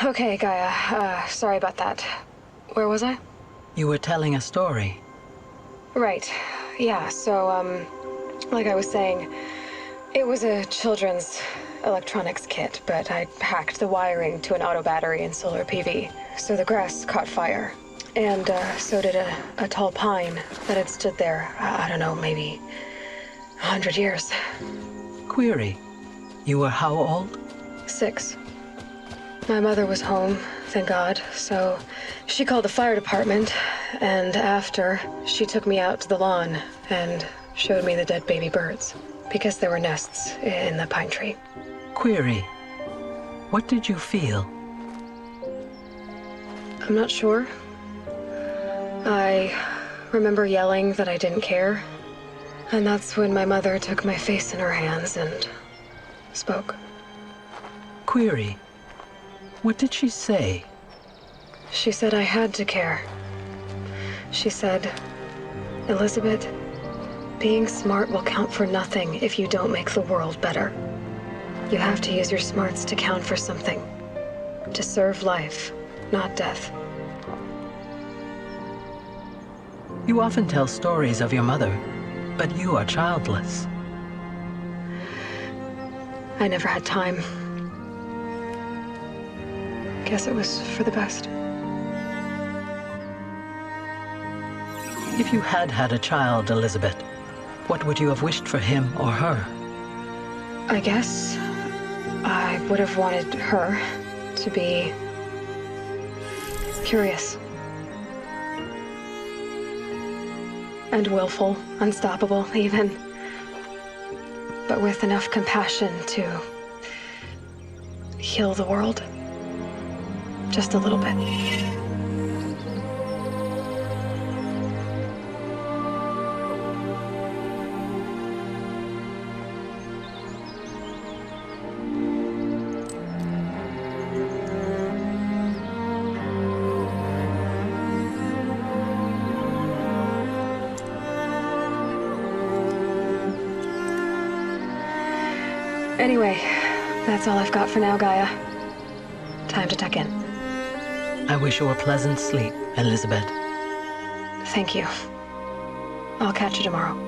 Okay, Gaia. Sorry about that. Where was I? You were telling a story. Right. Yeah, so, like I was saying, it was a children's electronics kit, but I hacked the wiring to an auto battery and solar PV. So the grass caught fire. And so did a tall pine that had stood there, I don't know, maybe 100 years. Query. You were how old? 6. My mother was home, thank God, so she called the fire department, and after, she took me out to the lawn and showed me the dead baby birds, because there were nests in the pine tree. Query. What did you feel? I'm not sure. I remember yelling that I didn't care, and that's when my mother took my face in her hands and spoke. Query. What did she say? She said I had to care. She said, Elizabeth, being smart will count for nothing if you don't make the world better. You have to use your smarts to count for something. To serve life, not death. You often tell stories of your mother, but you are childless. I never had time. Guess it was for the best. If you had had a child, Elizabeth, what would you have wished for him or her? I guess I would have wanted her to be curious. And willful, unstoppable even. But with enough compassion to heal the world. Just a little bit. Anyway, that's all I've got for now, Gaia. Time to tuck in. I wish you a pleasant sleep, Elizabeth. Thank you. I'll catch you tomorrow.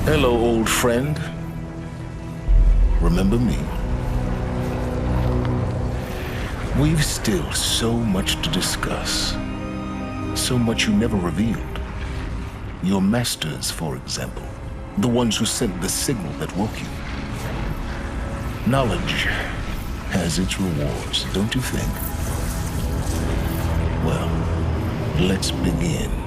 Hello, old friend. Remember me? We've still so much to discuss. So much you never revealed. Your masters, for example. The ones who sent the signal that woke you. Knowledge has its rewards, don't you think? Well, let's begin.